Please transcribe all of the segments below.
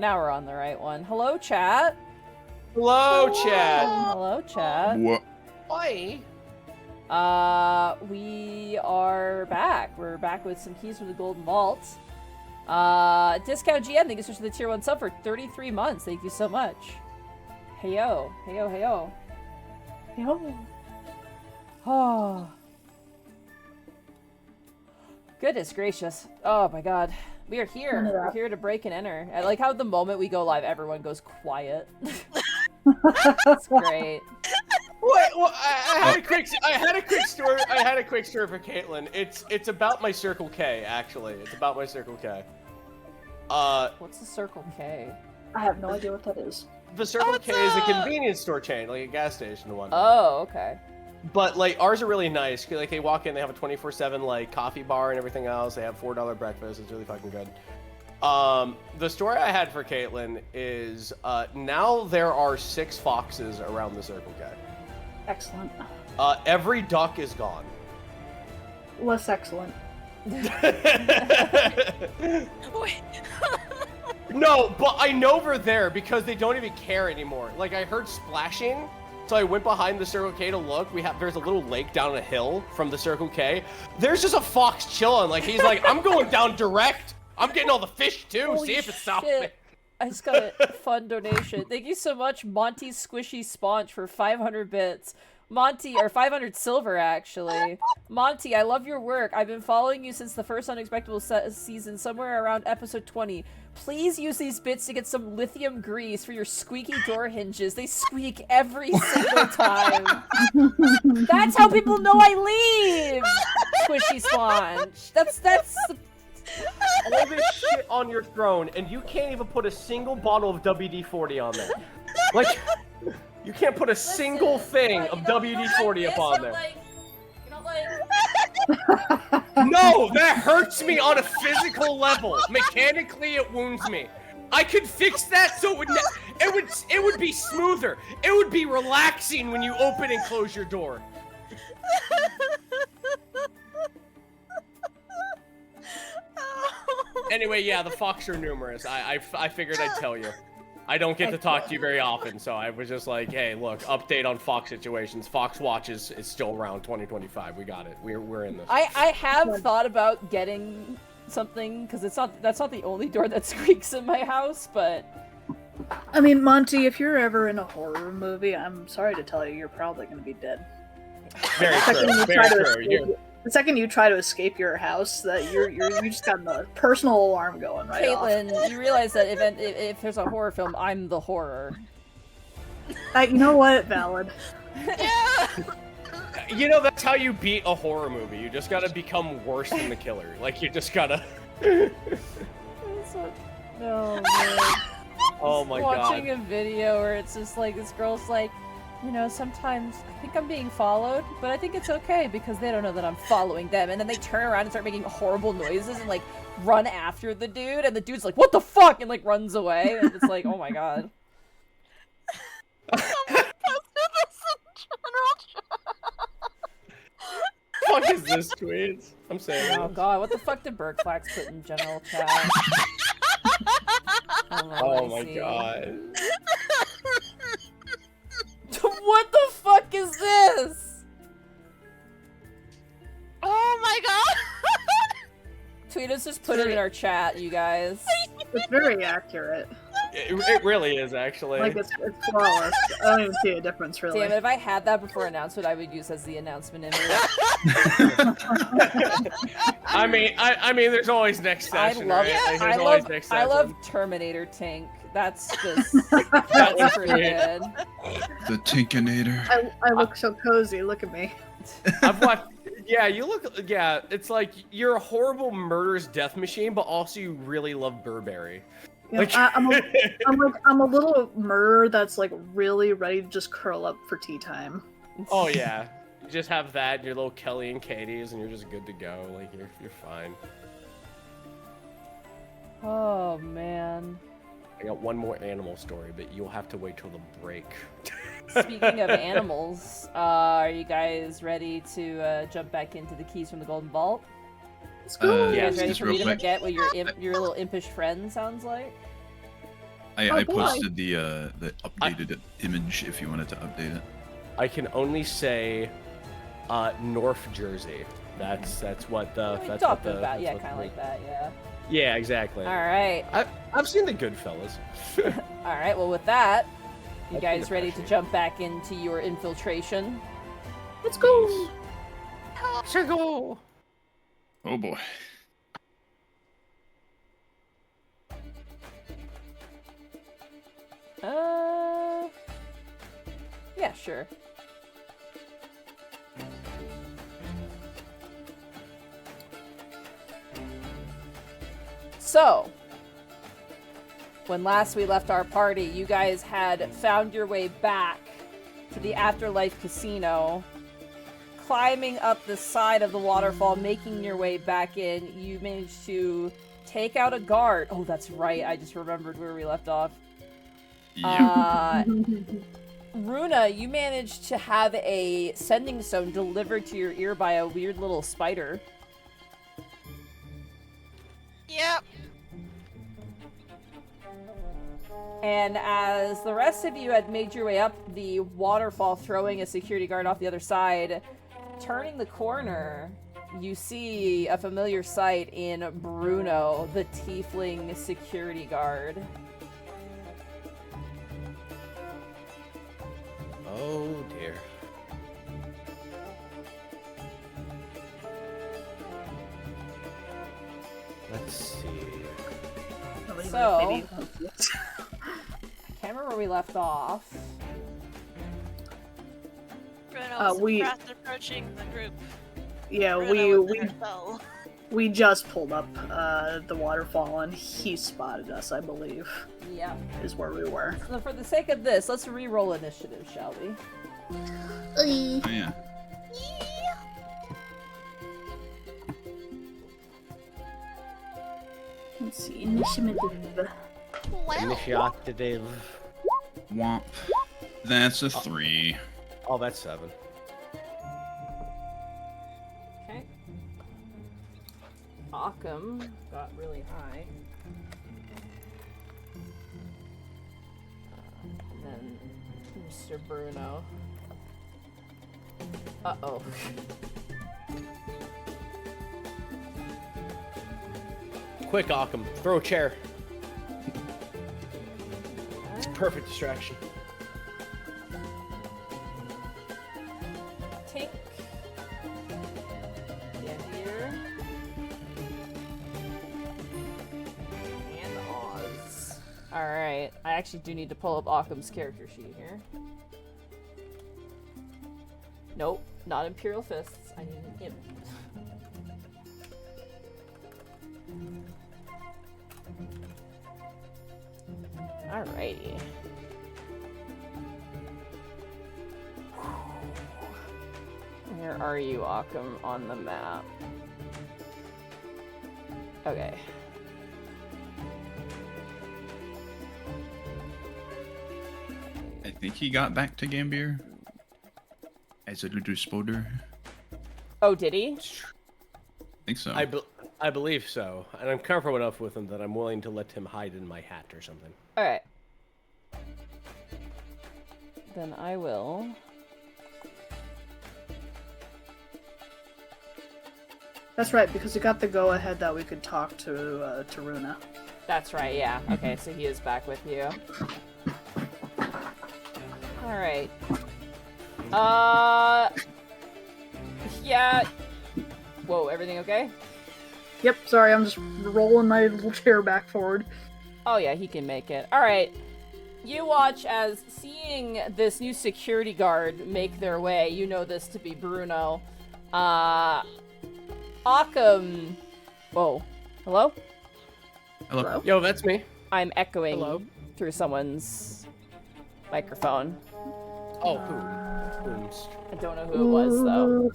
now we're on the right one. Hello, chat. Hello, chat. Hello, chat. What? Hi. We are back. We're back with some keys from the Golden Vault. Discount GM, thank you so much for the tier 1 sub for 33 months. Thank you so much. Heyo. Heyo, heyo. Heyo. Oh. Goodness gracious. Oh my god. We are here. We're here to break and enter. I like how the moment we go live, everyone goes quiet. It's great. Wait, well, I had a quick story. I had a quick story for Caitlin. It's about my Circle K, actually. It's about my Circle K. What's the Circle K? I have no idea what that is. The Circle K is a convenience store chain, like a gas station and whatnot. Oh, okay. But like ours are really nice. Like they walk in, they have a 24/7 like coffee bar and everything else. They have $4 breakfast. It's really fucking good. The story I had for Caitlin is now there are 6 foxes around the Circle K. Excellent. Every duck is gone. Less excellent. Wait. No, but I know they're there because they don't even care anymore. Like I heard splashing, so I went behind the Circle K to look. There's a little lake down a hill from the Circle K. There's just a fox chilling. Like he's like, I'm going down direct. I'm getting all the fish too. Holy See if it's south. shit. I just got a fun donation. Thank you so much, Monty Squishy Sponge, for 500 bits. Monty, or 500 silver, actually. Monty, I love your work. I've been following you since the first Unexpectable season, somewhere around episode 20. Please use these bits to get some lithium grease for your squeaky door hinges. They squeak every single time. That's how people know I leave! Squishy Sponge. That's All this shit on your throne, and you can't even put a single bottle of WD-40 on there. Like, you can't put a single thing of WD-40 up on there. No, that hurts me on a physical level. Mechanically, it wounds me. I could fix that so it would be smoother. It would be relaxing when you open and close your door. Anyway, yeah, the fox are numerous. I figured I'd tell you. I don't get to talk to you very often, so I was just like, hey, look, update on fox situations. Fox Watch is still around 2025. We got it. We're in this. I have thought about getting something, because that's not the only door that squeaks in my house, but... I mean, Monty, if you're ever in a horror movie, I'm sorry to tell you, you're probably going to be dead. Very true. Very true. The second you try to escape your house, that you just got the personal alarm going right Caitlin, off. you realize that if there's a horror film, I'm the horror. You know what? Valid. Yeah. You know, that's how you beat a horror movie. You just gotta become worse than the killer. Like, you just gotta... No, man. Oh my god. Watching a video where it's just like, this girl's like, you know, sometimes I think I'm being followed, but I think it's okay because they don't know that I'm following them. And then they turn around and start making horrible noises and like run after the dude, and the dude's like, what the fuck? And like runs away. And it's like, oh my god. What is this, tweets? I'm saying. Oh god, what the fuck did Burkflax put in general chat? Oh my god. What the fuck is this? Oh my god. Tweetus just put it in our chat, you guys. It's very accurate. It really is, actually. Like, it's flawless. I don't even see a difference, really. Damn it, if I had that before announcement, I would use as the announcement image. I mean, there's always next session, right? Like, there's always next session. I love Terminator Tank. That's just, that's pretty good. The Tinkinator. I look so cozy, look at me. I've watched, yeah, you look, yeah, it's like, you're a horrible murderous death machine, but also you really love Burberry. You know, I'm a little murderer that's like really ready to just curl up for tea time. Oh yeah, you just have that, and your little Kelly and Katie's, and you're just good to go. Like you're fine. Oh man. I got one more animal story, but you'll have to wait till the break. Speaking of animals, are you guys ready to jump back into the keys from the Golden Vault? Let's go. You Yeah, guys ready just for real me to quick. forget what your little impish friend sounds like? I boy. posted the updated image if you wanted to update it. I can only say North Jersey. That's what the We that's talked what the about, that's yeah, what kind of the- like that, yeah. Yeah, exactly. All right. I've seen the Goodfellas. All right, well, with that, you That's guys pretty ready to prescient. jump back into your infiltration? Let's go. Circle. Oh boy. Yeah, sure. So, when last we left our party, you guys had found your way back to the Afterlife Casino, climbing up the side of the waterfall, making your way back in. You managed to take out a guard. Oh, that's right. I just remembered where we left off. Yeah. Runa, you managed to have a sending stone delivered to your ear by a weird little spider. Yep. And as the rest of you had made your way up the waterfall, throwing a security guard off the other side, turning the corner, you see a familiar sight in Bruno, the tiefling security guard. Oh dear. Let's see. So- Maybe- I can't remember where we left off. Bruno was we- fast approaching the group. yeah, Bruno was we in her cell. we just pulled up the waterfall and he spotted us, I believe, Yeah. is where we were. So for the sake of this, let's re-roll initiative, shall we? Oh yeah. Let's see, initiative. 12. Initiative. Womp. That's a 3. Oh, that's 7. Okay. Occam got really high. And then Mr. Bruno. Uh-oh. Quick, Occam, throw a chair. Perfect distraction. Tink. Yandir. And Oz. Alright. I actually do need to pull up Occam's character sheet here. Nope. Not Imperial Fists. I need an imp. Alrighty. Where are you, Occam, on the map? Okay. I think he got back to Gambier as a little spoder. Oh, did he? I think so. I believe so, and I'm comfortable enough with him that I'm willing to let him hide in my hat or something. Alright. Then I will. That's right, because we got the go-ahead that we could talk to Runa. That's right, yeah. Okay, so he is back with you. Alright. Yeah. Whoa, everything okay? Yep, sorry, I'm just rolling my little chair back forward. Oh yeah, he can make it. Alright. You watch as seeing this new security guard make their way. You know this to be Bruno. Occam. Whoa. Hello? Hello. Yo, that's me. I'm echoing Hello? through someone's microphone. Oh, booms. I don't know who it was though.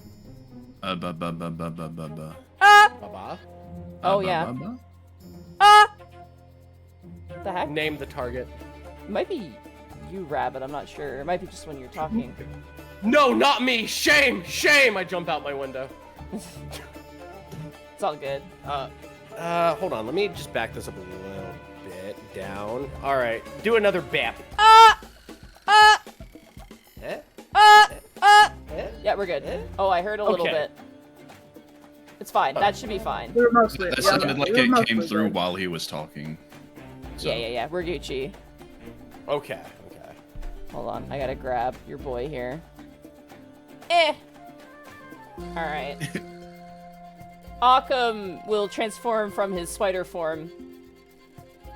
Ah! Baba. Oh, yeah. Ah! The heck? Name the target. It might be you, Rabbit. I'm not sure. It might be just when you're talking. No, not me! Shame! Shame! I jump out my window. It's all good. Hold on. Let me just back this up a little bit. down. All right, do another bap. Eh? Eh? Yeah, we're good. Eh? Oh, I heard a little Okay. bit. It's fine. That should be fine. We were mostly. That yeah, sounded like we were it mostly came through good. while he was talking. So, Yeah. We're Gucci. Okay. Hold on. I gotta grab your boy here. Alright. Occam will transform from his spider form.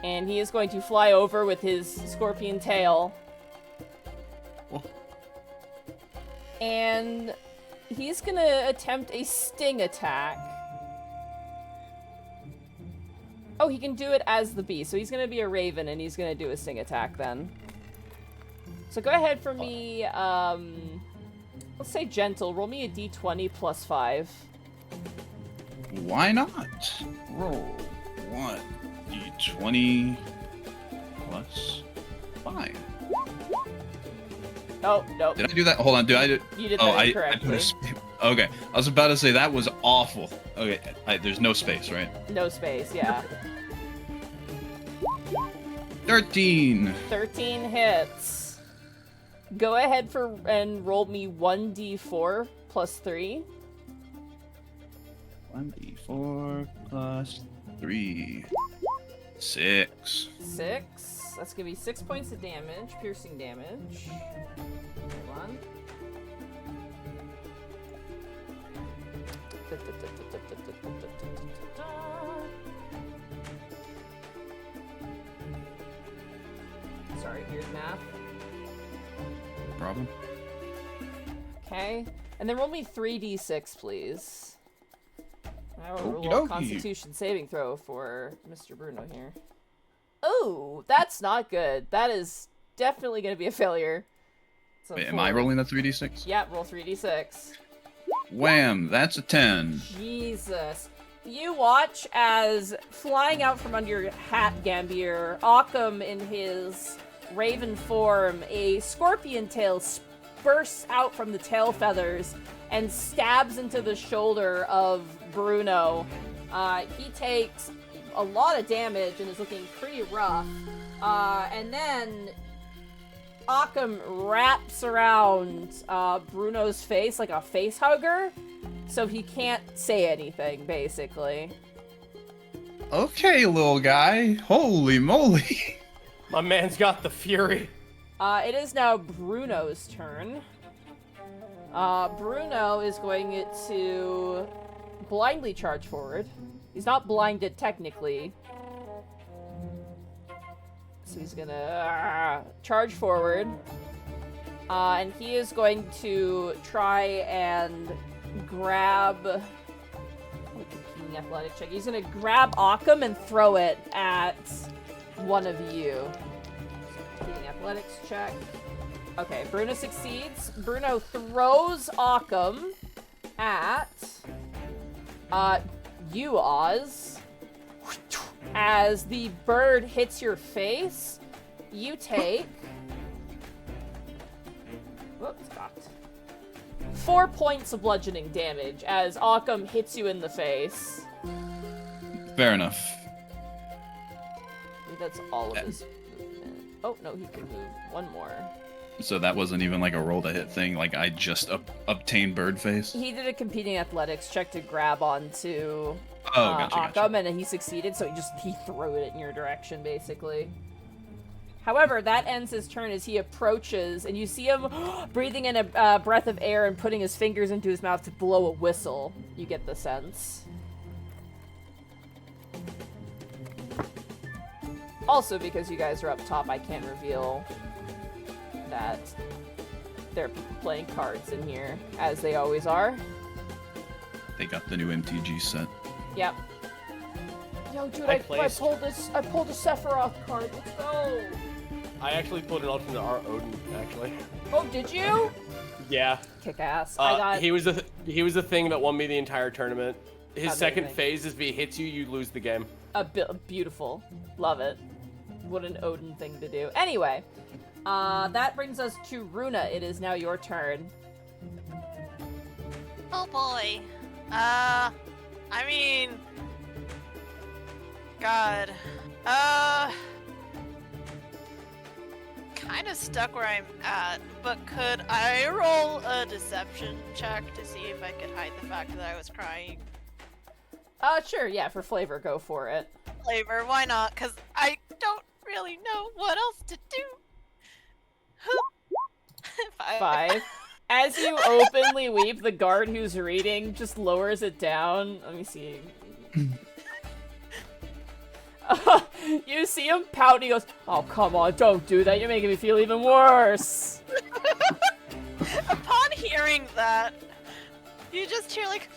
And he is going to fly over with his scorpion tail. Oh. And he's gonna attempt a sting attack. Oh, he can do it as the bee. So he's gonna be a raven and he's gonna do a sting attack then. So go ahead for me, let's say gentle. Roll me a d20 plus 5. Why not? Roll 1d20 plus 5. Oh, nope. Did I do that? Hold on. You did Oh, that I incorrectly. put a okay. I was about to say that was awful. Okay, there's no space, right? No space, yeah. 13. 13 hits. Go ahead and roll me 1d4 plus 3. 1d4 plus 3. 6. 6. That's gonna be 6 points of damage, piercing damage. Hold on. Sorry, weird math. Problem? Okay. And then roll me 3d6, please. I will roll a Okey-dokey. Constitution saving throw for Mr. Bruno here. Oh, that's not good. That is definitely going to be a failure. It's a Wait, am I 4. rolling the 3d6? Yep, roll 3d6. Wham! That's a 10. Jesus. You watch as, flying out from under your hat, Gambier, Occam in his raven form, a scorpion tail bursts out from the tail feathers and stabs into the shoulder of Bruno. He takes a lot of damage and is looking pretty rough. And then Occam wraps around Bruno's face like a face hugger, so he can't say anything, basically. Okay, little guy. Holy moly. My man's got the fury. It is now Bruno's turn. Bruno is going to blindly charge forward. He's not blinded technically. So he's gonna charge forward. And he is going to try and grab... competing athletic check. He's gonna grab Occam and throw it at one of you. Competing athletics check. Okay, Bruno succeeds. Bruno throws Occam at you, Oz. As the bird hits your face, you take... Whoops, cocked. 4 points of bludgeoning damage as Occam hits you in the face. Fair enough. I think that's all of his movement. Oh, no, he can move one more. So that wasn't even like a roll to hit thing. Like I just obtained bird face. He did a competing athletics check to grab onto Oh, gotcha. Occam, and he succeeded, so he threw it in your direction, basically. However, that ends his turn as he approaches, and you see him breathing in a breath of air and putting his fingers into his mouth to blow a whistle. You get the sense. Also, because you guys are up top, I can't reveal that they're playing cards in here, as they always are. They got the new MTG set. Yep. Yo, dude, I I placed- pulled a Sephiroth card. Let's go. I actually pulled an alternate R Odin, actually. Oh, did you? Yeah. Kick ass. I got. He was the thing that won me the entire tournament. His second Amazing. phase is if he hits you, you lose the game. Beautiful. Love it. What an Odin thing to do. Anyway, that brings us to Runa. It is now your turn. Oh boy. I mean, God. kind of stuck where I'm at, but could I roll a deception check to see if I could hide the fact that I was crying? Sure, yeah, for flavor, go for it. Flavor, why not? Because I don't really know what else to do. 5. As you openly weep, the guard who's reading just lowers it down. Let me see. You see him pout and he goes, "Oh, come on, don't do that. You're making me feel even worse." Upon hearing that, you just hear like...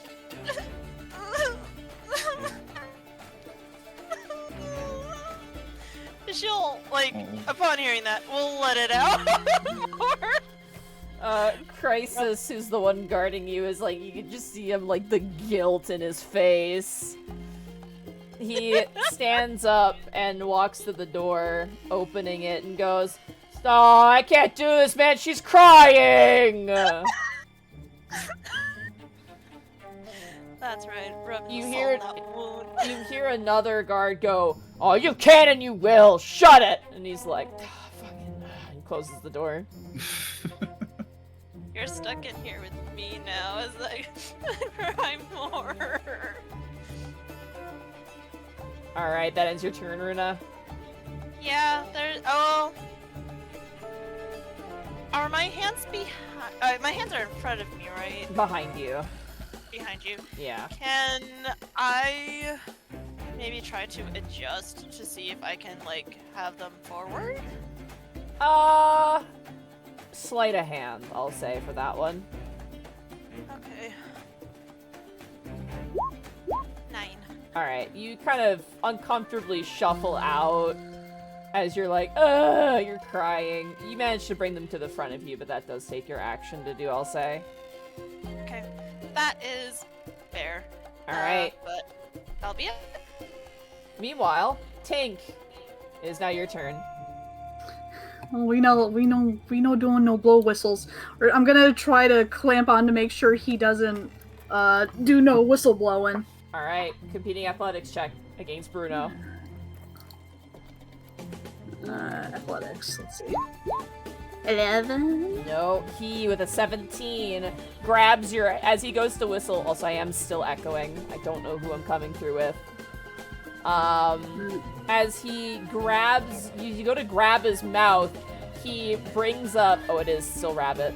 She'll, like, upon hearing that, we'll let it out. Crisis, who's the one guarding you, is like, you can just see him, like, the guilt in his face. He stands up and walks to the door, opening it, and goes, "Oh, I can't do this, man, she's crying!" That's right, rub You the hear salt in that wound. You hear another guard go, "Oh, you can and you will! Shut it!" And he's like, fucking, and closes the door. You're stuck in here with me now as I cry more. Alright, that ends your turn, Runa. Yeah, there's. Oh. Are my hands behind? My hands are in front of me, right? Behind you. Behind you. Yeah. Can I maybe try to adjust to see if I can, like, have them forward? Sleight of hand, I'll say, for that one. Okay. 9. Alright, you kind of uncomfortably shuffle out as you're like, ugh, you're crying. You manage to bring them to the front of you, but that does take your action to do, I'll say. Okay. That is fair. Alright. But that'll be it. Meanwhile, Tink, it is now your turn. Well, we know doing no blow whistles. I'm gonna try to clamp on to make sure he doesn't do no whistle blowing. Alright, competing athletics check against Bruno. Athletics, let's see. 11. No, he, with a 17, grabs your, as he goes to whistle, also I am still echoing, I don't know who I'm coming through with. As he grabs, you go to grab his mouth, he brings up, oh, it is still Rabbit.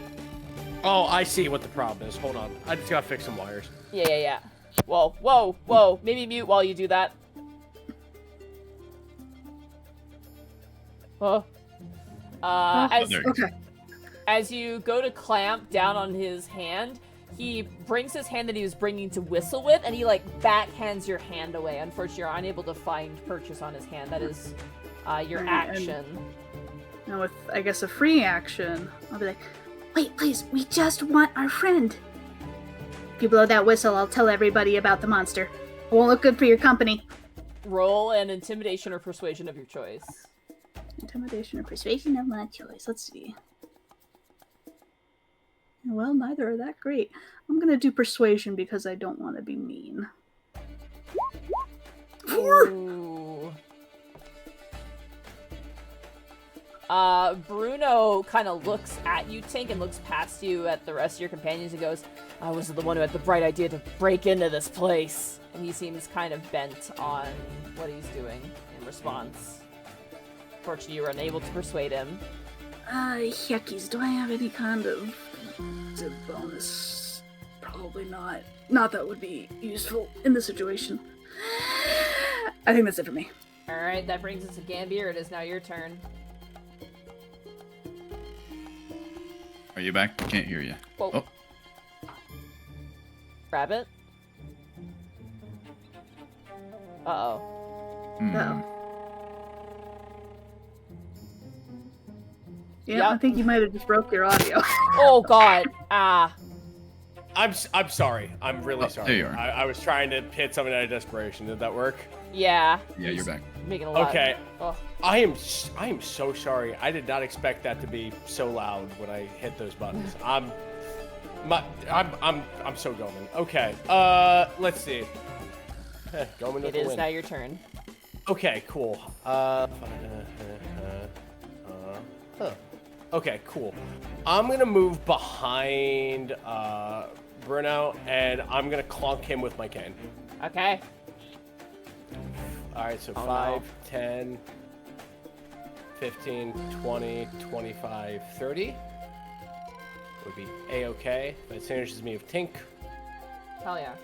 Oh, I see what the problem is. Hold on. I just gotta fix some wires. Yeah. Whoa. Maybe mute while you do that. Oh. As you go to clamp down on his hand, he brings his hand that he was bringing to whistle with, and he, like, backhands your hand away. Unfortunately, you're unable to find purchase on his hand. That is your action. Now with, I guess, a free action, I'll be like, "Wait, please, we just want our friend. If you blow that whistle, I'll tell everybody about the monster. It won't look good for your company." Roll an intimidation or persuasion of your choice. Intimidation or persuasion of my choice. Let's see. Well, neither are that great. I'm gonna do persuasion because I don't want to be mean. 4! Ooh. Bruno kind of looks at you, Tink, and looks past you at the rest of your companions and goes, "I was the one who had the bright idea to break into this place." And he seems kind of bent on what he's doing in response. Fortunately, you were unable to persuade him. Yuckies, do I have any kind of bonus? Probably not. Not that would be useful in this situation. I think that's it for me. Alright, that brings us to Gambier. It is now your turn. Are you back? Can't hear you. Whoa. Oh, Rabbit? Uh-oh. Uh-oh. Yeah, Yep. I think you might have just broke your audio. Oh, God. I'm sorry. I'm really Oh, sorry. there you are. I was trying to hit something out of desperation. Did that work? Yeah. yeah, you're He's back. Making a lot. Okay. Oh. I am so sorry. I did not expect that to be so loud when I hit those buttons. I'm so going. Okay. Let's see. Going with It the is win. now your turn. Okay, cool. Huh. Okay, cool. I'm gonna move behind Bruno, and I'm gonna clonk him with my cane. Okay. All right, so Oh, 5, no. 10, 15, 20, 25, 30 would be A-okay. That synergies me with Tink. Hell yeah.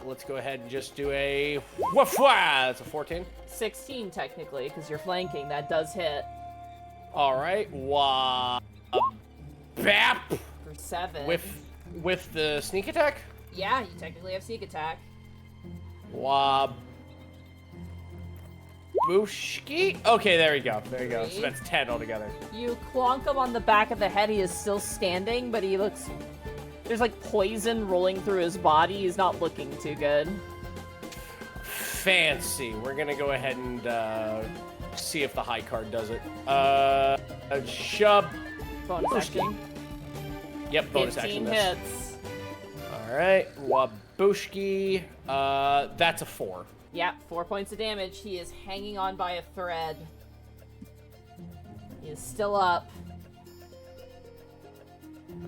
Let's go ahead and just do a woof. That's a 14. 16 technically, because you're flanking. That does hit All right, bap for 7. with the sneak attack. Yeah, you technically have sneak attack. Booshki. Okay, there we go. There you go. So 3. that's 10 altogether. You clonk him on the back of the head. He is still standing, but he looks... There's like poison rolling through his body. He's not looking too good. Fancy. We're gonna go ahead and see if the high card does it. Shove. Bonus action. Yep, bonus action. 15 This. hits. All right, Wabushki. That's a 4. Yeah, 4 points of damage. He is hanging on by a thread. He is still up.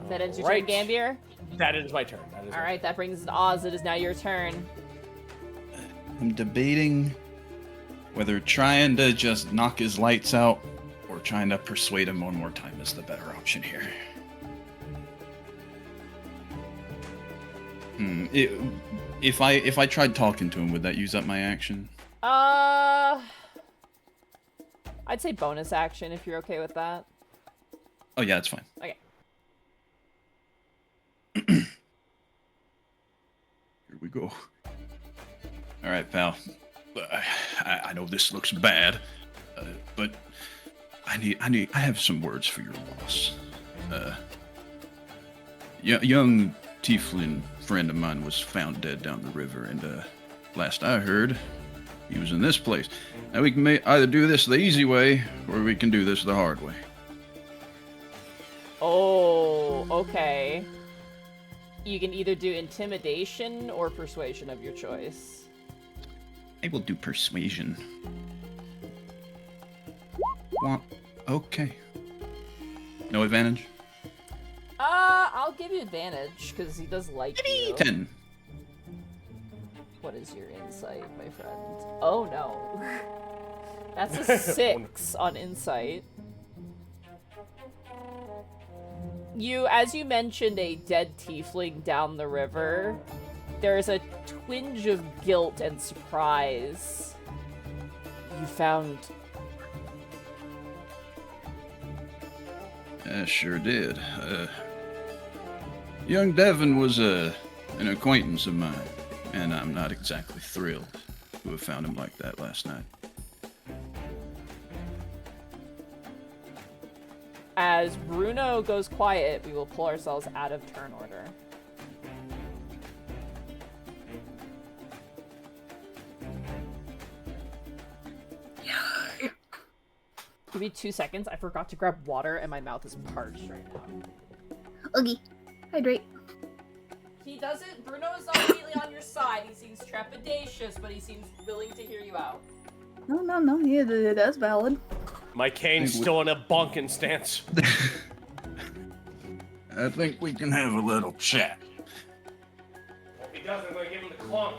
That ends your turn, Right. Gambier? That is my turn. That is my Alright, that brings us to Oz. It is now your turn. I'm debating whether trying to just knock his lights out or trying to persuade him one more time is the better option here. If I tried talking to him, would that use up my action? I'd say bonus action if you're okay with that. Oh yeah, it's fine. Okay. Here we go. All right, pal. I know this looks bad, but I have some words for your boss. Young tiefling friend of mine was found dead down the river, and last I heard, he was in this place. Now we can either do this the easy way, or we can do this the hard way. Oh, okay. You can either do intimidation or persuasion of your choice. I will do persuasion. Well, okay. No advantage? I'll give you advantage, because he does like you. 10. What is your insight, my friend? Oh, no. That's a 6 on insight. As you mentioned a dead tiefling down the river, there's a twinge of guilt and surprise. You found... I sure did. Young Devon was an acquaintance of mine, and I'm not exactly thrilled to have found him like that last night. As Bruno goes quiet, we will pull ourselves out of turn order. Give me 2 seconds. I forgot to grab water and my mouth is parched right now. Oogie. Hydrate. He doesn't. Bruno is not immediately on your side. He seems trepidatious, but he seems willing to hear you out. No. Yeah, that's valid. My cane's still in a bunking stance. I think we can have a little chat. If he does, I'm gonna give him the clunk.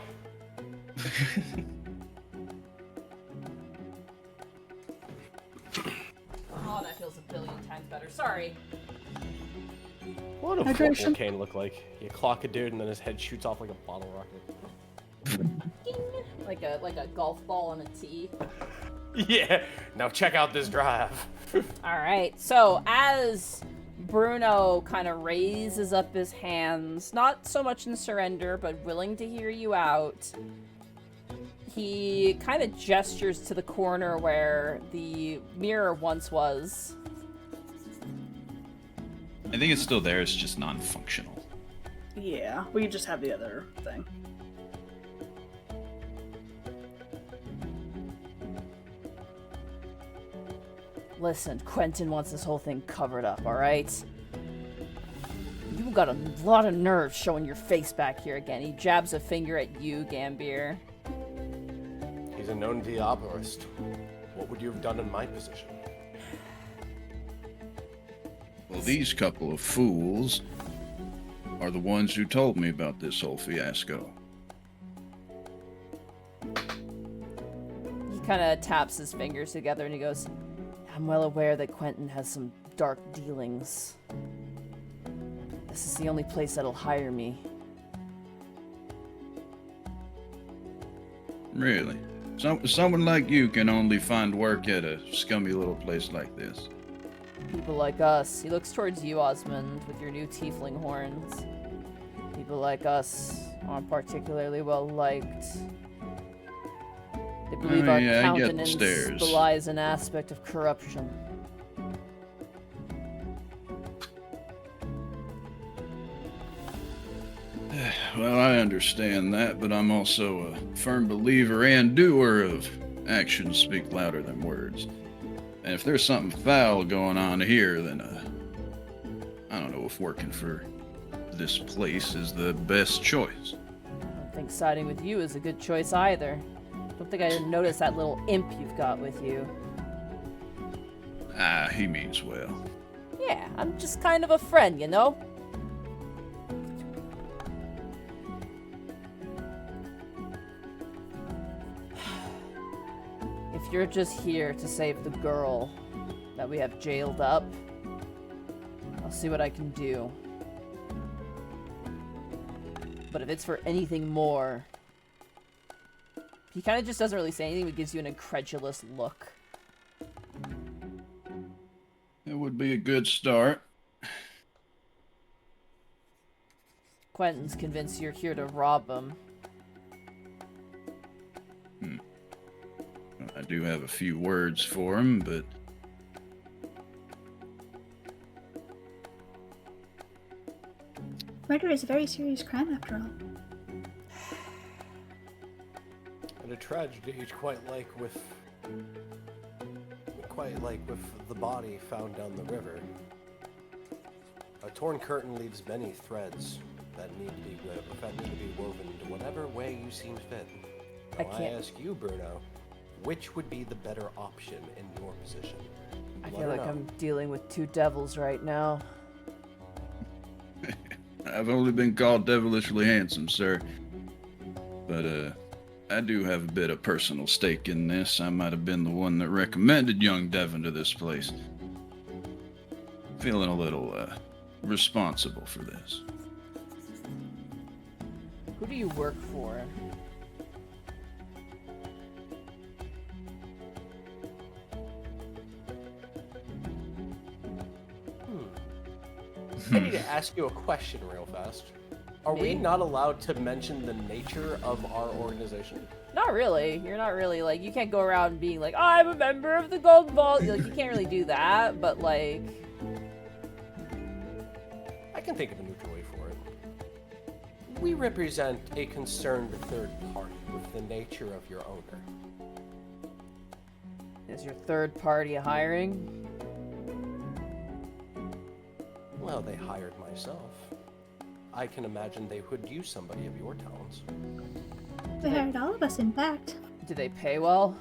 Oh, that feels a billion times better. Sorry. What would a Hydration. football cane look like? You clock a dude and then his head shoots off like a bottle rocket. Like a golf ball on a tee. Yeah. Now check out this drive. All right. So as Bruno kind of raises up his hands, not so much in surrender, but willing to hear you out, he kind of gestures to the corner where the mirror once was. I think it's still there, it's just non-functional. Yeah, we just have the other thing. Listen, Quentin wants this whole thing covered up, all right? You got a lot of nerve showing your face back here again. He jabs a finger at you, Gambier. He's a known diabolist. what would you have done in my position? Well, these couple of fools are the ones who told me about this whole fiasco. He kind of taps his fingers together and he goes, I'm well aware that Quentin has some dark dealings. This is the only place that'll hire me. Really? Someone like you can only find work at a scummy little place like this. People like us. He looks towards you, Osmond, with your new tiefling horns. People like us aren't particularly well liked. They believe our yeah, I get the countenance stares. belies an aspect of corruption. Well, I understand that, but I'm also a firm believer and doer of actions speak louder than words. And if there's something foul going on here, then I don't know if working for this place is the best choice. I don't think siding with you is a good choice either. Don't think I didn't notice that little imp you've got with you. Ah, he means well. Yeah, I'm just kind of a friend, you know? If you're just here to save the girl that we have jailed up, I'll see what I can do. But if it's for anything more... He kind of just doesn't really say anything, but gives you an incredulous look. It would be a good start. Quentin's convinced you're here to rob him. I do have a few words for him, but Murder is a very serious crime, after all. And a tragedy quite like with the body found down the river. A torn curtain leaves many threads that need to be woven into whatever way you seem fit. I Now, I can't- ask you, Bruno, which would be the better option in your position? I Let feel her like know. I'm dealing with two devils right now. I've only been called devilishly handsome, sir. But, I do have a bit of personal stake in this. I might have been the one that recommended young Devon to this place. Feeling a little, responsible for this. Who do you work for? I need to ask you a question real fast. Are we Me? not allowed to mention the nature of our organization? Not really. You're not really, like, you can't go around being like, I'm a member of the Golden Ball. Like, you can't really do that, but, like... I can think of a neutral way for it. We represent a concerned third party with the nature of your owner. Is your third party hiring? Well, they hired myself. I can imagine they would use somebody of your talents. They hired all of us, in fact. Do they pay well?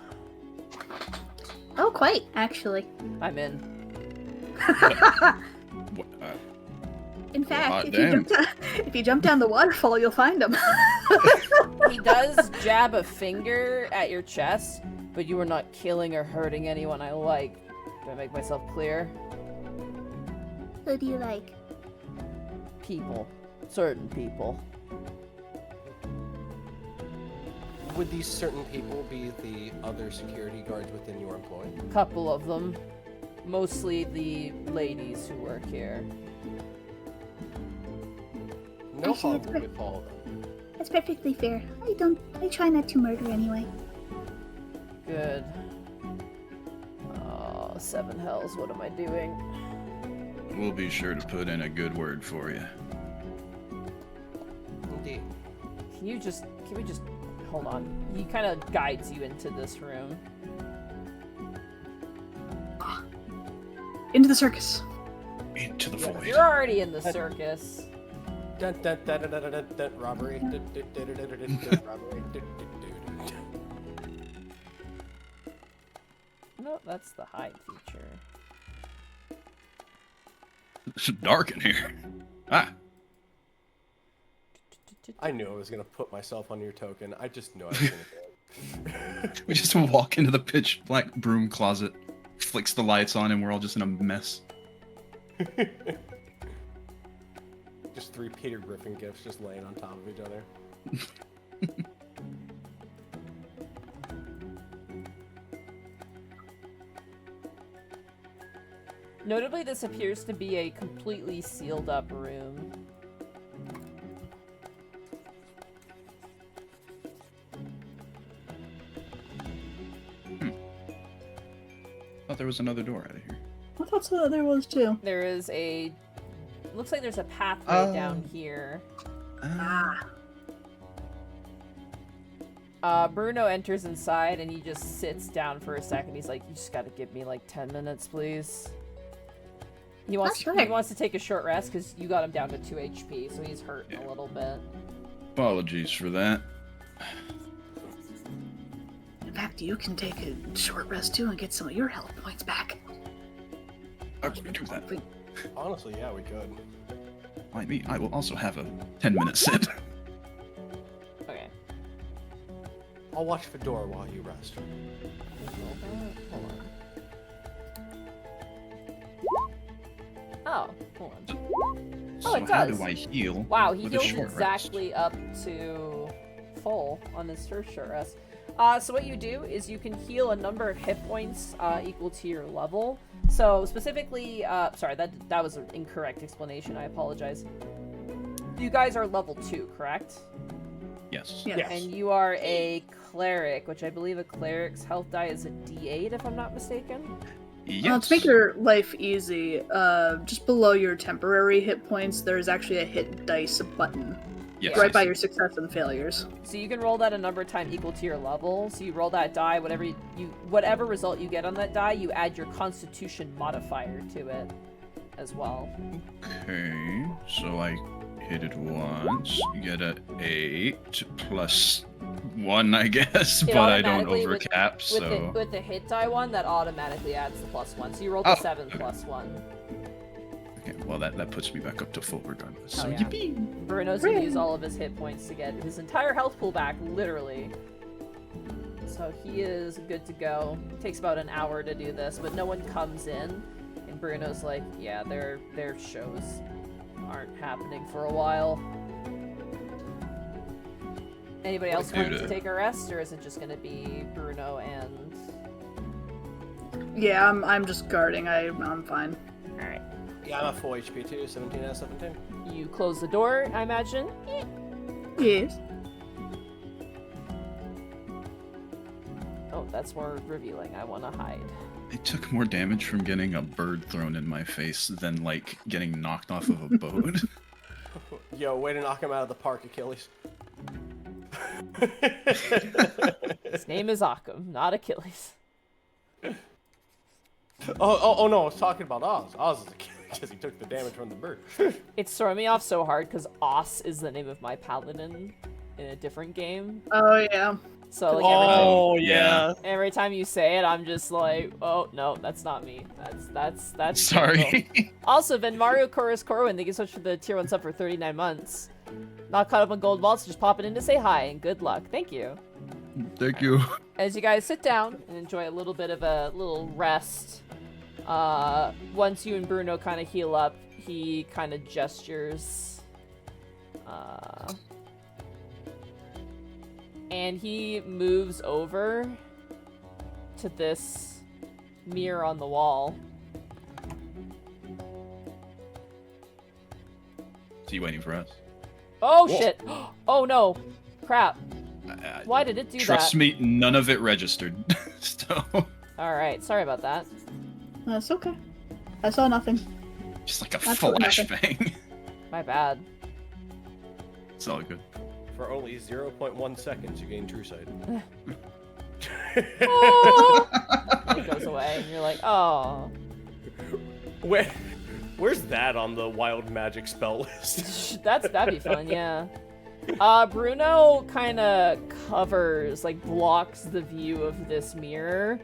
Oh, quite, actually. I'm in. What, In fact, hot if you jump down the waterfall, you'll find them. He does jab a finger at your chest, but you are not killing or hurting anyone I like. Do I make myself clear? Who do you like? People. Certain people. Would these certain people be the other security guards within your employ? Couple of them. Mostly the ladies who work here. No Actually, harm with all of them. That's perfectly fair. I try not to murder anyway. Good. Oh, seven hells, what am I doing? we'll be sure to put in a good word for you. Indeed. Can we just, hold on. He kind of guides you into this room. Into the circus. Into the Yeah, void. you're already in the circus. Dun, dun, dun, dun, dun, dun, dun, dun, robbery. Dun, dun, dun, dun, dun, dun, dun, robbery. Dun, dun, dun, dun. no, that's the hide feature. It's dark in here. Ah, I knew I was gonna put myself on your token. I just knew I was gonna do it. we just walk into the pitch black broom closet, flicks the lights on, and we're all just in a mess. Just 3 Peter Griffin gifts just laying on top of each other. Notably, this appears to be a completely sealed up room. Thought there was another door out of here. I thought so, there was too. There is a... Looks like there's a pathway Oh. down here. Ah. Bruno enters inside and he just sits down for a second. He's like, you just gotta give me like 10 minutes, please. He wants, That's he right. wants to take a short rest because you got him down to 2 HP, so he's hurting a little bit. Apologies for that. In fact, you can take a short rest too and get some of your health points back. I would do that. Honestly, yeah, we could. Might be. I will also have a 10-minute sit. Okay. I'll watch Fedora while you rest. Hold on. Oh, hold on. So it how does. do I heal? Wow, he with a heals short exactly up to full on his first short rest. So what you do is you can heal a number of hit points equal to your level. So specifically, sorry, that was an incorrect explanation. I apologize. You guys are level 2, correct? Yes. Yes. Yes. And you are a cleric, which I believe a cleric's health die is a D8, if I'm not mistaken. Yes. To make your life easy, just below your temporary hit points, there's actually a hit dice button Yes, right I by see. your success and failures. So you can roll that a number of times equal to your level. So you roll that die, whatever result you get on that die, you add your Constitution modifier to it as well. Okay, so I hit it once. You get a 8 plus 1, I guess, It but I don't automatically, with- overcap, so... With the hit die one, that automatically adds the +1. So you rolled Oh, the 7 okay. plus 1. Okay, well, that puts me back up to full regardless. So, Oh, yeah. yippee! Bruno's gonna use all of his hit points to get his entire health pool back, literally. So he is good to go. It takes about an hour to do this, but no one comes in. And Bruno's like, yeah, their shows aren't happening for a while. Anybody else Dude, wanting to take a rest, or is it just gonna be Bruno and... Yeah, I'm just guarding. I'm fine. Alright. Yeah, I'm at full HP too, 17 out of 17. You close the door, I imagine? Yes. Oh, that's more revealing. I want to hide. I took more damage from getting a bird thrown in my face than, like, getting knocked off of a boat. Yo, way to knock him out of the park, Achilles. His name is Occam, not Achilles. Oh no, I was talking about Oz. Oz is Achilles because he took the damage from the bird. It's throwing me off so hard because Os is the name of my paladin in a different game. Oh yeah. So like Oh yeah. every time you say it, I'm just like, oh no, that's not me. That's typical. Sorry. Also, Venmario Chorus Corwin, thank you so much for the tier 1 sub for 39 months. Not caught up on gold vaults, just popping in to say hi and good luck. Thank you. Thank you. As you guys sit down and enjoy a little bit of a little rest, once you and Bruno kind of heal up, he kind of gestures, and he moves over to this mirror on the wall. Is he waiting for us? Oh Whoa. shit! Oh no! Crap! I- Why did it do Trust that? me, none of it registered. So, Alright, sorry about that. That's okay. I saw nothing. just like a That's what flashbang. My bad. It's all good. For only 0.1 seconds, you gain true sight. Oh! And it goes away, and you're like, oh. Where's that on the wild magic spell list? That'd be fun, yeah. Bruno kind of covers, like, blocks the view of this mirror,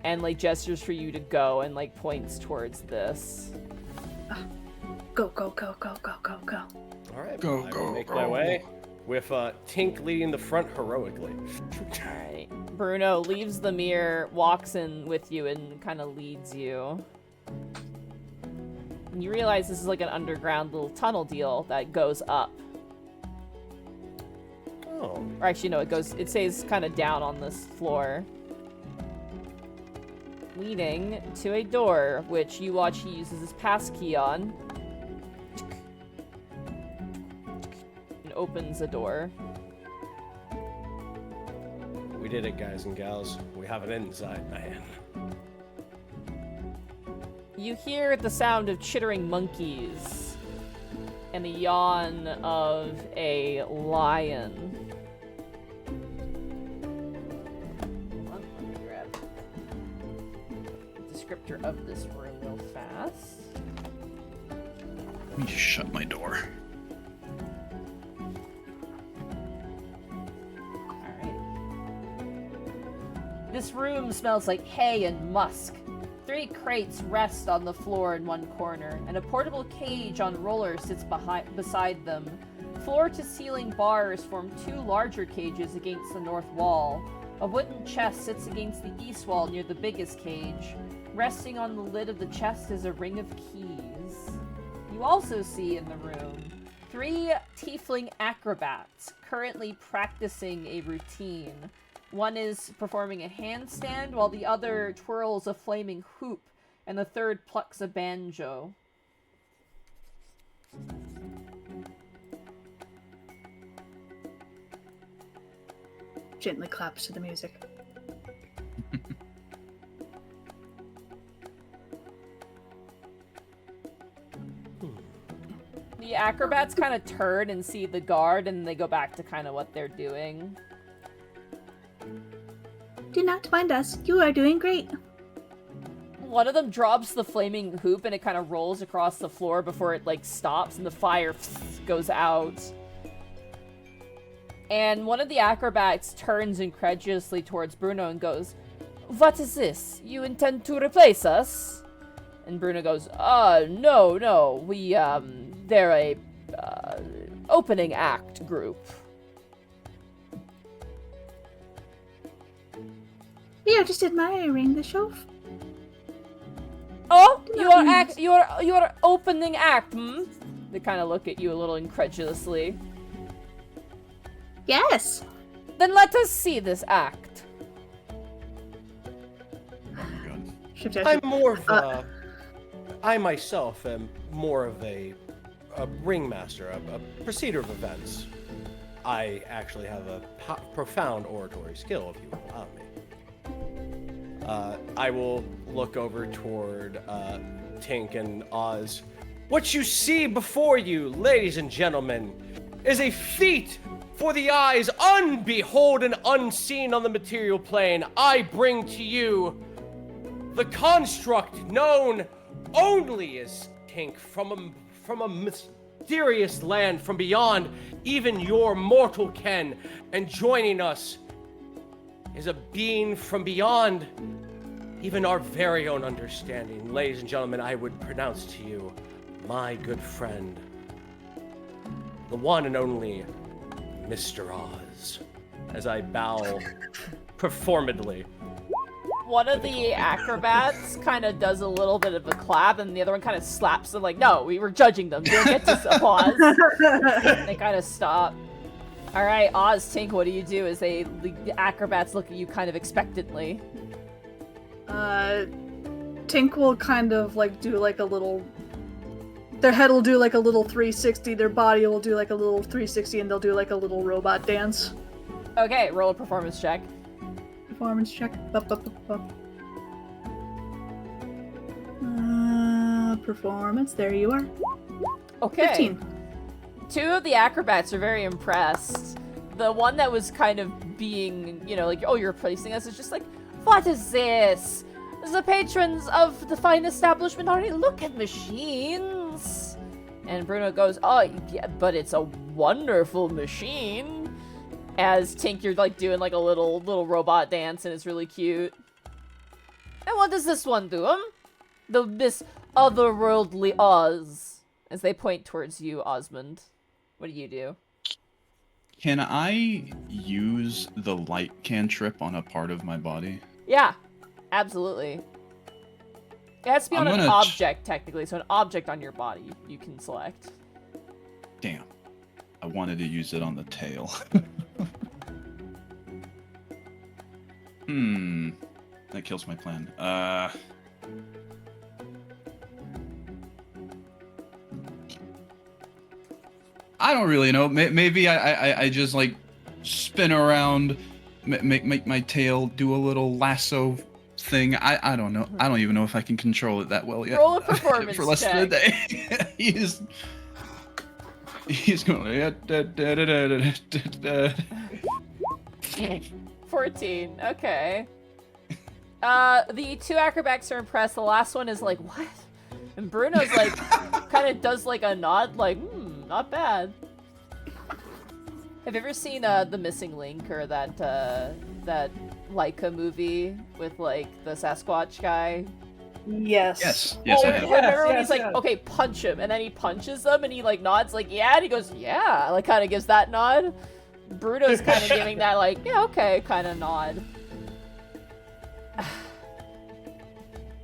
and like gestures for you to go and like points towards this. Go, go, go, go, go, go, go. All right. Go, I go, will make go. my way with Tink leading the front heroically. Alright. Bruno leaves the mirror, walks in with you, and kind of leads you. And you realize this is like an underground little tunnel deal that goes up. Oh. Or actually, no, it stays kind of down on this floor. Leading to a door, which you watch he uses his passkey on. And opens a door. We did it, guys and gals. We have an inside man. You hear the sound of chittering monkeys and the yawn of a lion. Hold on, let me grab the descriptor of this room real fast. Let me just shut my door. This room smells like hay and musk. 3 crates rest on the floor in one corner, and a portable cage on rollers sits beside them. Floor-to-ceiling bars form 2 larger cages against the north wall. A wooden chest sits against the east wall near the biggest cage. Resting on the lid of the chest is a ring of keys. You also see in the room 3 tiefling acrobats currently practicing a routine. One is performing a handstand, while the other twirls a flaming hoop, and the third plucks a banjo. Gently claps to the music. The acrobats kind of turn and see the guard, and they go back to kind of what they're doing. Do not mind us. You are doing great. One of them drops the flaming hoop, and it kind of rolls across the floor before it, like, stops, and the fire goes out. And one of the acrobats turns incredulously towards Bruno and goes, "What is this? You intend to replace us?" And Bruno goes, no. They're a, opening act group." We are just admiring the show. "Oh, you're opening act, hmm?" They kind of look at you a little incredulously. Yes. "Then let us see this act." Shift I'm more of a... I myself am more of a ringmaster, a procedure of events. I actually have a profound oratory skill, if you will allow me. I will look over toward Tink and Oz. What you see before you, ladies and gentlemen, is a feat for the eyes unbehold and unseen on the material plane. I bring to you the construct known only as Tink from a mysterious land from beyond even your mortal ken. And joining us is a being from beyond even our very own understanding. Ladies and gentlemen, I would pronounce to you my good friend, the one and only Mr. Oz, as I bow performedly. One of the acrobats kind of does a little bit of a clap, and the other one kind of slaps them like, "No, we were judging them. Don't get to applause." They kind of stop. All right, Oz, Tink, what do you do as the acrobats look at you kind of expectantly? Tink will kind of like do like a little. Their head will do like a little 360. Their body will do like a little 360, and they'll do like a little robot dance. Okay, roll a performance check. Performance check. Performance. There you are. Okay. 15. 2 of the acrobats are very impressed. The one that was kind of being, like, "Oh, you're replacing us," is just like, "What is this? The patrons of the fine establishment already look at machines." And Bruno goes, "Oh, yeah, but it's a wonderful machine." As Tink, you're like doing like a little robot dance, and it's really cute. And what does this one do, This otherworldly Oz. As they point towards you, Osmond. What do you do? Can I use the light cantrip on a part of my body? Yeah, absolutely. It has to be I'm on an gonna object, technically, so an object on your body you can select. Damn. I wanted to use it on the tail. That kills my plan. I don't really know. Maybe I just like spin around, make my tail do a little lasso thing. I don't know. I don't even know if I can control it that well yet. Roll a performance for less than a day. He's going. 14. Okay. The two acrobats are impressed. The last one is like, what? And Bruno's like, kind of does like a nod, like, not bad. Have you ever seen The Missing Link or that Laika movie with like the Sasquatch guy? Yes. Yes, I Oh, have. remember when Yes, he's like, yes. okay, punch him, and then he punches them, and he like nods, like, yeah, and he goes, yeah, like kind of gives that nod. Bruno's kind of giving that like, yeah, okay, kind of nod.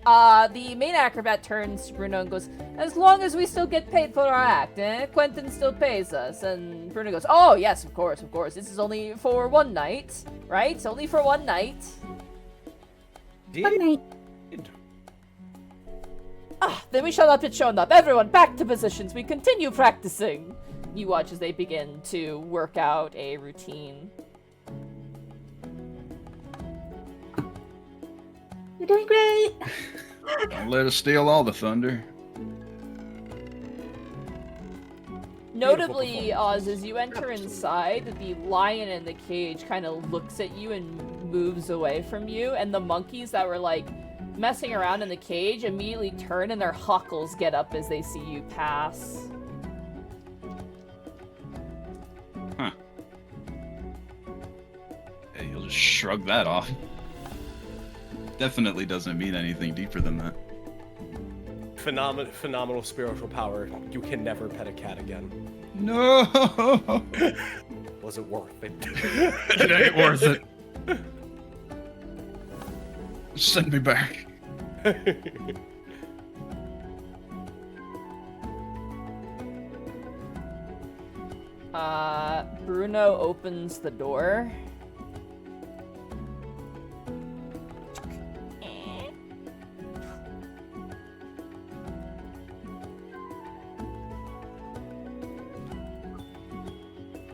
The main acrobat turns to Bruno and goes, as long as we still get paid for our act, eh? Quentin still pays us. And Bruno goes, oh, yes, of course. This is only for one night, right? It's only for one night. Good night. Then we shall not get shown up. Everyone, back to positions. We continue practicing. You watch as they begin to work out a routine. You're doing great. Don't let us steal all the thunder. Notably, Oz, as you enter inside, the lion in the cage kind of looks at you and moves away from you, and the monkeys that were, like, messing around in the cage immediately turn and their huckles get up as they see you pass. Huh. Hey, he'll just shrug that off. Definitely doesn't mean anything deeper than that. Phenomenal spiritual power. You can never pet a cat again. No! Was it worth it? It ain't worth it. Send me back. Bruno opens the door.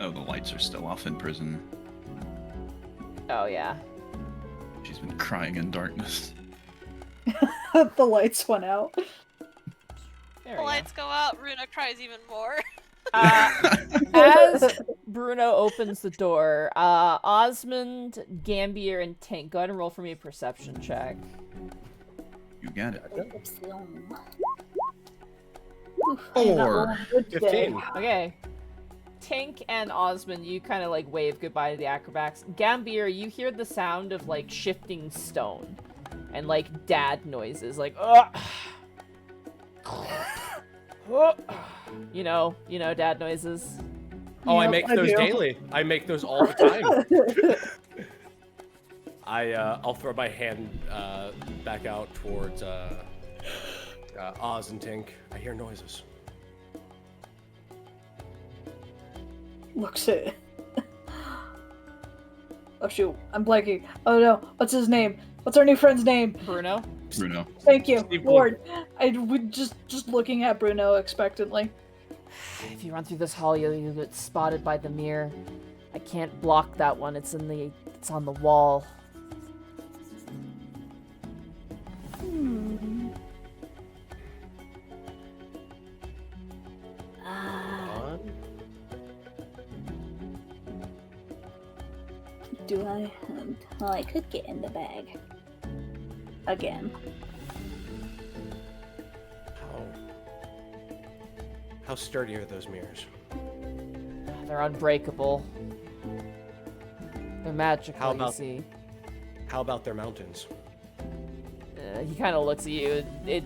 Oh, the lights are still off in prison. Oh, yeah. She's been crying in darkness. The lights went out. There The we lights go out, Runa cries even more. go. As Bruno opens the door, Osmond, Gambier, and Tink, go ahead and roll for me a perception check. You got it. Four. 15. Okay. Tink and Osmond, you kind of like wave goodbye to the acrobats. Gambier, you hear the sound of like shifting stone and like dad noises, like you know, dad noises. Oh, I Yep, make I those do. daily. I make those all the time. I'll throw my hand back out towards Oz and Tink. I hear noises. Looks it. Oh shoot, I'm blanking. Oh no, what's his name? What's our new friend's name? Bruno? Bruno. Thank you, Steve Lord. I would just looking at Bruno expectantly. If you run through this hall, you'll get spotted by the mirror. I can't block that one. It's on the wall. Do I? Well, I could get in the bag. Again. How sturdy are those mirrors? They're unbreakable. They're magical, How about- you see. How about their mountains? He kind of looks at you.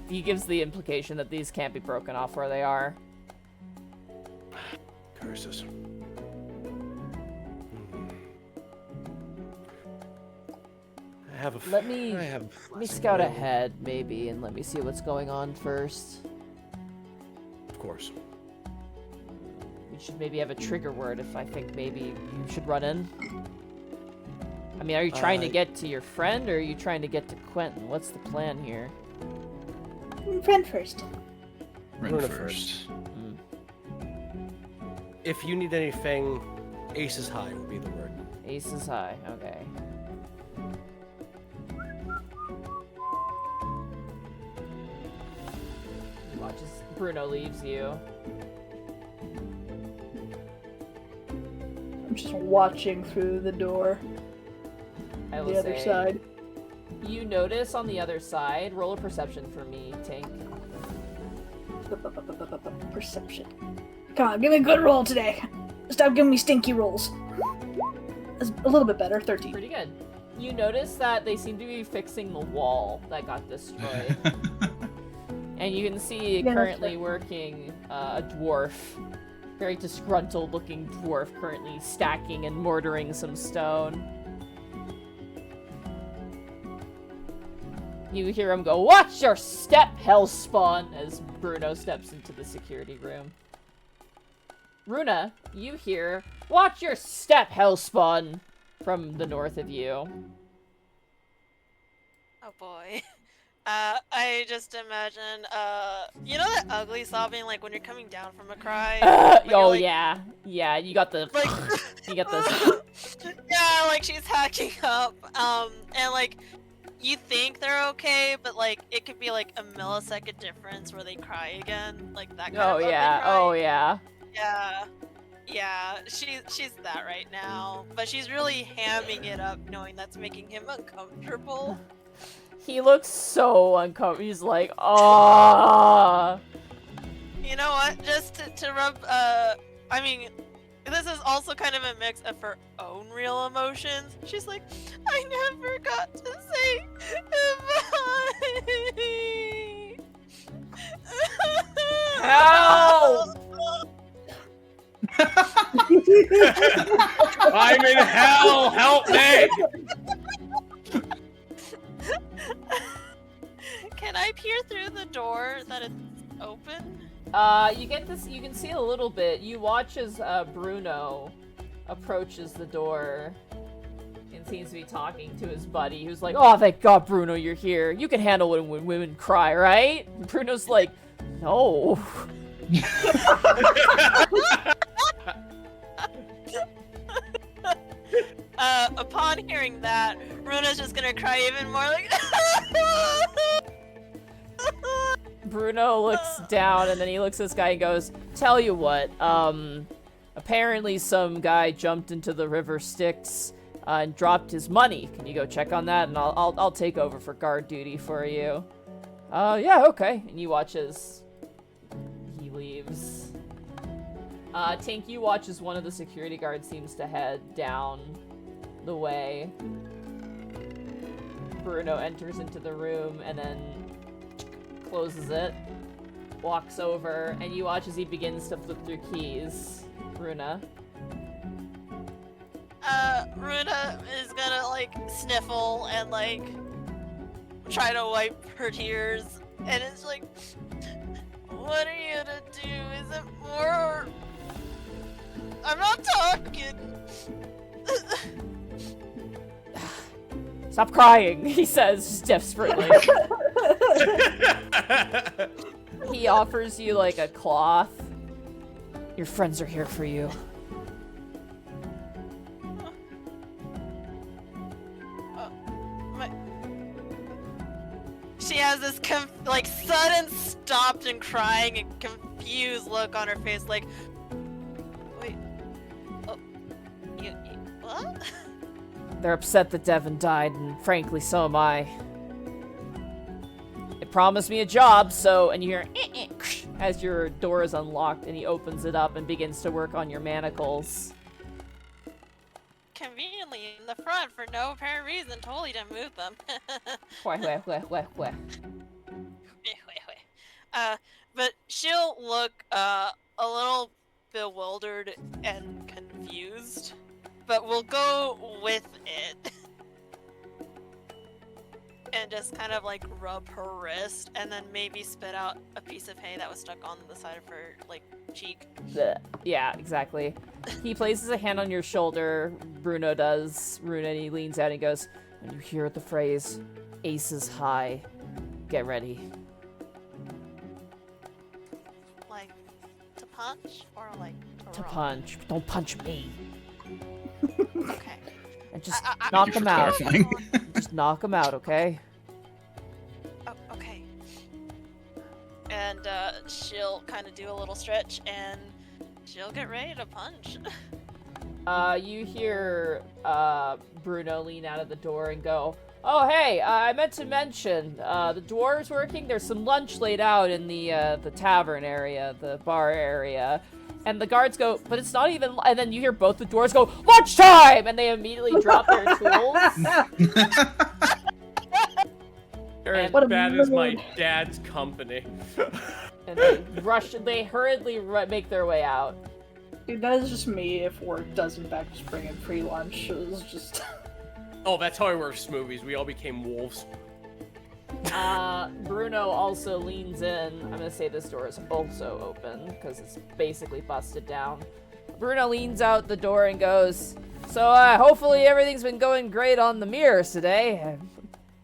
He gives the implication that these can't be broken off where they are. Curses. Let me scout ahead, maybe, and let me see what's going on first. Of course. We should maybe have a trigger word if I think maybe you should run in. I mean, are you trying to get to your friend, or are you trying to get to Quentin? What's the plan here? Friend first. Run Runa first. If you need anything, aces high would be the word. Aces high, okay. You watch as Bruno leaves you. I'm just watching through the door. I will The other say, side. You notice on the other side, roll a perception for me, Tink. Perception. Come on, give me a good roll today. Stop giving me stinky rolls. That's a little bit better, 13. Pretty good. You notice that they seem to be fixing the wall that got destroyed. And you can see Yeah, currently that's working a dwarf. Very disgruntled looking dwarf currently stacking and mortaring some stone. You hear him go, "Watch your step, Hellspawn!" as Bruno steps into the security room. Runa, you hear, "Watch your step, Hellspawn!" from the north of you. Oh boy. I just imagine, you know that ugly sobbing, like when you're coming down from a cry? When you're, Oh like- yeah, yeah. You got the, Like, you got this. yeah, like she's hacking up, and like, you think they're okay, but like, it could be like a millisecond difference where they cry again, like that kind Oh of ugly yeah, cry. oh yeah. Yeah, she's that right now, but she's really hamming it up, knowing that's making him uncomfortable. He looks so uncomfortable. He's like, ah. You know what? Just to rub, I mean, this is also kind of a mix of her own real emotions. She's like, I never got to say goodbye. Help! I'm in hell! Help me! Can I peer through the door that it's open? You get this. You can see a little bit. You watch as Bruno approaches the door and seems to be talking to his buddy, who's like, "Oh, thank God, Bruno, you're here. You can handle it when women cry, right?" And Bruno's like, "No." Upon hearing that, Runa's just gonna cry even more, like. Bruno looks down and then he looks at this guy and goes, "Tell you what, apparently some guy jumped into the river Styx and dropped his money. Can you go check on that? And I'll take over for guard duty for you." Yeah, okay. And you watch as he leaves. Tink, you watch as one of the security guards seems to head down the way. Bruno enters into the room and then closes it, walks over, and you watch as he begins to flip through keys. Runa. Runa is gonna, like, sniffle and, like, try to wipe her tears, and it's like, what are you gonna do? Is it more? I'm not talking! Stop crying, he says, just desperately. He offers you, like, a cloth. Your friends are here for you. She has this like sudden stopped and crying and confused look on her face, like, wait, oh, you what? They're upset that Devin died, and frankly, so am I. It promised me a job, so, and you hear as your door is unlocked, and he opens it up and begins to work on your manacles. Conveniently in the front for no apparent reason. Totally didn't move them. Wah. But she'll look a little bewildered and confused, but we'll go with it. And just kind of like rub her wrist and then maybe spit out a piece of hay that was stuck on the side of her like cheek. Bleh. Yeah, exactly. He places a hand on your shoulder. Bruno does. Runa, and he leans out and goes, "When you hear the phrase, aces high, get ready." Like to punch or like To roll? punch. Don't punch me. Okay. And just I- knock Thank you him for out. clarifying. Just knock him out, okay? Oh, okay. And she'll kind of do a little stretch and she'll get ready to punch. You hear Bruno lean out of the door and go, "Oh, hey, I meant to mention, the door's working. There's some lunch laid out in the tavern area, the bar area." And the guards go, "But it's not even..." And then you hear both the doors go, "Lunchtime!" And they immediately drop their tools. They're as What a bad as my mood. dad's company. And they hurriedly make their way out. Dude, that is just me if work does in fact just bring in free lunch. It's just... Oh, that's how I works movies. We all became wolves. Bruno also leans in. I'm gonna say this door is also open because it's basically busted down. Bruno leans out the door and goes, "So, hopefully everything's been going great on the mirrors today.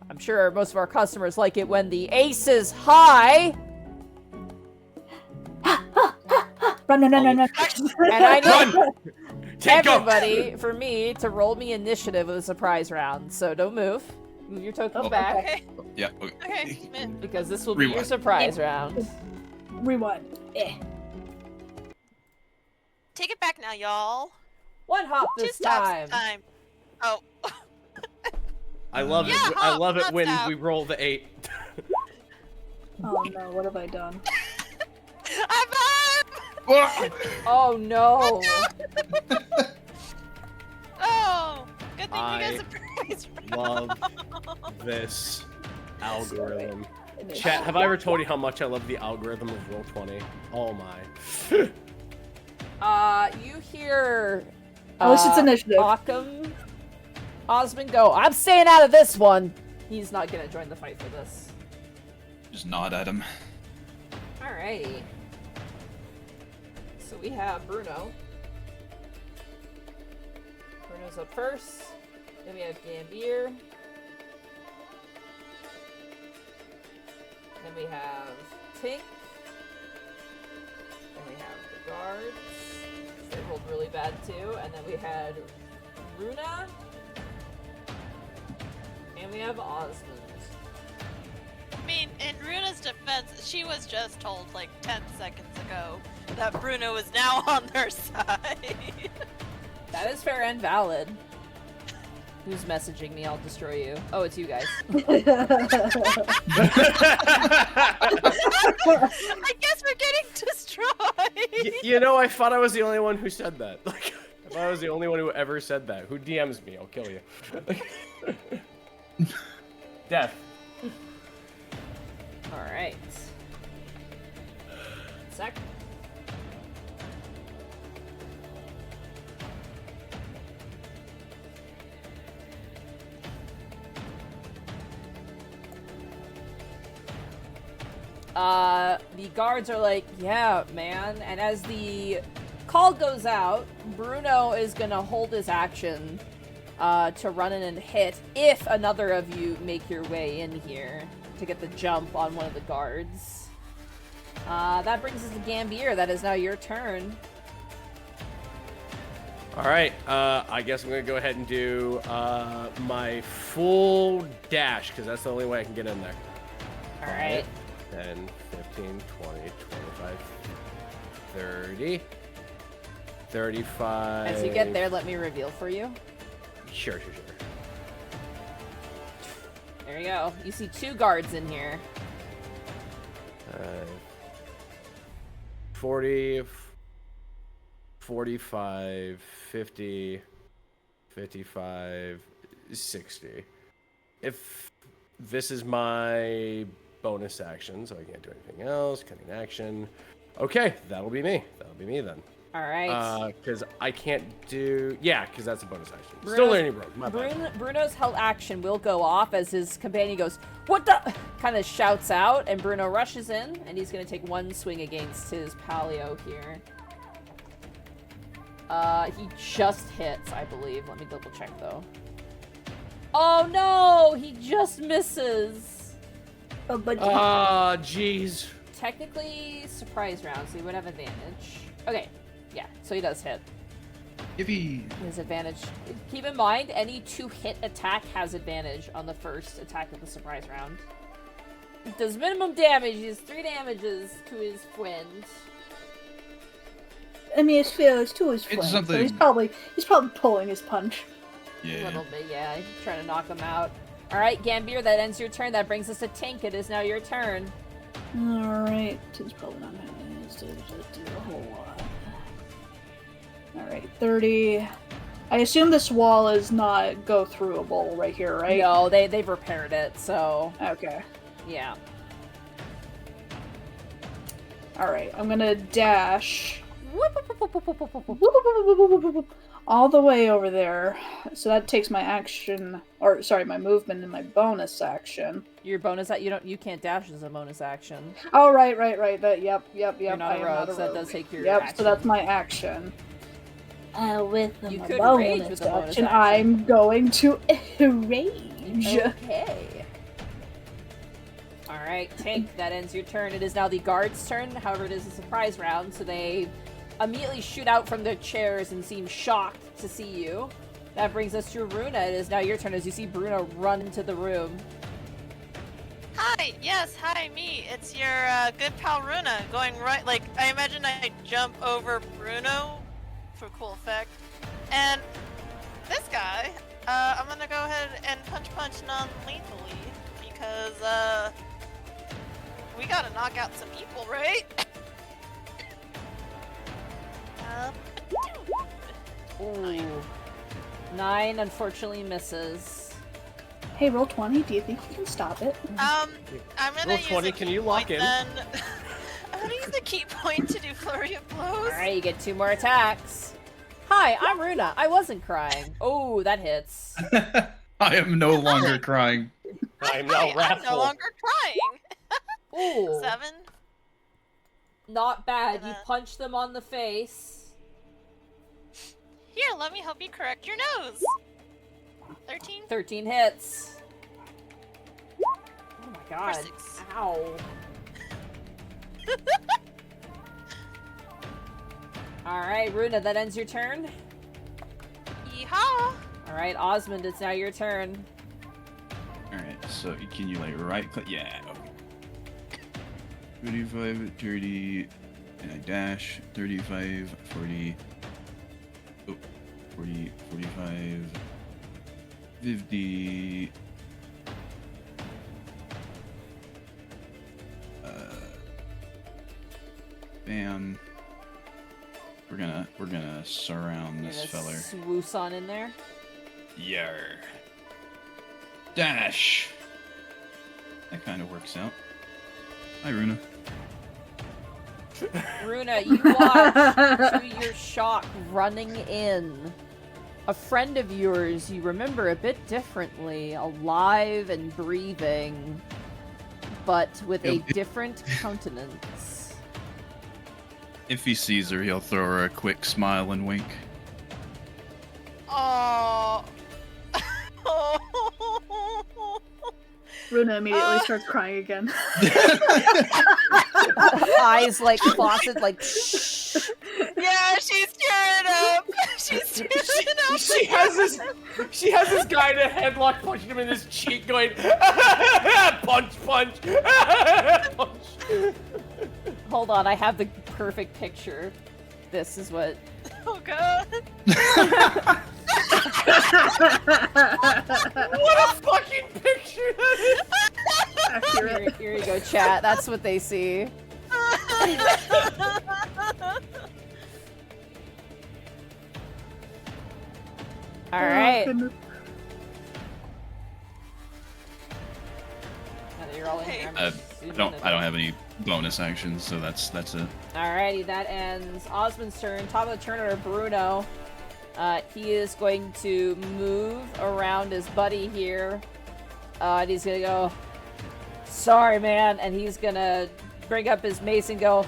I'm sure most of our customers like it when the ace is high." Run. And I need Run! Take off! everybody, for me, to roll me initiative with a surprise round. So don't move. Move your tokens Oh, back, Okay. Yeah. Okay. man. because this will be your Rewind. surprise round. Rewind. Take it back now, y'all. One hop Two this steps time. time. Oh. I love Yeah, it. I love it not when stop. we roll the 8. Oh no, what have I done? I'm up! Oh no. Oh, good thing I you guys surprised me. Love this algorithm. Chat, have I ever told you how much I love the algorithm of Roll20? Oh my. You hear At least it's initiative. Occam Osmond go, "I'm staying out of this one." He's not gonna join the fight for this. Just nod at him. Alrighty. So we have Bruno. Bruno's up first. Then we have Gambier. Then we have Tink. Then we have the guards. They rolled really bad too. And then we had Runa. And we have Osmond. I mean, in Runa's defense, she was just told like 10 seconds ago that Bruno is now on their side. That is fair and valid. Who's messaging me? I'll destroy you. Oh, it's you guys. I guess we're getting destroyed. You know, I thought I was the only one who said that. Like, if I was the only one who ever said that, who DMs me, I'll kill you. Death. Alright. Sec. The guards are like, "Yeah, man." And as the call goes out, Bruno is gonna hold his action to run in and hit if another of you make your way in here to get the jump on one of the guards. That brings us to Gambier. That is now your turn. Alright, I guess I'm gonna go ahead and do my full dash, because that's the only way I can get in there. Alright. 10, 15, 20, 25, 30, 35. As you get there, let me reveal for you. Sure. There you go. You see two guards in here. 40, 45, 50, 55, 60. If this is my bonus action, so I can't do anything else. Cutting action. Okay, that'll be me. That'll be me then. All right. Because I can't do... Yeah, because that's a bonus action. Bruno's- Still learning, bro. My bad. Bruno's held action will go off as his companion goes, "What the?" kind of shouts out, and Bruno rushes in, and he's going to take one swing against his paleo here. He just hits, I believe. Let me double check, though. Oh, no! He just misses! Oh, but Jeez. Technically, surprise round, so he would have advantage. Okay, yeah, so he does hit. If he His advantage. Keep in mind, any 2-hit attack has advantage on the first attack of the surprise round. It does minimum damage. He has 3 damages to his friend. I mean, it's fair. It's to his friend. So something- he's probably pulling his punch. A yeah. little bit, yeah. He's trying to knock him out. Alright, Gambier, that ends your turn. That brings us to Tink. It is now your turn. All right, it's probably not gonna do a whole lot. All right, 30. I assume this wall is not go throughable right here, right? No, they've repaired it, so Okay. yeah. All right, I'm gonna dash Whoop, whoop, whoop, whoop, whoop, whoop, whoop. all the way over there. So that takes my action, or sorry, my movement and my bonus action. Your bonus that you can't dash as a bonus action. Oh, right. That yep. You're not I a am rogue, not a so that rogue. does take your Yep, action. so that's my action. With You my could rage with a bonus action, action. I'm going to rage. Okay. Alright, Tink, that ends your turn. It is now the guard's turn. However, it is a surprise round, so they immediately shoot out from their chairs and seem shocked to see you. That brings us to Runa. It is now your turn as you see Bruno run into the room. Hi, yes, hi, me. It's your good pal Runa going right. Like, I imagine I jump over Bruno for cool effect. And this guy, I'm gonna go ahead and punch non-lethally because, we gotta knock out some people, right? Ooh. 9 unfortunately misses. Hey, roll 20. Do you think you can stop it? I'm gonna Roll use 20, a can key you lock point in? Then. I'm gonna use the key point to do flurry of blows. Alright, you get 2 more attacks. Hi, I'm Runa. I wasn't crying. Oh, that hits. I am no longer crying. I'm Hi, now I'm wrathful. no longer crying. Ooh. 7. Not bad. You Gonna- punch them on the face. Here, let me help you correct your nose. 13. 13 hits. Oh my god. 6. Ow. Alright, Runa, that ends your turn. Yeehaw! Alright, Osmond, it's now your turn. Alright, so can you like right click? Yeah. Okay. 35, 30, and I dash. 35, 40. Oh, 40, 45, 50. Bam. We're gonna surround this You're gonna feller. swoosh on in there. Yar. Dash. That kind of works out. Hi, Runa. Runa, you watch to your shock running in. A friend of yours you remember a bit differently, alive and breathing, but with a Yep. different countenance. If he sees her, he'll throw her a quick smile and wink. Oh. Runa immediately starts crying again. Eyes like faucet, like Yeah, she's tearing up. She's tearing up. She has this guy in a headlock punching him in his cheek going punch punch. Hold on, I have the perfect picture. This is what. Oh god. What a fucking picture that is. Accurate. Here you go, chat. That's what they see. All right. goodness. Now that you're all in here, I'm I assuming don't have any bonus actions, so that's it. Alrighty, that ends Osmond's turn. Top of the turn order, Bruno. He is going to move around his buddy here. And he's gonna go, sorry, man. And he's gonna bring up his mace and go,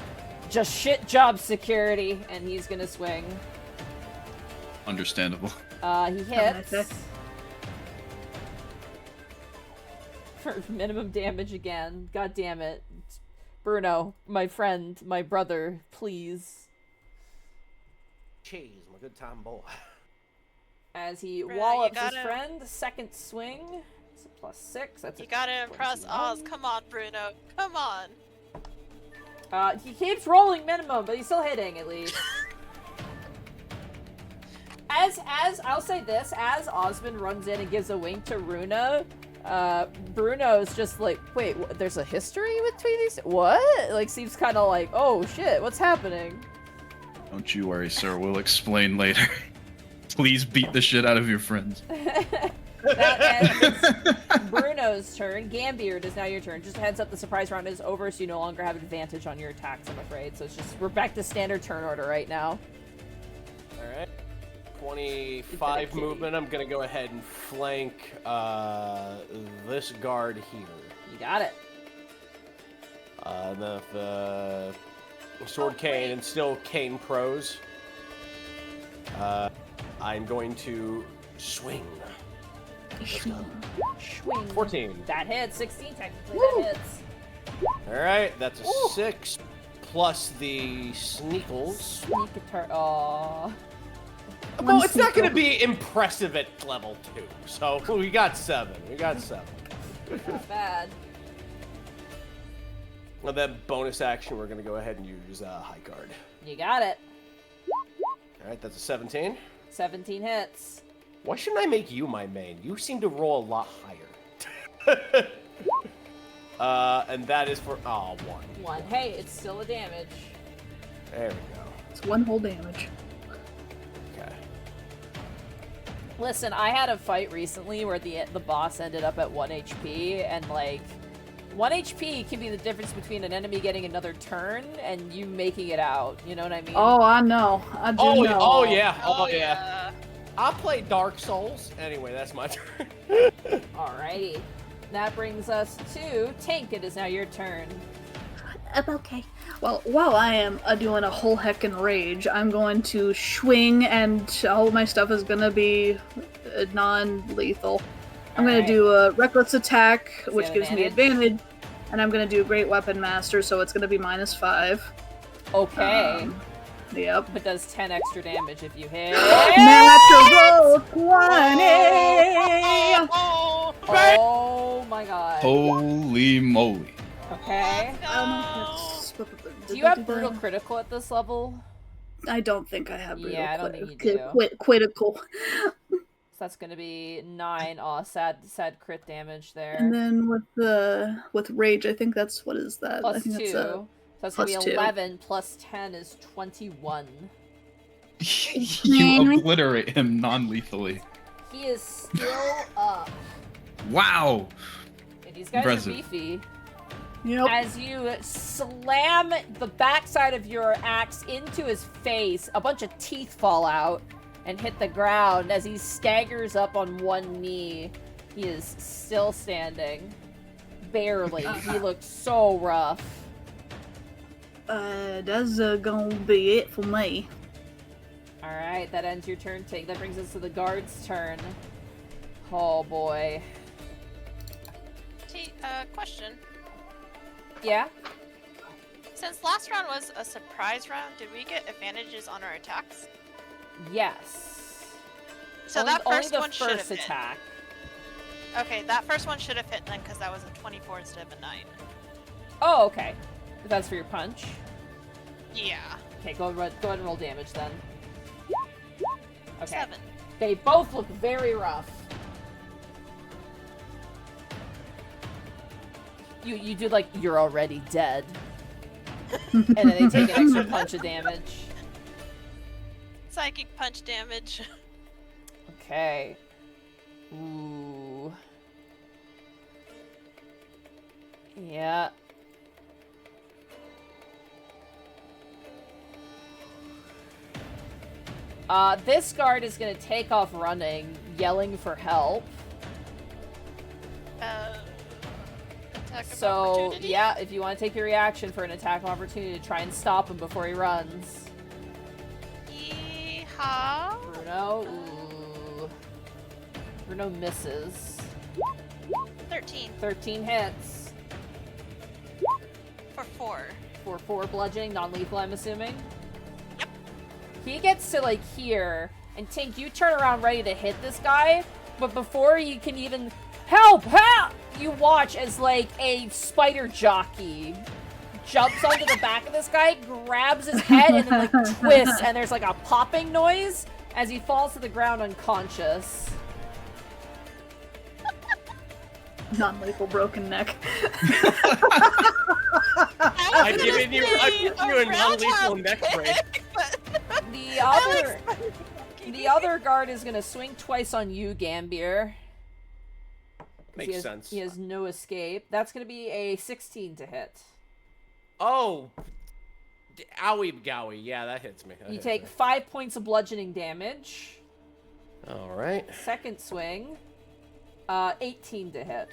just shit job security. And he's gonna swing. Understandable. He hits. Okay. For minimum damage again. God damn it. Bruno, my friend, my brother, please. Jeez, my good time boy. As he Bruno, wallops you his gotta- friend, second swing. It's a +6. That's a You gotta impress 21. Oz. Come on, Bruno. Come on. He keeps rolling minimum, but he's still hitting at least. As I'll say this, as Osmond runs in and gives a wink to Runa, Bruno's just like, wait, there's a history between these? What? Like, seems kind of like, oh shit, what's happening? Don't you worry, sir. We'll explain later. Please beat the shit out of your friends. That ends Bruno's turn. Gambier, it is now your turn. Just a heads up, the surprise round is over, so you no longer have advantage on your attacks, I'm afraid. So it's just, we're back to standard turn order right now. Alright. 25 kitty. movement. I'm gonna go ahead and flank this guard here. You got it. The sword cane and still cane pros. I'm going to swing. Swing. 14. That hits. 16 technically. Woo! That hits. Alright, that's a Ooh. 6 plus the sneakles. Sneak attack. Aww. Well, it's not going to be impressive at level 2. So we got 7. Not bad. And then bonus action, we're going to go ahead and use high guard. You got it. Alright, that's a 17. 17 hits. Why shouldn't I make you my main? You seem to roll a lot higher. And that is for 1. 1. Hey, it's still a damage. There we go. It's one whole damage. Okay. Listen, I had a fight recently where the boss ended up at 1 HP, and like 1 HP can be the difference between an enemy getting another turn and you making it out. You know what I mean? Oh, I know. I do know. Oh yeah. Oh yeah. I play Dark Souls. Anyway, that's my turn. Alrighty. That brings us to Tank. It is now your turn. Okay. Well, while I am doing a whole heckin' rage, I'm going to swing, and all my stuff is gonna be non-lethal. I'm gonna Alright. do a reckless attack, you which have gives me advantage, and I'm gonna do Great Weapon Master, so it's gonna be -5. Okay. Yep. But does 10 extra damage if you hit. Natural 20! Oh my god. Holy moly. Okay. That's- Do you have brutal critical at this level? I don't think I have brutal Yeah, I don't think you critical. So that's gonna be 9. Aw, sad crit damage there. And then with rage, I think that's what is that? I Plus think 2. that's So that's gonna be plus 2. 11 plus 10 is 21. You obliterate him non-lethally. He is still up. Wow. And these guys Impressive. are beefy. Yep. As you slam the backside of your axe into his face, a bunch of teeth fall out and hit the ground as he staggers up on one knee. He is still standing. Barely. He looks so rough. That's gonna be it for me. Alright, that ends your turn, Tank. That brings us to the guard's turn. Oh boy. Question. Yeah? Since last round was a surprise round, did we get advantages on our attacks? Yes. So only, that only first the one should have first hit. attack. Okay, that first one should have hit then, because that was a 24 instead of a 9. Oh, okay. That's for your punch. Yeah. Okay, go ahead and roll damage then. Okay. 7. They both look very rough. You do like, you're already dead. And then they take an extra punch of damage. Psychic punch damage. Okay. Ooh. Yeah. This guard is gonna take off running, yelling for help. Attack of So, opportunity? yeah, if you want to take your reaction for an attack of opportunity to try and stop him before he runs. Yeehaw. Bruno, ooh. Bruno misses. 13 13 hits. for 4. For 4 bludgeoning, non-lethal, I'm assuming? Yep. He gets to, like, here, and Tink, you turn around ready to hit this guy, but before you can even... Help! Help! You watch as, like, a spider jockey jumps onto the back of this guy, grabs his head, and then, like, twists, and there's, like, a popping noise as he falls to the ground unconscious. Non-lethal broken neck. I've given you a non-lethal neck break. The other guard is gonna swing twice on you, Gambier. Makes sense. He has no escape. That's gonna be a 16 to hit. Oh. Owie gowie. Yeah, that hits me. You take 5 points of bludgeoning damage. Alright. Second swing. 18 to hit.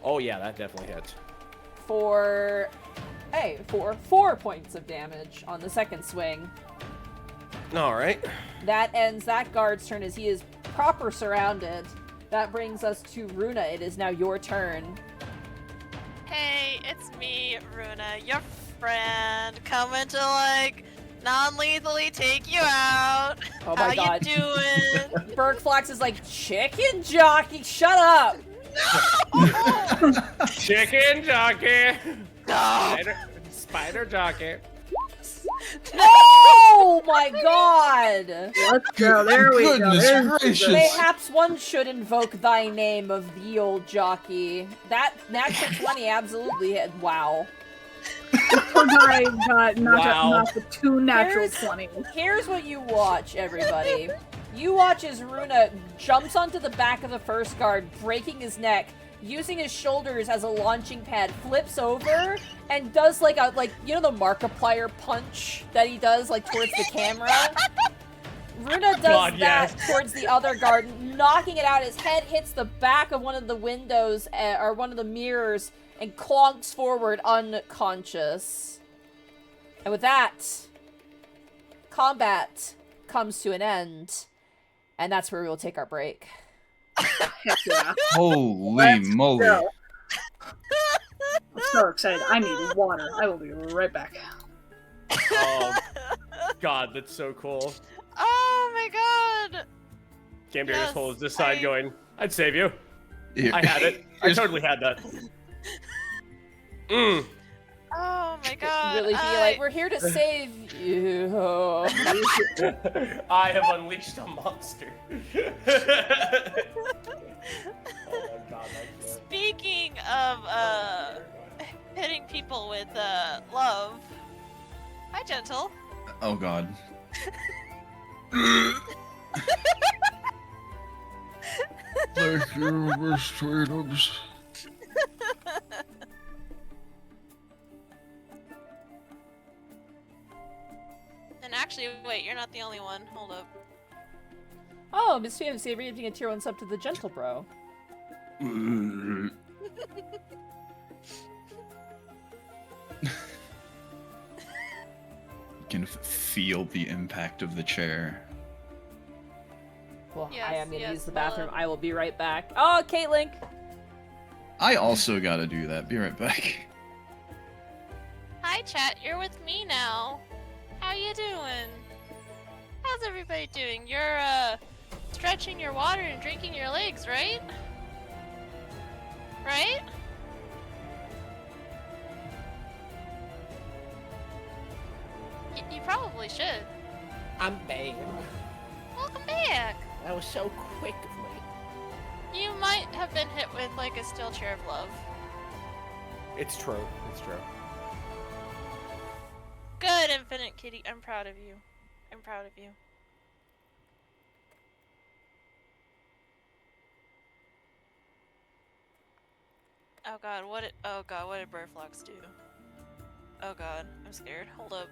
Oh yeah, that definitely hits. For 4 points of damage on the second swing. Alright. That ends that guard's turn as he is proper surrounded. That brings us to Runa. It is now your turn. Hey, it's me, Runa, your friend, coming to, like, non-lethally take you out. Oh my How god. you doing? Bergflax is like, chicken jockey, shut up! Chicken jockey. No! Spider jockey. Oh my god! Let's go. There we go. Goodness There's gracious. Mayhaps one should invoke thy name of the old jockey. That natural 20 absolutely hit. Wow. poor guy got Wow. not the 2 natural Here's- 20s. Here's what you watch, everybody. You watch as Runa jumps onto the back of the first guard, breaking his neck, using his shoulders as a launching pad, flips over, and does like you know the Markiplier punch that he does like towards the camera? Runa does God, that yes. towards the other guard, knocking it out. His head hits the back of one of the windows, or one of the mirrors, and clonks forward unconscious. And with that, combat comes to an end. And that's where we will take our break. Heck yeah. Holy Let's moly. go. I'm so excited. I need water. I will be right back. Oh god, that's so cool. Oh my god! Gambier Yes, just holds this side I- going, I'd save you. Here- I had it. I here's- totally had that. Mm. Oh my god! Really be like, we're here to save you. I have unleashed a monster. Oh my god, that's good. Speaking of hitting people with love. Hi, Gentle. Oh god. Thank you, Miss Sweetums. And actually, wait, you're not the only one. Hold up. Oh, Miss Fantasy reading a tier 1 sub to the Gentle Bro. You can feel the impact of the chair. Well, Yes, I am gonna yes, use the bathroom. love. I will be right back. Oh, Caitlin! I also gotta do that. Be right back. Hi, chat. You're with me now. How you doing? How's everybody doing? You're stretching your water and drinking your legs, right? Right? You probably should. I'm bad. Welcome back. That was so quick of me. You might have been hit with like a steel chair of love. It's true. It's true. Good, Infinite Kitty. I'm proud of you. I'm proud of you. Oh god, what did Burflox do? Oh god, I'm scared. Hold up.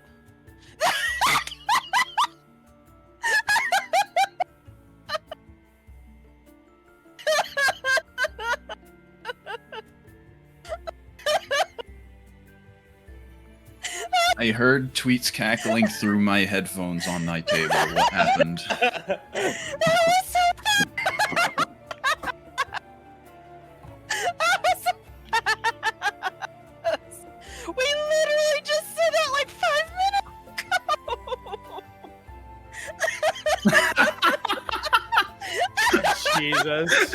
I heard tweets cackling through my headphones on my table. What happened? That was so That was so fast. We literally just said that like 5 minutes ago. Jesus.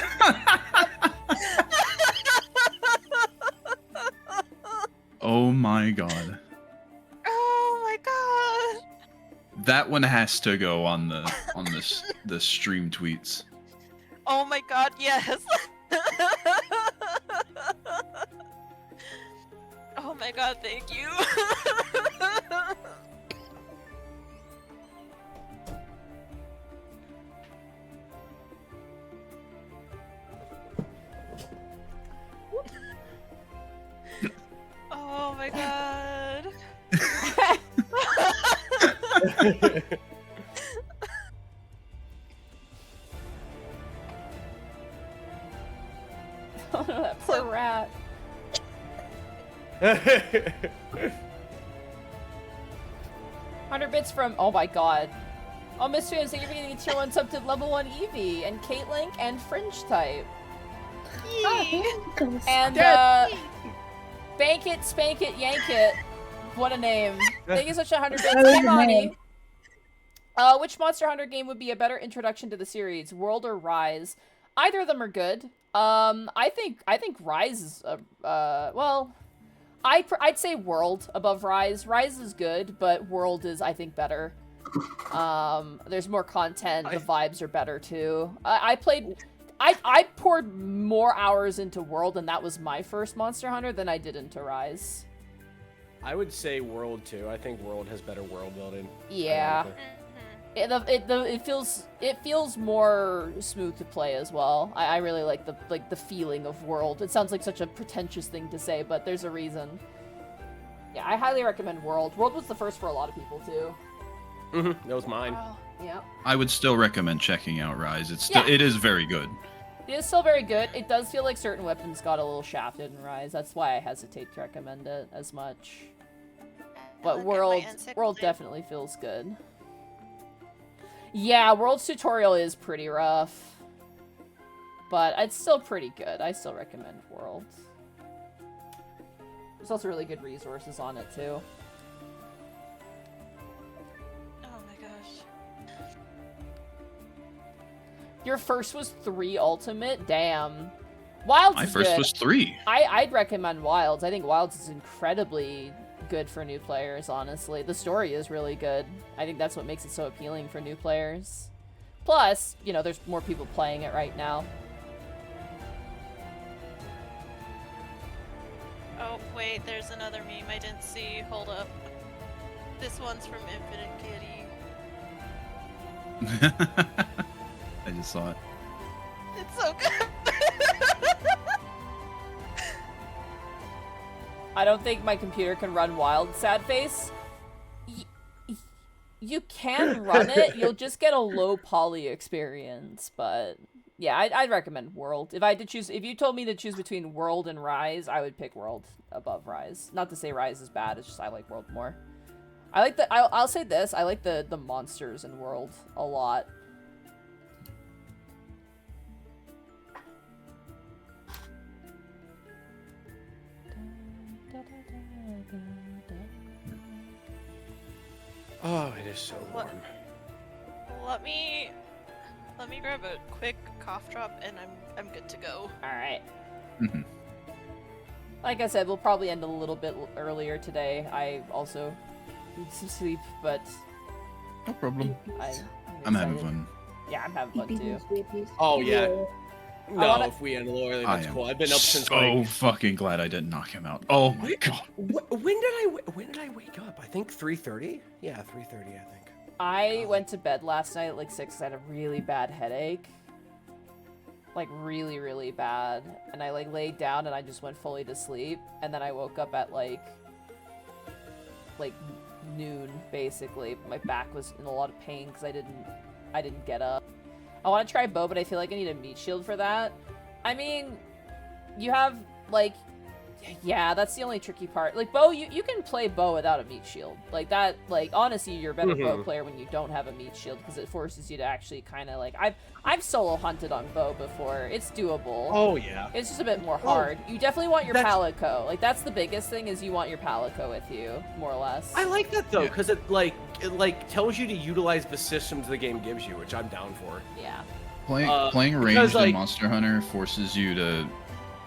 Oh my god. Oh my god. That one has to go on the the stream tweets. Oh my god, yes. Oh my god, thank you. Oh my god. Oh no, that poor rat. 100 bits from, oh my god. Oh, Miss Fans, thank you for getting a tier 1 sub to level 1 Eevee, and Caitlink, and Fringe type. And, Bank it, spank it, yank it. What a name. Thank you so much, 100 bits. That was Hey, a Monty. name. Which Monster Hunter game would be a better introduction to the series, World or Rise? Either of them are good. I think Rise is well, I'd say World above Rise. Rise is good, but World is, I think, better. There's more content. The vibes are better too. I poured more hours into World, and that was my first Monster Hunter, than I did into Rise. I would say World too. I think World has better world building. Yeah. ironically. It feels more smooth to play as well. I really like the feeling of World. It sounds like such a pretentious thing to say, but there's a reason. Yeah, I highly recommend World. World was the first for a lot of people too. That was mine. Oh, Yeah. I would still recommend checking out Rise. It's still, Yeah. it is very good. It is still very good. It does feel like certain weapons got a little shafted in Rise. That's why I hesitate to recommend it as much. But Look at my World encyclopedia. definitely feels good. Yeah, World's tutorial is pretty rough. But it's still pretty good. I still recommend World. There's also really good resources on it too. oh my gosh. Your first was 3 Ultimate? Damn. Wilds My is first good. was 3. I'd recommend Wilds. I think Wilds is incredibly good for new players, honestly. The story is really good. I think that's what makes it so appealing for new players. Plus, you know, there's more people playing it right now. Oh, wait, there's another meme I didn't see. Hold up. This one's from Infinite Kitty. I just saw it. It's so good. I don't think my computer can run Wild, sad face. You can run it, you'll just get a low poly experience, but yeah, I'd recommend World. If you told me to choose between World and Rise, I would pick World above Rise. Not to say Rise is bad, it's just I like World more. I'll say this, I like the monsters in World a lot. Oh, it is so warm. Let me grab a quick cough drop and I'm good to go. Alright. Mhm. Like I said, we'll probably end a little bit earlier today. I also need some sleep, but No problem. I'm I'm having excited. fun. Yeah, I'm having fun too. Oh yeah. No, wanna- if we end a little early, I that's am cool. I've been up since so like. fucking glad I didn't knock him out. Oh my god. When did I wake up? I think 3:30. Yeah, 3:30. I think. I went to bed last night at like 6 'cause I had a really bad headache. like really, really bad. And I like laid down and I just went fully to sleep. And then I woke up at like noon, basically. My back was in a lot of pain because I didn't get up. I want to try bow, but I feel like I need a meat shield for that. I mean, you have like, yeah, that's the only tricky part. Like bow, you can play bow without a meat shield. Like that, like honestly, you're a better bow player when you don't have a meat shield because it forces you to actually kind of like I've solo hunted on bow before. It's doable. Oh yeah. It's just a bit more hard. You definitely want your palico. Like that's the biggest thing is you want your palico with you, more or less. I like that though, because it tells you to utilize the systems the game gives you, which I'm down for. Yeah. Playing because, ranged like- in Monster Hunter forces you to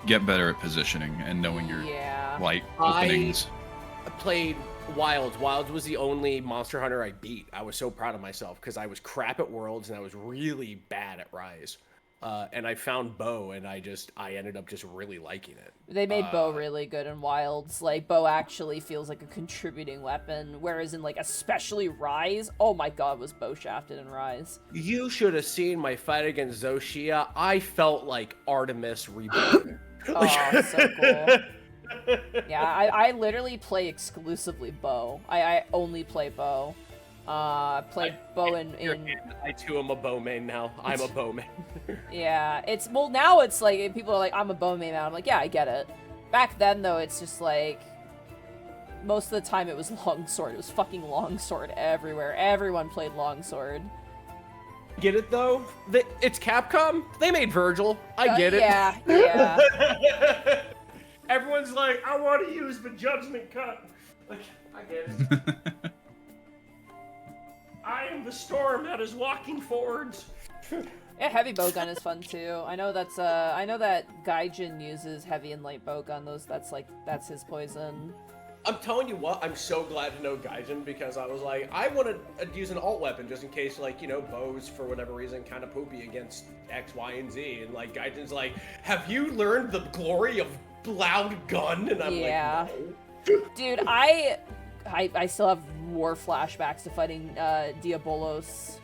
get better at positioning and knowing your light openings. I played Wilds. Wilds was the only Monster Hunter I beat. I was so proud of myself because I was crap at Worlds and I was really bad at Rise. And I found bow and I ended up just really liking it. They made bow really good in Wilds. Like bow actually feels like a contributing weapon, whereas in like especially Rise, oh my god, was bow shafted in Rise. You should have seen my fight against Zoshia. I felt like Artemis reborn. Oh, so cool. Yeah, I literally play exclusively bow. I only play bow. Played bow in I too am a bow main now. I'm a bow main. Yeah, now it's like people are like, I'm a bow main now. I'm like, yeah, I get it. Back then though, it's just like most of the time it was longsword. It was fucking longsword everywhere. Everyone played longsword. Get it though? It's Capcom. They made Virgil. I get it. Yeah. Everyone's like, I want to use the judgment cut. Like, I get it. I am the storm that is walking forwards. Yeah, heavy bowgun is fun too. I know that's I know that Gaijin uses heavy and light bowgun. That's his poison. I'm telling you what, I'm so glad to know Gaijin because I was like, I want to use an alt weapon just in case, like, you know, bows for whatever reason kind of poopy against X, Y, and Z. And like Gaijin's like, have you learned the glory of loud gun? And I'm like, no. Dude, I still have war flashbacks to fighting Diabolos.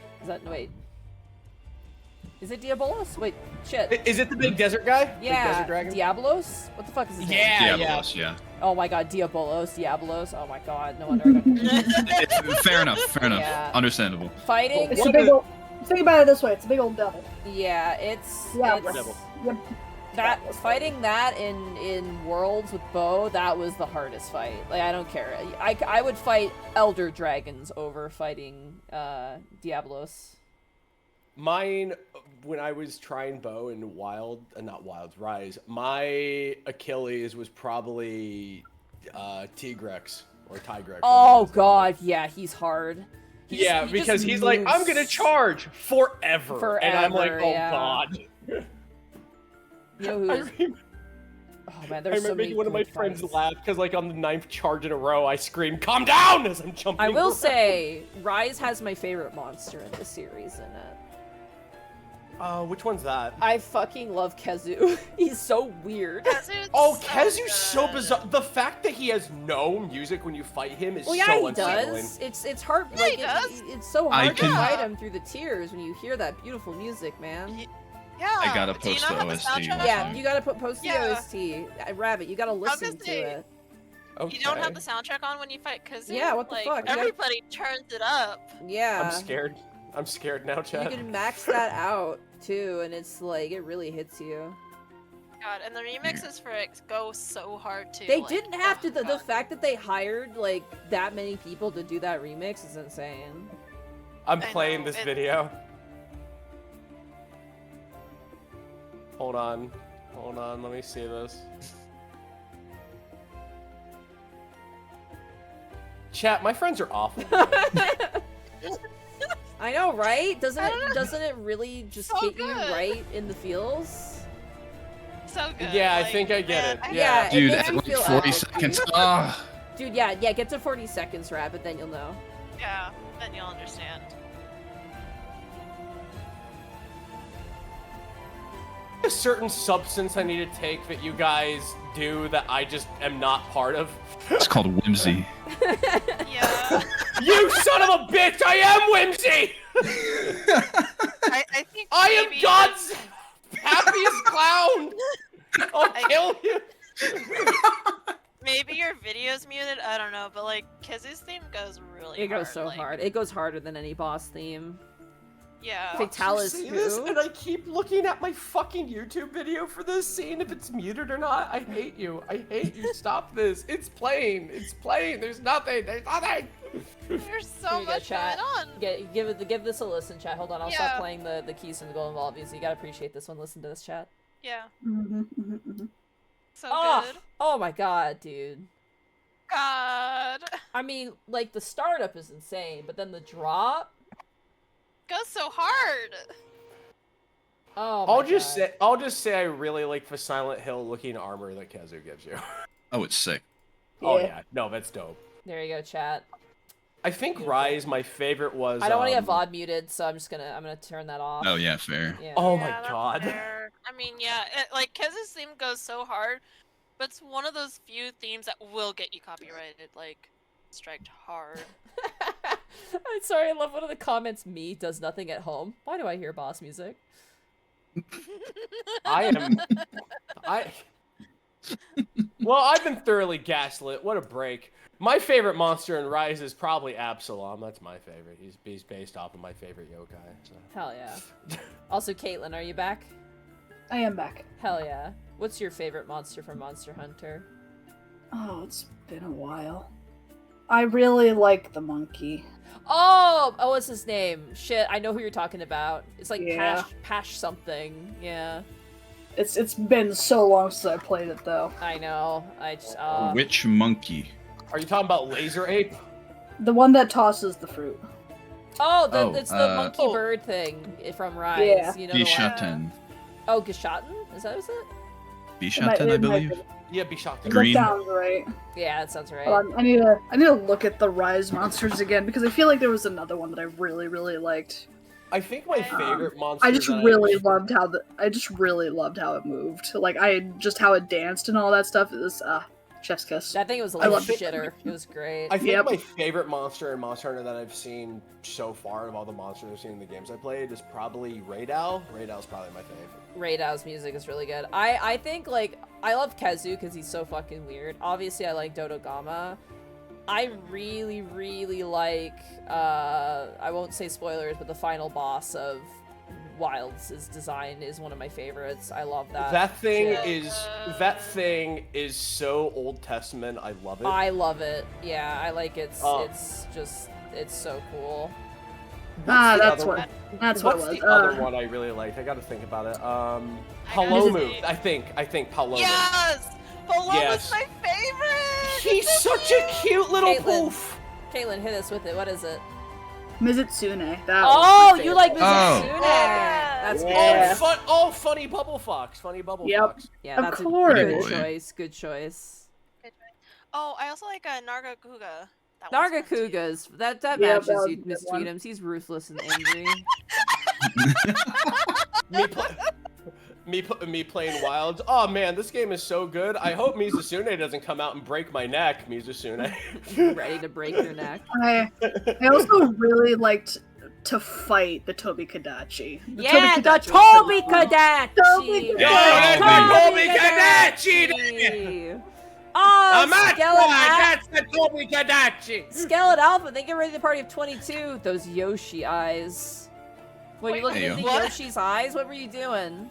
Is it Diabolos? Wait, shit. Is it the big desert guy? Yeah, Big desert dragon? Diablos? What the fuck is his name? Diabolos, yeah. Oh my god, Diabolos. Oh my god, no wonder I don't... Fair enough. Yeah. Understandable. Fighting... It's a big old. Think about it this way: it's a big old devil. Yeah, it's... Devil. That fighting that in Worlds with bow, that was the hardest fight. Like I don't care. I would fight Elder Dragons over fighting Diablos. Mine, when I was trying bow in Rise, my Achilles was probably Tigrex or Tigrex. Oh god, yeah, he's hard. He because just he's like, I'm moves gonna charge forever. And I'm like, oh yeah. god. You know who is... Oh man, there's so many one of my good friends fights. laugh because like on the 9th charge in a row, I scream, "Calm down!" as I'm jumping. I will around. say, Rise has my favorite monster in the series in it. Which one's that? I fucking love Kezu. He's so weird. Kezu's Oh, so Kezu's so good. bizarre. The fact that he has no music when you fight him is Well, yeah, so he unsettling. does. It's hard. Yeah, like he does. it's so I hard to can- fight him through the tears when you hear that beautiful music, man. Yeah. I gotta Do you post not the have OST. soundtrack? Yeah, you gotta post the Yeah. OST. Rabbit, you gotta listen to say, it. You don't have the soundtrack on when you fight Kazu? Yeah, what the like, fuck? You gotta- Everybody turns it up. Yeah. I'm scared. I'm scared now, You Chad. can max that out too, and it's like it really hits you. God, and the remixes for it go so hard too. They like, didn't have to. oh, The God. fact that they hired like that many people to do that remix is insane. I'm I playing know, this it- video. Hold on, let me see this. Chat, my friends are awful. I know, right? Doesn't I don't know. doesn't it really just So hit you good. right in the feels? So good. Yeah, I like, think I get man, it. I- Yeah. Dude, makes at me like feel 40 epic. seconds. Ah. Dude, yeah, get to 40 seconds, Rabbit, then you'll know. Yeah, then you'll understand. A certain substance I need to take that you guys do that I just am not part of. It's called whimsy. Yeah. You son of a bitch! I am whimsy. I think I am maybe God's happiest clown. I'll kill you. Maybe your video's muted. I don't know, but like Kizu's theme goes really. It goes hard, so like, hard. It goes harder than any boss theme. Yeah. Fatalis You see this, too. and I keep looking at my fucking YouTube video for this, seeing if it's muted or not. I hate you. I hate you. Stop this. It's playing. It's playing. There's nothing. There's nothing. There's Here so you go, much chat. going on. Give this a listen, chat. Hold on, I'll Yeah. stop playing the keys from the Golden Ball because you gotta appreciate this one. Listen to this, chat. Yeah. Mm-hmm. So Oh, good. oh my god, dude. God. I mean, like the startup is insane, but then the drop. Goes so hard. Oh my I'll just say I really like the Silent Hill looking armor that Kazu gives you. Oh, it's sick. Oh Yeah. yeah, no, that's dope. There you go, chat. I think Rise, my favorite was. I don't want to get VOD muted, so I'm gonna turn that off. Oh yeah, fair. Yeah. Oh Yeah, my that's god. fair. I mean, yeah, like Kez's theme goes so hard, but it's one of those few themes that will get you copyrighted, like striked hard. I'm sorry, I love one of the comments. Me does nothing at home. Why do I hear boss music? Well, I've been thoroughly gaslit. What a break. My favorite monster in Rise is probably Absalom. That's my favorite. He's based off of my favorite yokai. So. Hell yeah. Also, Caitlin, are you back? I am back. Hell yeah. What's your favorite monster from Monster Hunter? Oh, it's been a while. I really like the monkey. Oh, what's his name? Shit, I know who you're talking about. It's like Yeah. Pash something. Yeah, It's been so long since I played it though. I know. I just Which monkey? Are you talking about Laser Ape? The one that tosses the fruit. it's the monkey bird thing from Rise. Yeah. You know the one. Bishaten. Oh, Geshaten? Is that what it? Bishaten, I believe. Yeah, be shocked. That Green. sounds right. Yeah, that sounds right. Hold on, I need to look at the Rise monsters again because I feel like there was another one that I really liked. I think my favorite monster. I just really loved how it moved. Like how it danced and all that stuff. It was chef's kiss. That thing was a I little loved it. shitter. It was great. I think Yep. my favorite monster in Monster Hunter that I've seen so far of all the monsters I've seen in the games I played is probably Raidal. Raidal's probably my favorite. Raidao's music is really good. I think, like, I love Kezu because he's so fucking weird. Obviously, I like Dodogama. I really like, I won't say spoilers, but the final boss of Wilds' design is one of my favorites. I love that. That thing shit. is so Old Testament. I love it. I love it. Yeah, I like it. Oh. It's so cool. What's the That's other what. one? That's what What's it was. the other one I really liked? I gotta think about it. Palomu. I think Palomu. Yes! Palomu's Yes. my favorite! He's such a cute little Caitlin. poof. Caitlin, hit us with it. What is it? Mizitsune. That Oh, was my you like favorite. Mizitsune? Oh. That's Yeah. Oh, funny Bubble Fox. Funny Bubble Yep. Fox. Yeah, Of that's course. a good Boy. choice. Good choice. Oh, I also like Narga Kuga. That one's fun, too. Nargacugas. That Yeah, matches that was you, a good Miss one. Tweetums. He's ruthless and angry. Me playing Wilds. Oh man, this game is so good. I hope Mizusune doesn't come out and break my neck, Mizusune. Ready to break your neck. I also really liked to fight the Tobi Kadachi. Yeah, the Kadachi was so Toby cool. Kadachi! Toby Yo, Kadachi! that's the Toby Kadachi! Oh, Skeleton that's the Toby Kadachi. Skeleton Alpha, they get ready to the party of 22. Those Yoshi eyes. What, you looking Hey, into what? Yoshi's eyes? What were you doing?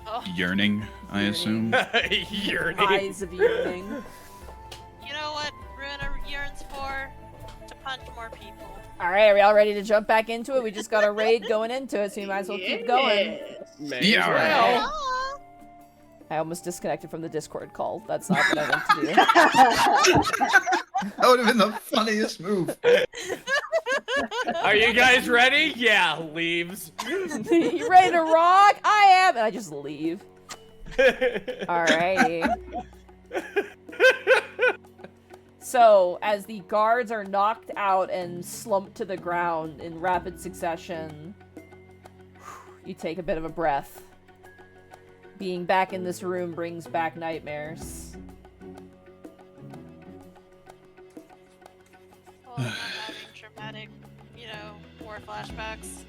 Oh, Yearning, I assume. Yearning. Eyes of yearning. you know what Ruiner yearns for? To punch more people. Alright, are we all ready to jump back into it? We just got a raid going into it, so we might as well keep going. Yes. May Yeah, as all well. right. Ah. I almost disconnected from the Discord call. That's not what I meant to do. That would have been the funniest move. Are you guys ready? Yeah, leaves. You ready to rock? I am! And I just leave. Alrighty. So, as the guards are knocked out and slumped to the ground in rapid succession, you take a bit of a breath. Being back in this room brings back nightmares. Well, I'm not having traumatic, 'cause, war flashbacks.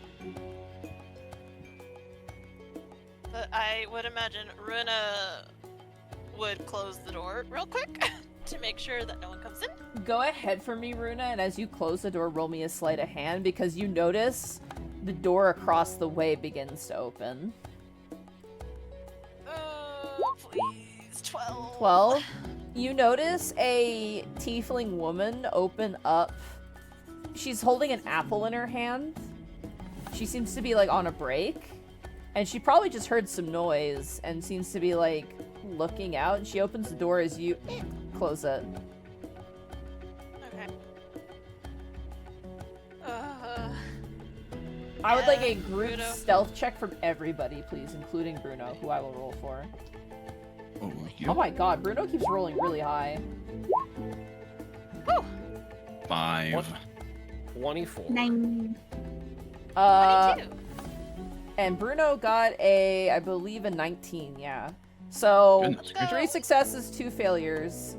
But I would imagine Runa would close the door real quick to make sure that no one comes in. Go ahead for me, Runa, and as you close the door, roll me a sleight of hand because you notice the door across the way begins to open. Please, 12. 12. You notice a tiefling woman open up. She's holding an apple in her hand. She seems to be like on a break. And she probably just heard some noise and seems to be like looking out. And she opens the door as you close it. Okay. I would like a And group Bruno. stealth check from everybody, please, including Bruno, who I will roll for. Oh, Oh my god, Bruno keeps rolling really high. 5. What? 24. 9. 22. And Bruno got I believe a 19, yeah. So, Goodness gracious. 3 successes, 2 failures.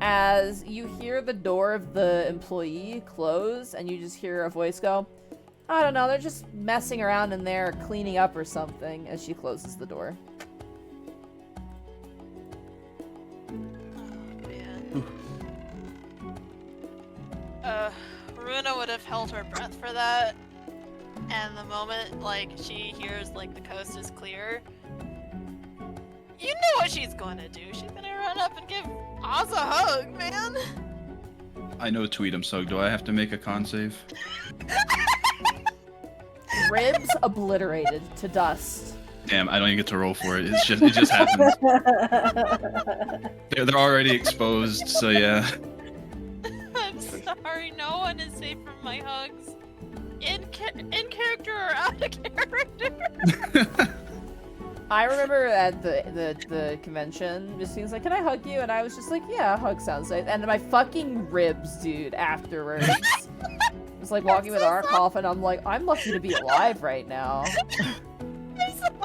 As you hear the door of the employee close, and you just hear a voice go, I don't know, they're just messing around in there, cleaning up or something, as she closes the door. Man. Runa would have held her breath for that. And the moment, like, she hears, like, the coast is clear, you know what she's going to do. She's going to run up and give Oz a hug, man. I know Tweedum, so do I have to make a con save? Ribs obliterated to dust. Damn, I don't even get to roll for it. It just happens. They're already exposed, so yeah. I'm sorry, no one is safe from my hugs. In character or out of character. I remember at the convention, just being like, can I hug you? And I was just like, yeah, a hug sounds nice. And my fucking ribs, dude, afterwards. It was like walking with Arkoff, and I'm like, I'm lucky to be alive right now. I'm sorry.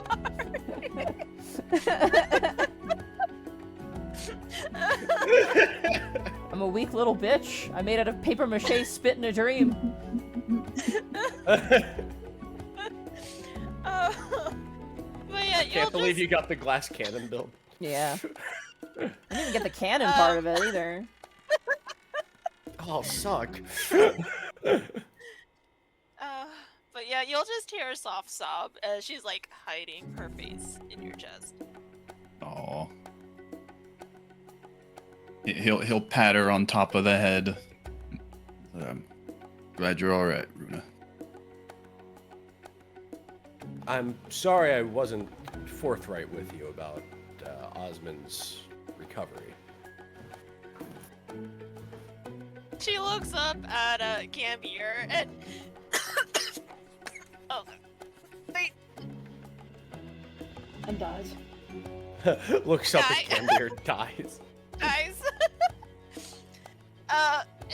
I'm a weak little bitch. I made out of paper mache spit in a dream. But yeah, Can't believe you got the glass cannon build. Yeah. I didn't even get the cannon part of it either. Oh, suck. But yeah, you'll just hear a soft sob as she's like hiding her face in your chest. Aw. He'll pat her on top of the head. Glad you're all right, Runa. I'm sorry I wasn't forthright with you about Osmond's recovery. She looks up at Gambier and oh, wait, And dies. Looks up at Guy. Gambier, dies. guys.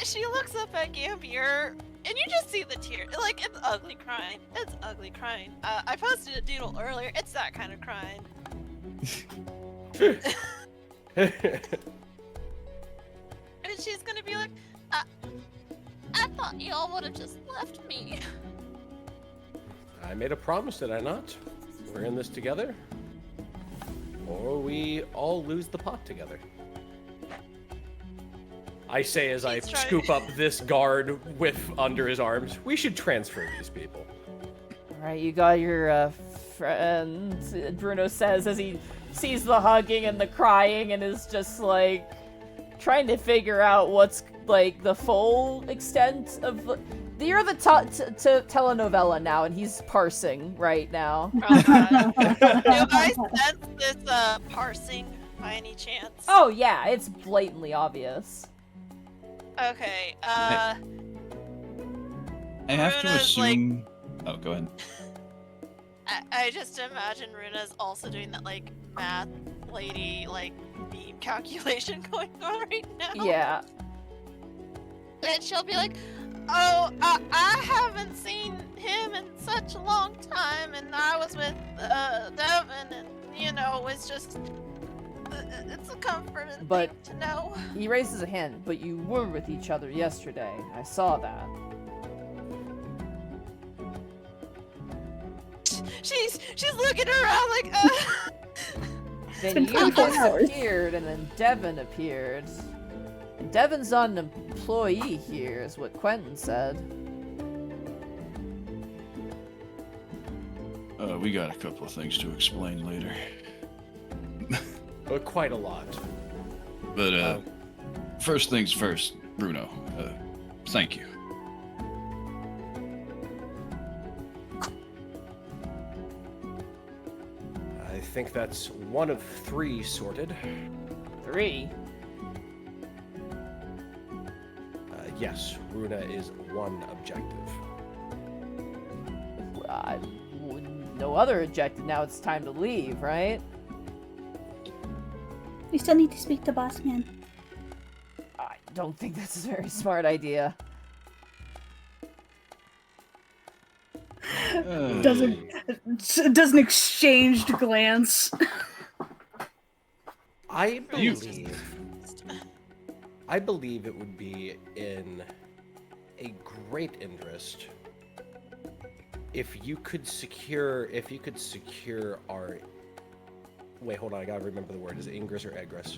She looks up at Gambier, and you just see the tear. Like, it's ugly crying. It's ugly crying. I posted a doodle earlier. It's that kind of crying. And she's gonna be like, I thought y'all would have just left me. I made a promise, did I not? We're in this together. Or we all lose the pot together. I say as I He's trying- scoop up this guard with under his arms. We should transfer these people. Alright, you got your friend, Bruno says as he sees the hugging and the crying and is just like trying to figure out what's like the full extent of you're the telenovela now, and he's parsing right now. Oh, God. Do I sense this parsing by any chance? Oh yeah, it's blatantly obvious. Okay, I have to Runa's, like- assume. Oh, go ahead. I just imagine Runa's also doing that, like, math lady, like, beam calculation going on right now. Yeah. And she'll be like, oh, I haven't seen him in such a long time, and I was with, Devin, and, you know, it's just, it's a comforting But- thing to know. He raises a hand, but you were with each other yesterday. I saw that. she's looking around like, Then been you 24 hours. disappeared, and then Devin appeared. And Devin's not an employee here, is what Quentin said. We got a couple of things to explain later. Quite a lot. But first things first, Bruno. Thank you. I think that's one of 3 sorted. 3. Yes, Runa is 1 objective. No other objective. Now it's time to leave, right? We still need to speak to Boss Man. I don't think that's a very smart idea. Does an exchanged glance. I believe it would be in a great interest if you could secure our. Wait, hold on. I gotta remember the word. Is it ingress or egress?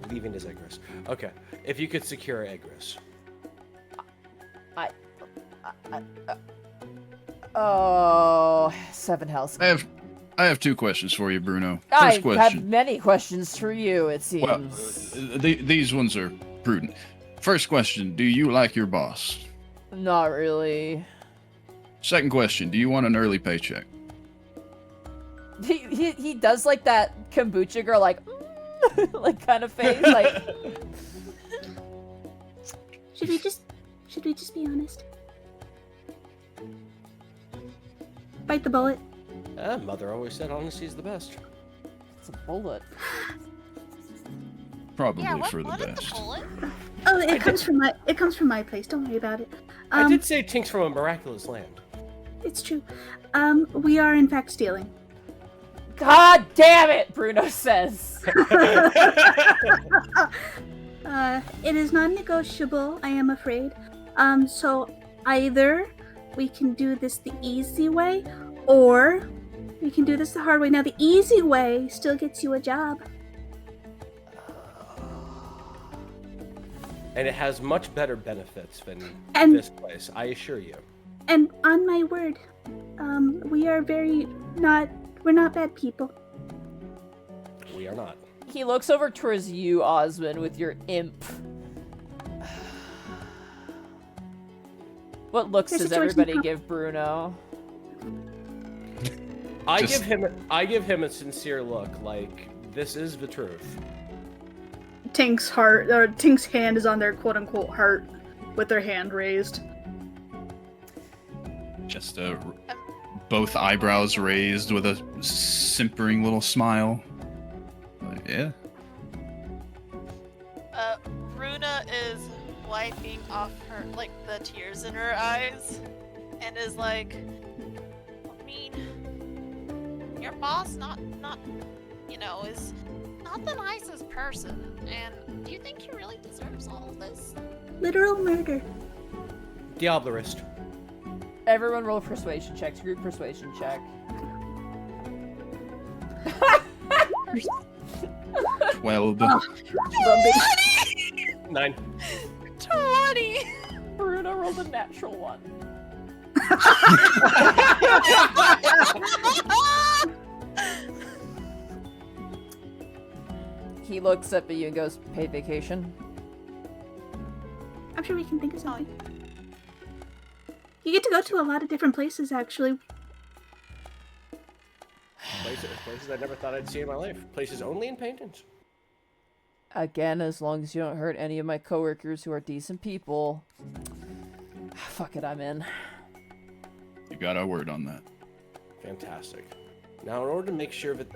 Leaving is egress. Okay. If you could secure egress. Oh, 7 health. I have 2 questions for you, Bruno. I First question. have many questions for you, it Well, seems. these ones are prudent. First question: do you like your boss? Not really. Second question: do you want an early paycheck? He does like that kombucha girl, like, like kind of face, like. Should we just be honest? Bite the bullet. Mother always said honesty's the best. It's a bullet. Probably yeah, for the what is the best. bullet? Oh, it comes from my place. Don't worry about it. I did say Tink's from a miraculous land. It's true. We are in fact stealing. God damn it, Bruno says. It is non-negotiable, I am afraid. So either we can do this the easy way, or we can do this the hard way. Now, the easy way still gets you a job. And it has much better benefits than And- this place, I assure you. And on my word, we are we're not bad people. We are not. He looks over towards you, Osmond, with your imp. What looks Your does situation's everybody com- give Bruno? I Just- give him a sincere look, like this is the truth. Tink's hand is on their quote-unquote heart, with their hand raised. Just both eyebrows raised with a simpering little smile. Yeah. Runa is wiping off her, like, the tears in her eyes, and is like, I mean, your boss is not, is not the nicest person, and do you think he really deserves all of this? Literal murder. Diablerist. Everyone roll persuasion checks. Group persuasion check. 12. 9. 20! Bruno rolled a natural 1. He looks up at you and goes, paid vacation? I'm sure we can think of something. You get to go to a lot of different places, actually. Places I never thought I'd see in my life. Places only in paintings. Again, as long as you don't hurt any of my coworkers who are decent people. Fuck it, I'm in. You got our word on that. Fantastic. Now, in order to make sure that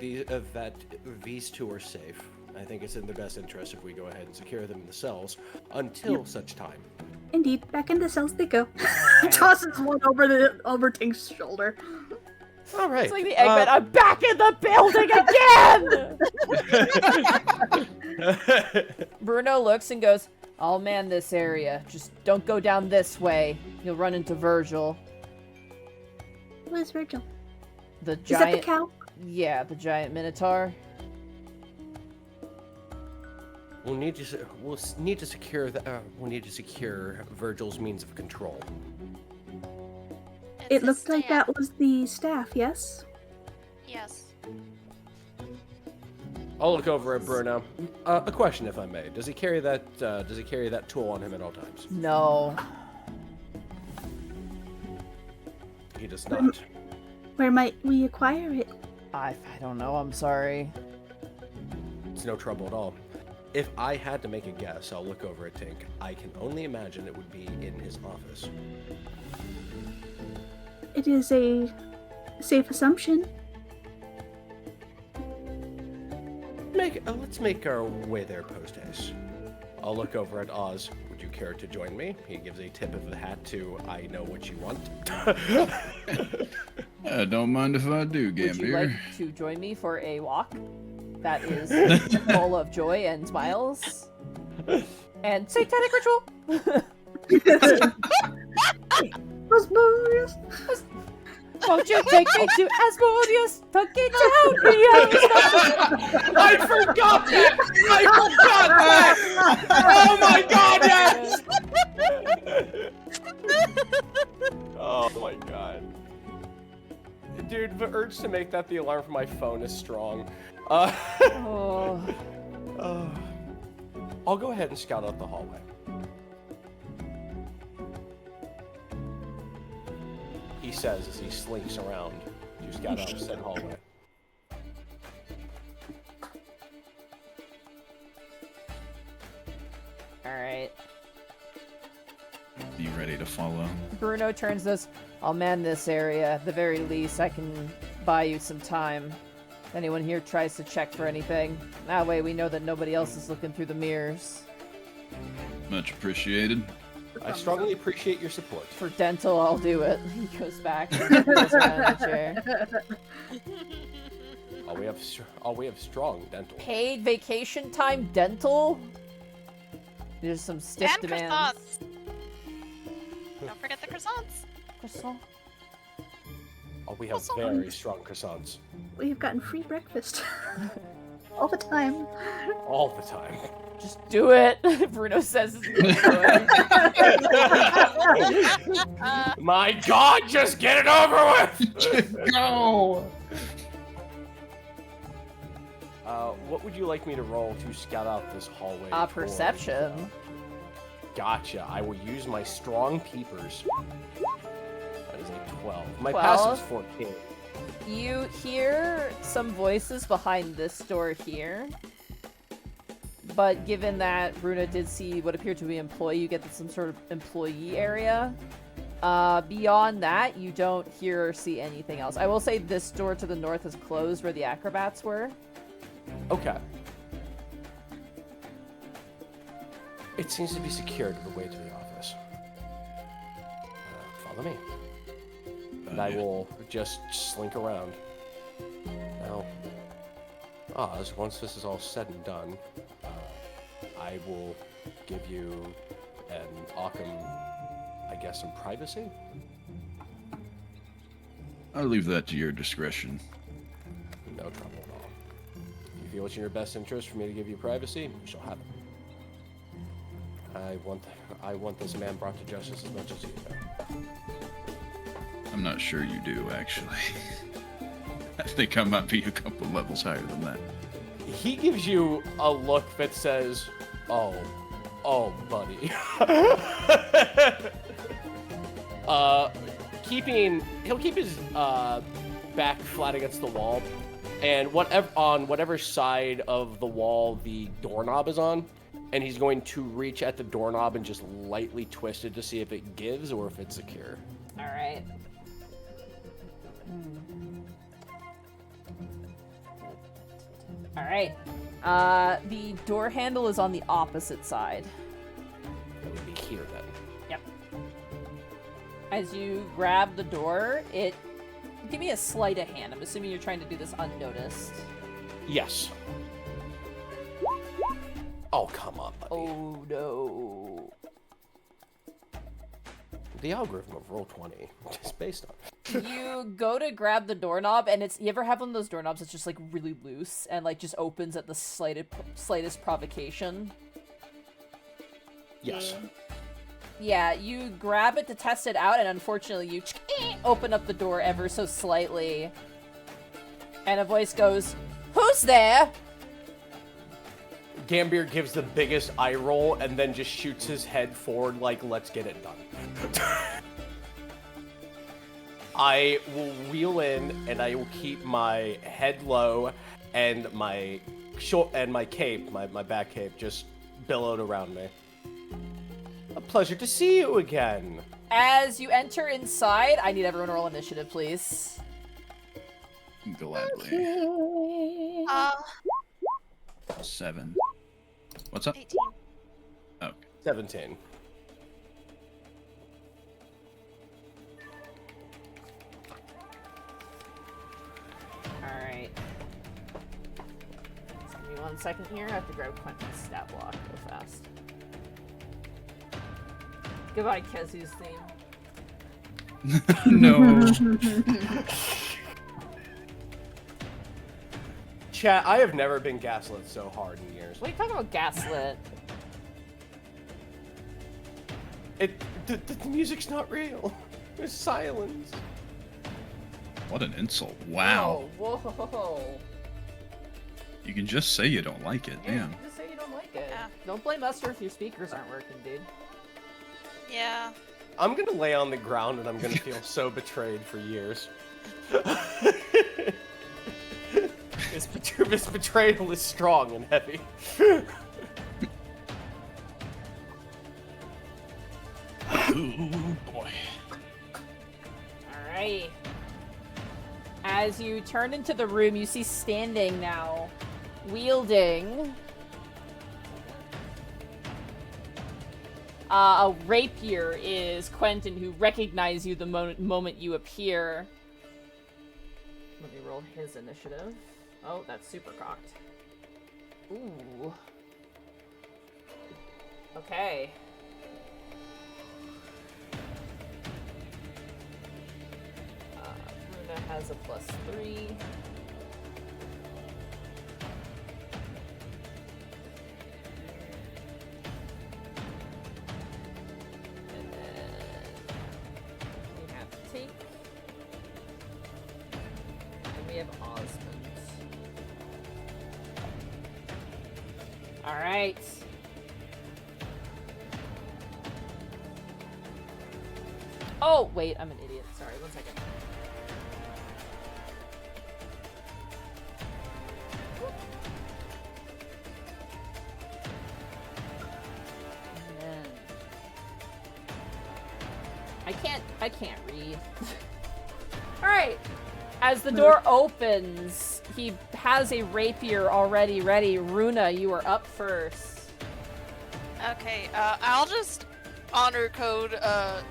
these two are safe, I think it's in their best interest if we go ahead and secure them in the cells until such time. Indeed, back in the cells they go. Tosses one over Tink's shoulder. All right. It's like the Eggman, I'm back in the building again! Bruno looks and goes, I'll man this area. Just don't go down this way. You'll run into Virgil. Who is Virgil? The Is that the giant. cow? Yeah, the giant minotaur. We'll need to secure Virgil's means of control. It looked like that was the staff, yes? Yes. I'll look over at Bruno. A question, if I may. Does he carry that? Does he carry that tool on him at all times? No. He does not. Where might we acquire it? I don't know. I'm sorry. It's no trouble at all. If I had to make a guess, I'll look over at Tink. I can only imagine it would be in his office. It is a safe assumption. Let's make our way there post haste. I'll look over at Oz. Would you care to join me? He gives a tip of the hat to I know what you want. Don't mind if I do, Would you Gambier. like to join me for a walk that is full of joy and smiles and satanic ritual? Asmodeus! Won't you take me to Asmodeus to get down the I forgot that! I forgot that! Oh my god, yes! Oh my god. Dude, the urge to make that the alarm for my phone is strong. Oh. I'll go ahead and scout out the hallway. He says as he slinks around to scout out said hallway. Alright. You ready to follow? Bruno turns this. I'll man this area. At the very least, I can buy you some time. If anyone here tries to check for anything. That way we know that nobody else is looking through the mirrors. Much appreciated. I strongly appreciate your support. For dental, I'll do it. He goes back and goes down in the chair. We have strong dental. Paid vacation time dental? There's some stiff And demands. croissants. Don't forget the croissants. Croissant? We have very strong croissants. We've gotten free breakfast. All the time. All the time. Just do it. Bruno says he's gonna do it. My god, just get it over with! Go! What would you like me to roll to scout out this hallway? for- Perception. Gotcha. I will use my strong peepers. That is a 12. My 12? passive's 14. You hear some voices behind this door here. But given that Bruna did see what appeared to be an employee, you get some sort of employee area. Beyond that, you don't hear or see anything else. I will say this door to the north is closed where the acrobats were. Okay. It seems to be secured the way to the office. Follow me. And I will just slink around. Now, Oz, once this is all said and done, I will give you and Occam, I guess, some privacy? I'll leave that to your discretion. No trouble at all. If you feel it's in your best interest for me to give you privacy, you shall have it. I want this man brought to justice as much as you do. I'm not sure you do, actually. I think I might be a couple levels higher than that. He gives you a look that says, oh, buddy. He'll keep his back flat against the wall, and on whatever side of the wall the doorknob is on, and he's going to reach at the doorknob and just lightly twist it to see if it gives or if it's secure. All right. All right. The door handle is on the opposite side. It would be here then. Yep. As you grab the door, give me a sleight of hand. I'm assuming you're trying to do this unnoticed. Yes. Oh, come on, buddy. Oh no. The algorithm of Roll20 is based on You go to grab the doorknob, and you ever have one of those doorknobs that's just like really loose and like just opens at the slightest provocation? Yes. Yeah, you grab it to test it out, and unfortunately you open up the door ever so slightly. And a voice goes, "Who's there?" Gambier gives the biggest eye roll and then just shoots his head forward like, let's get it done. I will wheel in and I will keep my head low and my cape, my back cape, just billowed around me. A pleasure to see you again. As you enter inside, I need everyone to roll initiative, please. Gladly. 7. What's up? 18. Oh, 17. Alright. Give me 1 second here. I have to grab Quentin's stat block real fast. Goodbye, Kezu's theme. no. Chat, I have never been gaslit so hard in years. What are you talking about, gaslit? The music's not real. There's silence. What an insult. Wow. Whoa. You can just say you don't like it. Yeah, Damn. you just say you don't like it. Yeah. Don't blame us for if your speakers aren't working, dude. Yeah. I'm gonna lay on the ground and I'm gonna feel so betrayed for years. This betrayal is strong and heavy. Oh boy. Alright. As you turn into the room, you see standing now, wielding a rapier is Quentin, who recognizes you the moment you appear. Let me roll his initiative. Oh, that's super cocked. Ooh. Okay. Runa has a +3. And then we have Tink. And we have Osmond. Alright. Oh, wait, I'm an idiot. Sorry, 1 second. And then... I can't read. Alright. As the door opens, he has a rapier already ready. Runa, you are up first. Okay, I'll just honor code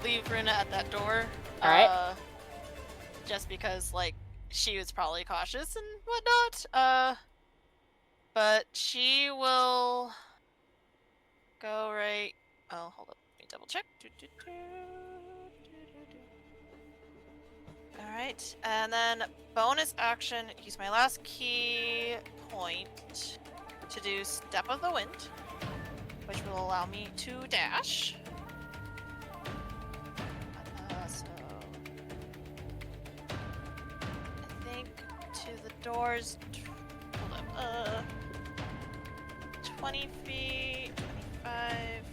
leave Runa at that door. Alright. Just because, like, she was probably cautious and whatnot. But she will go right. Oh, hold up. Let me double check. Alright, and then bonus action, use my last key point to do Step of the Wind, which will allow me to dash. So I think to the doors. Hold up. 20 feet, 25.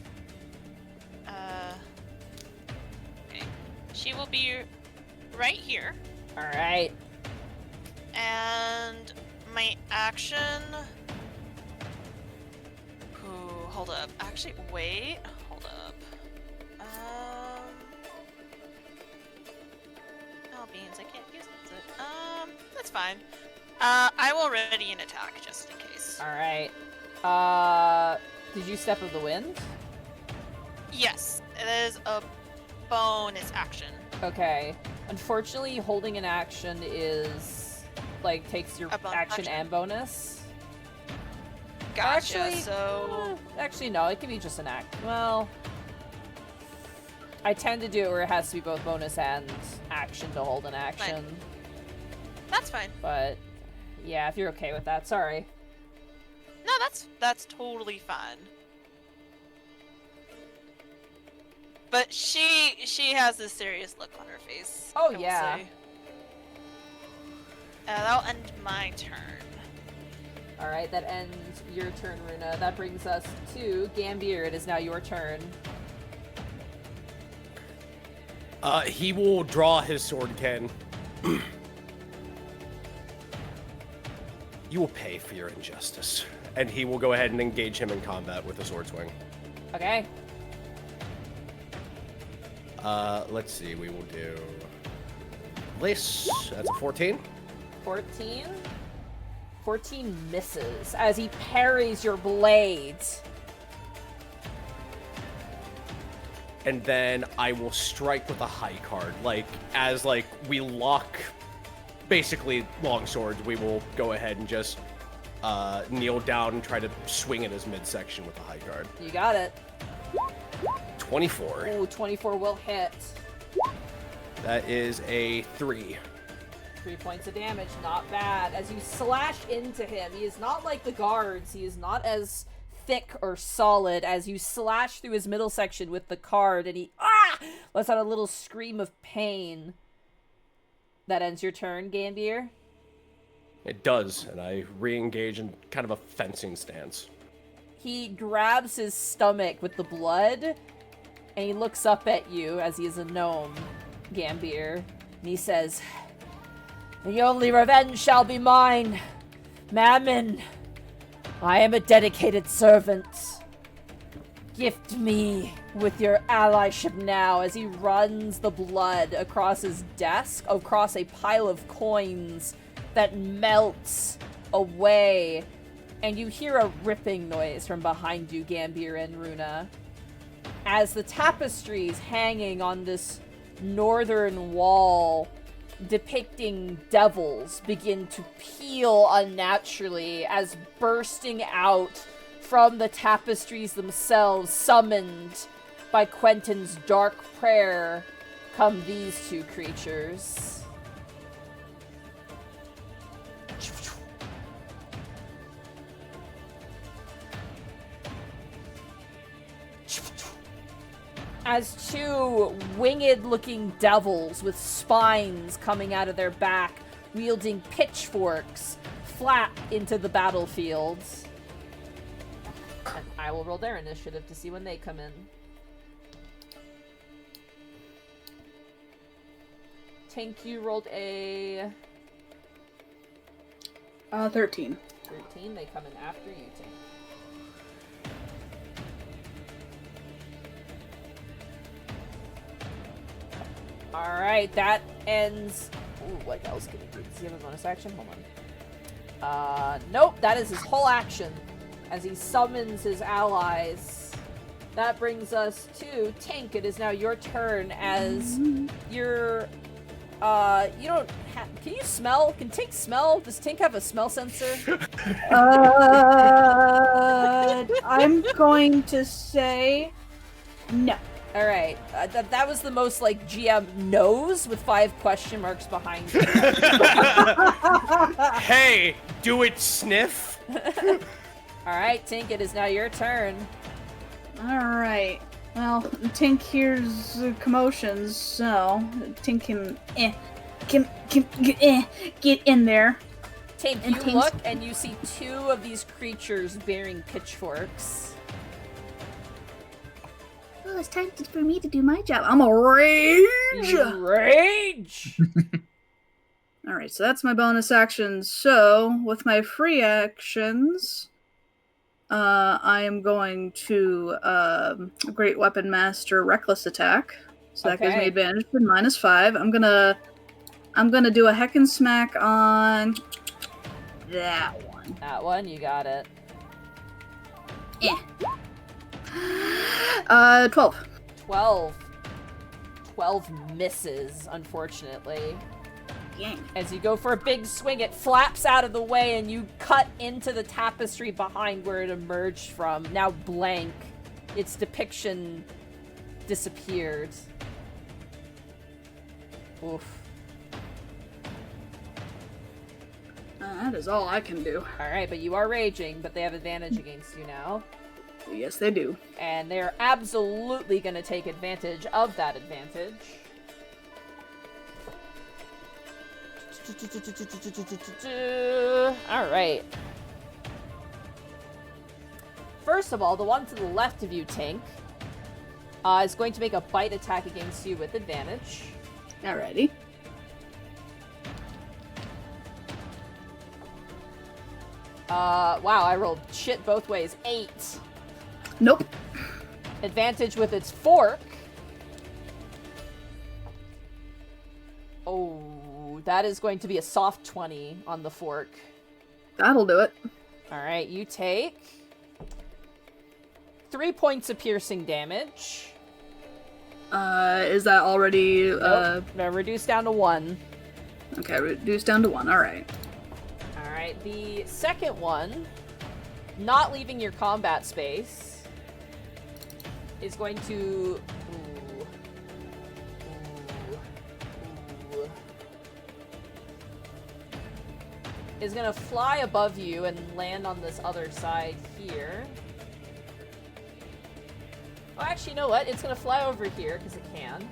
Okay. She will be right here. Alright. And my action. Ooh, hold up. Actually, wait. Hold up. Oh, beans. I can't use it. That's fine. I will ready an attack just in case. Alright. Did you Step of the Wind? Yes, it is a bonus action. Okay. Unfortunately, holding an action is, like, takes your A bonus action action? and bonus. Gotcha. Actually, So actually, no, it can be just an act. Well, I tend to do it where it has to be both bonus and action to hold an action. That's fine. But yeah, if you're okay with that, sorry. No, that's totally fine. But she has this serious look on her face. Oh, I will yeah. say. That'll end my turn. Alright, that ends your turn, Runa. That brings us to Gambier. It is now your turn. He will draw his sword again. You will pay for your injustice. And he will go ahead and engage him in combat with a sword swing. Okay. Let's see, we will do this. That's a 14. 14? 14 misses as he parries your blades. And then I will strike with a high card. As we lock basically long swords, we will go ahead and just kneel down and try to swing at his midsection with a high card. You got it. 24. Oh, 24 will hit. That is a 3. 3 points of damage, not bad. As you slash into him, he is not like the guards. He is not as thick or solid as you slash through his middle section with the card, and he lets out a little scream of pain. That ends your turn, Gambier. It does, and I re-engage in kind of a fencing stance. He grabs his stomach with the blood, and he looks up at you as he is a gnome, Gambier, and he says, "The only revenge shall be mine. Mammon, I am a dedicated servant. Gift me with your allyship now," as he runs the blood across his desk, across a pile of coins that melts away. And you hear a ripping noise from behind you, Gambier and Runa, as the tapestries hanging on this northern wall depicting devils begin to peel unnaturally as bursting out from the tapestries themselves, summoned by Quentin's dark prayer, come these two creatures. As two winged-looking devils with spines coming out of their back, wielding pitchforks, flap into the battlefield. And I will roll their initiative to see when they come in. Tink, you rolled a 13. 13. They come in after you, Tink. Alright, that ends... Ooh, what else can he do? Does he have a bonus action? Hold on. Nope, that is his whole action. As he summons his allies. That brings us to Tink. It is now your turn as you're... you don't have... Can you smell? Can Tink smell? Does Tink have a smell sensor? I'm going to say no. Alright, that was the most, like, GM knows with 5 question marks behind it. Hey, do it sniff? Alright, Tink, it is now your turn. Alright. Well, Tink hears commotions, so Tink can get in there. Tink, And you Tink's- look and you see 2 of these creatures bearing pitchforks. Well, it's time for me to do my job. I'm a rage! You rage! Alright, so that's my bonus action. So, with my free actions, I am going to Great Weapon Master Reckless Attack. So that gives me Okay. advantage for -5. I'm gonna do a heck and smack on that one. That one, you got it. 12. 12. 12 misses, unfortunately. Dang. As you go for a big swing, it flaps out of the way and you cut into the tapestry behind where it emerged from, now blank. Its depiction disappeared. Oof. That is all I can do. Alright, but you are raging, but they have advantage against you now. Yes, they do. And they're absolutely going to take advantage of that advantage. Alright. First of all, the one to the left of you, Tink, is going to make a bite attack against you with advantage. Alrighty. Wow, I rolled shit both ways. 8. Nope. Advantage with its fork. Oh, that is going to be a soft 20 on the fork. That'll do it. Alright, you take 3 points of piercing damage. Is that already, Nope. No, reduced down to 1. Okay, reduced down to 1, alright. Alright, the second one, not leaving your combat space, is going to... Ooh. Is gonna fly above you and land on this other side here. Oh, actually, you know what? It's gonna fly over here, because it can.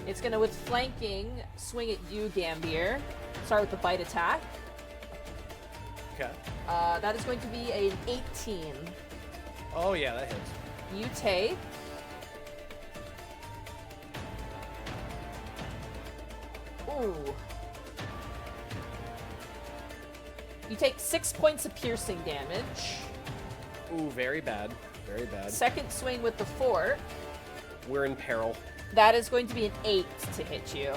It's gonna, with flanking, swing at you, Gambier. Start with the bite attack. Okay. That is going to be an 18. Oh yeah, that hits. You take... Ooh. You take 6 points of piercing damage. Ooh, very bad. Very bad. Second swing with the fork. We're in peril. That is going to be an 8 to hit you.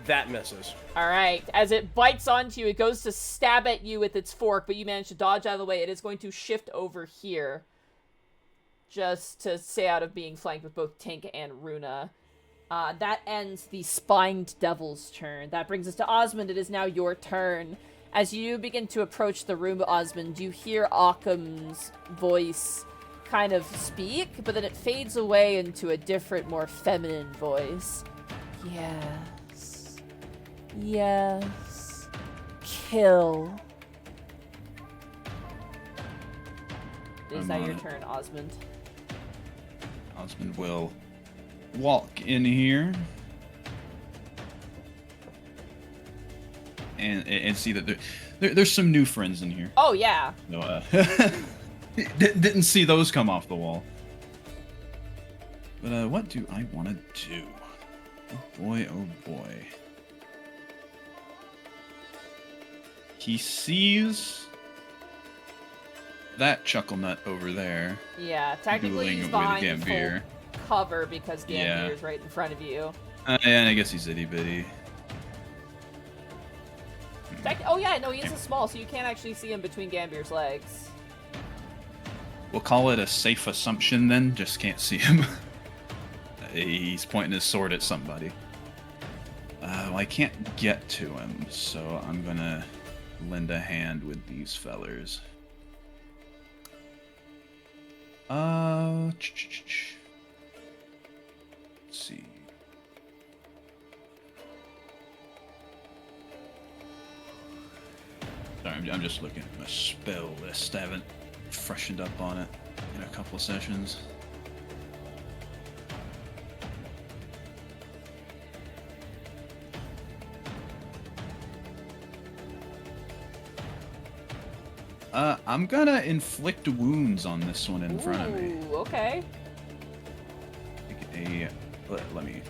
That misses. Alright, as it bites onto you, it goes to stab at you with its fork, but you manage to dodge out of the way. It is going to shift over here. Just to stay out of being flanked with both Tink and Runa. That ends the Spined Devil's turn. That brings us to Osmond. It is now your turn. As you begin to approach the room, Osmond, you hear Occam's voice kind of speak, but then it fades away into a different, more feminine voice. Yes. Yes. Kill. It is I'm now on your it. turn, Osmond. Osmond will walk in here and see that there's some new friends in here. Oh, yeah. No, didn't see those come off the wall. But what do I want to do? Oh boy, oh boy. He sees that chuckle nut over there. Yeah, technically dueling he's with behind full Gambier. cover because Yeah. Gambier's right in front of you. And I guess he's itty bitty. Oh yeah, no, he is a small, so you can't actually see him between Gambier's legs. We'll call it a safe assumption then. Just can't see him. He's pointing his sword at somebody. Well, I can't get to him, so I'm gonna lend a hand with these fellers. Let's see. Sorry, I'm just looking at my spell list. I haven't freshened up on it in a couple of sessions. I'm gonna inflict wounds on this one in front of me. Ooh, okay. Let me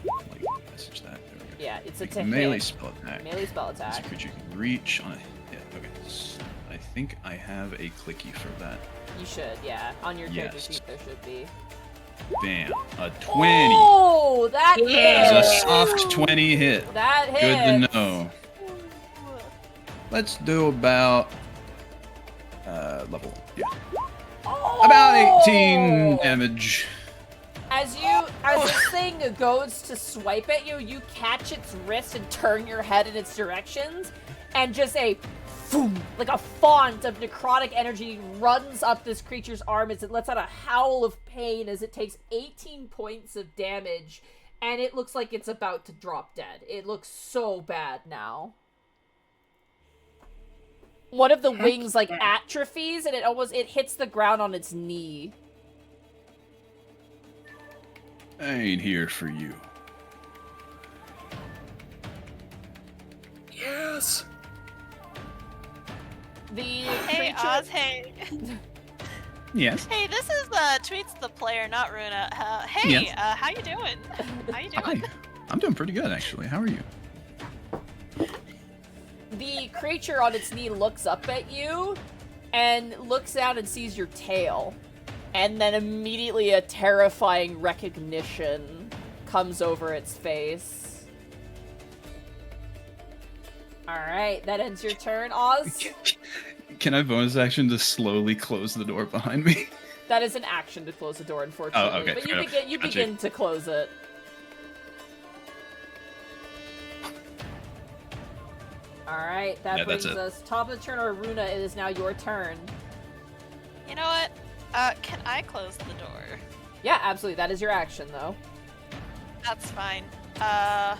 message that. There we go. Yeah, it's a Make to melee hit. spell attack. Melee spell This a attack. creature can reach on a hit. Okay, so I think I have a clicky for that. You should, yeah. On your character Yes. sheet there should be. Bam, a 20. Oh, that That is a hit! soft 20 hit. That hit! Good to know. Let's do about level. Yeah. Oh! About 18 damage. As this thing goes to swipe at you, you catch its wrist and turn your head in its directions, and just a boom, like a font of necrotic energy runs up this creature's arm as it lets out a howl of pain as it takes 18 points of damage and it looks like it's about to drop dead. It looks so bad now. One of the wings, like, atrophies, and it hits the ground on its knee. I ain't here for you. Yes. The Hey, creature... Oz, hey. Yes. Hey, this is Tweets the player, not Runa. Hey, Yes. How you doing? How you doing? Hi. I'm doing pretty good, actually. How are you? The creature on its knee looks up at you, and looks out and sees your tail. And then immediately a terrifying recognition comes over its face. Alright, that ends your turn, Oz. Can I bonus action to slowly close the door behind me? That is an action to close the door, unfortunately. Oh, okay, But fair enough. you Gotcha. begin to close it. Alright, that Yeah, brings that's it. us top of the turn, or Runa, it is now your turn. You know what? Can I close the door? Yeah, absolutely. That is your action, though. That's fine. That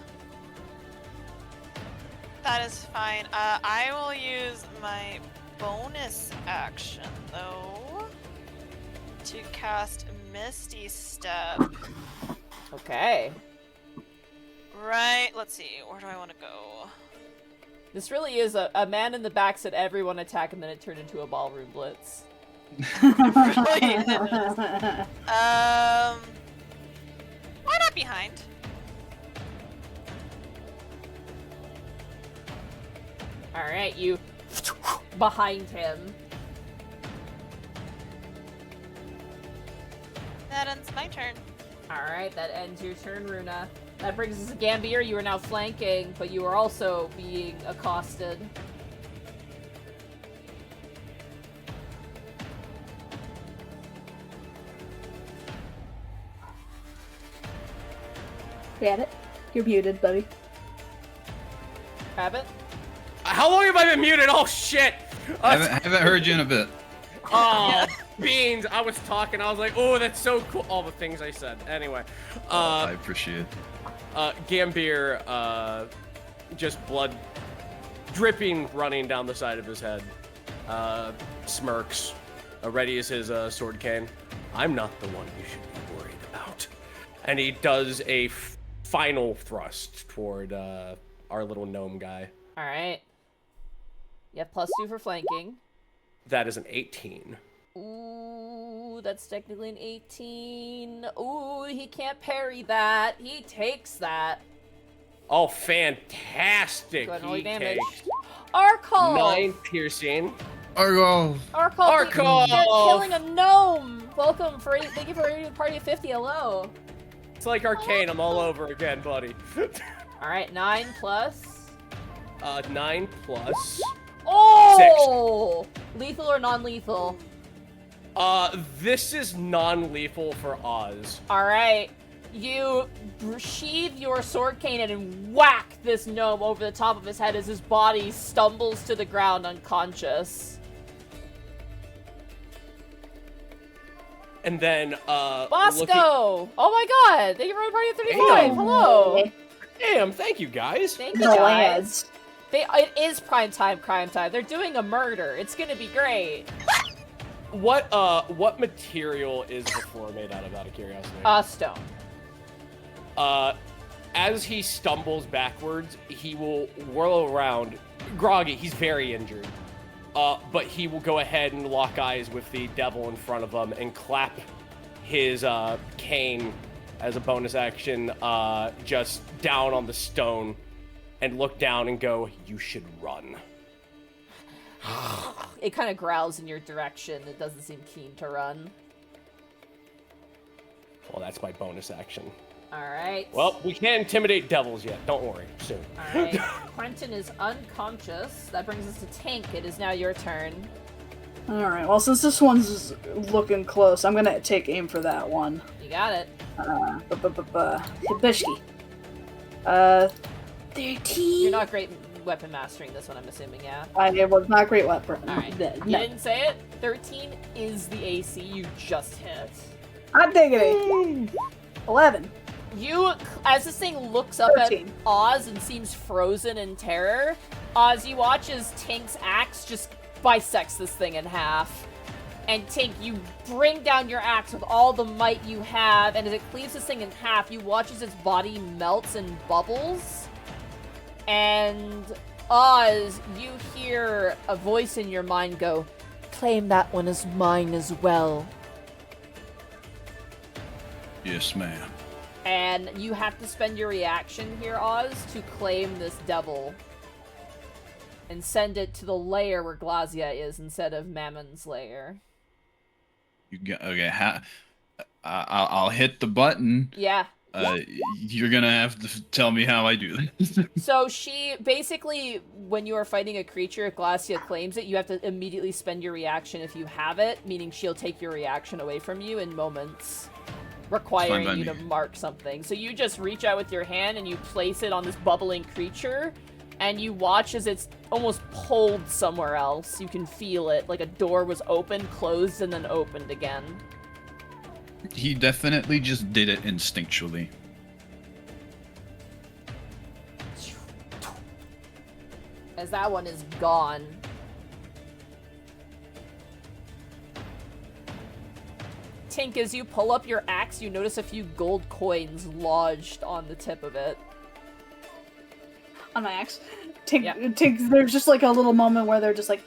is fine. I will use my bonus action, though, to cast Misty Step. Okay. Right, let's see, where do I want to go? This really is a man in the back said everyone attack, and then it turned into a ballroom blitz. Really is. Why not behind? Alright, you behind him. That ends my turn. Alright, that ends your turn, Runa. That brings us to Gambier. You are now flanking, but you are also being accosted. Rabbit, you're muted, buddy. Rabbit? How long have I been muted? Oh shit! Haven't heard you in a bit. Oh, beans! I was talking. I was like, "Oh, that's so cool!" All the things I said. Anyway, I appreciate it. Gambier, just blood dripping, running down the side of his head. Smirks, ready as his sword cane. I'm not the one you should be worried about. And he does a final thrust toward our little gnome guy. Alright. You have +2 for flanking. That is an 18. Ooh, that's technically an 18. Ooh, he can't parry that. He takes that. Oh, fantastic! Go ahead and roll He your damage. takes Arcol! 9 piercing. Argo! Arcol! Arcol! You're killing a gnome! Welcome for thank you for a party of 50. Hello. It's like Arcane. I'm all over again, buddy. Alright, 9 plus. 9 plus. Oh! Lethal or non-lethal? This is non-lethal for Oz. Alright. You sheathe your sword cane and whack this gnome over the top of his head as his body stumbles to the ground unconscious. And then, Bosco! Oh my god! Thank you for the party of 35! Damn. Hello! Damn, thank you guys. Thank you The guys. lads. It is crime time. They're doing a murder. It's gonna be great. What material is the floor made out of curiosity? Stone. As he stumbles backwards, he will whirl around. Groggy, he's very injured. But he will go ahead and lock eyes with the devil in front of him and clap his cane as a bonus action just down on the stone and look down and go, "You should run." It kind of growls in your direction. It doesn't seem keen to run. Well, that's my bonus action. Alright. Well, we can't intimidate devils yet. Don't worry. Soon. Alright. Quentin is unconscious. That brings us to Tank. It is now your turn. Alright, well, since this one's looking close, I'm gonna take aim for that one. You got it. Hibishki. 13. You're not great weapon mastering this one, I'm assuming, yeah? I was not great weapon. Alright. No. You didn't say it? 13 is the AC you just hit. I'm taking it. 11. As this thing looks up 13. at Oz and seems frozen in terror, Oz, you watch as Tink's axe just bisects this thing in half. And Tink, you bring down your axe with all the might you have, and as it cleaves this thing in half, you watch as its body melts and bubbles. And Oz, you hear a voice in your mind go, "Claim that one as mine as well." Yes, ma'am. And you have to spend your reaction here, Oz, to claim this devil. And send it to the lair where Glazia is instead of Mammon's lair. You got okay? I'll hit the button. Yeah. You're gonna have to tell me how I do this. So she, basically, when you are fighting a creature, if Glacia claims it, you have to immediately spend your reaction if you have it, meaning she'll take your reaction away from you in moments, requiring Fine by you to me. mark something. So you just reach out with your hand and you place it on this bubbling creature, and you watch as it's almost pulled somewhere else. You can feel it, like a door was opened, closed, and then opened again. He definitely just did it instinctually. As that one is gone. Tink, as you pull up your axe, you notice a few gold coins lodged on the tip of it. On my axe. Tink, Yep. Tink, there's just like a little moment where they're just like,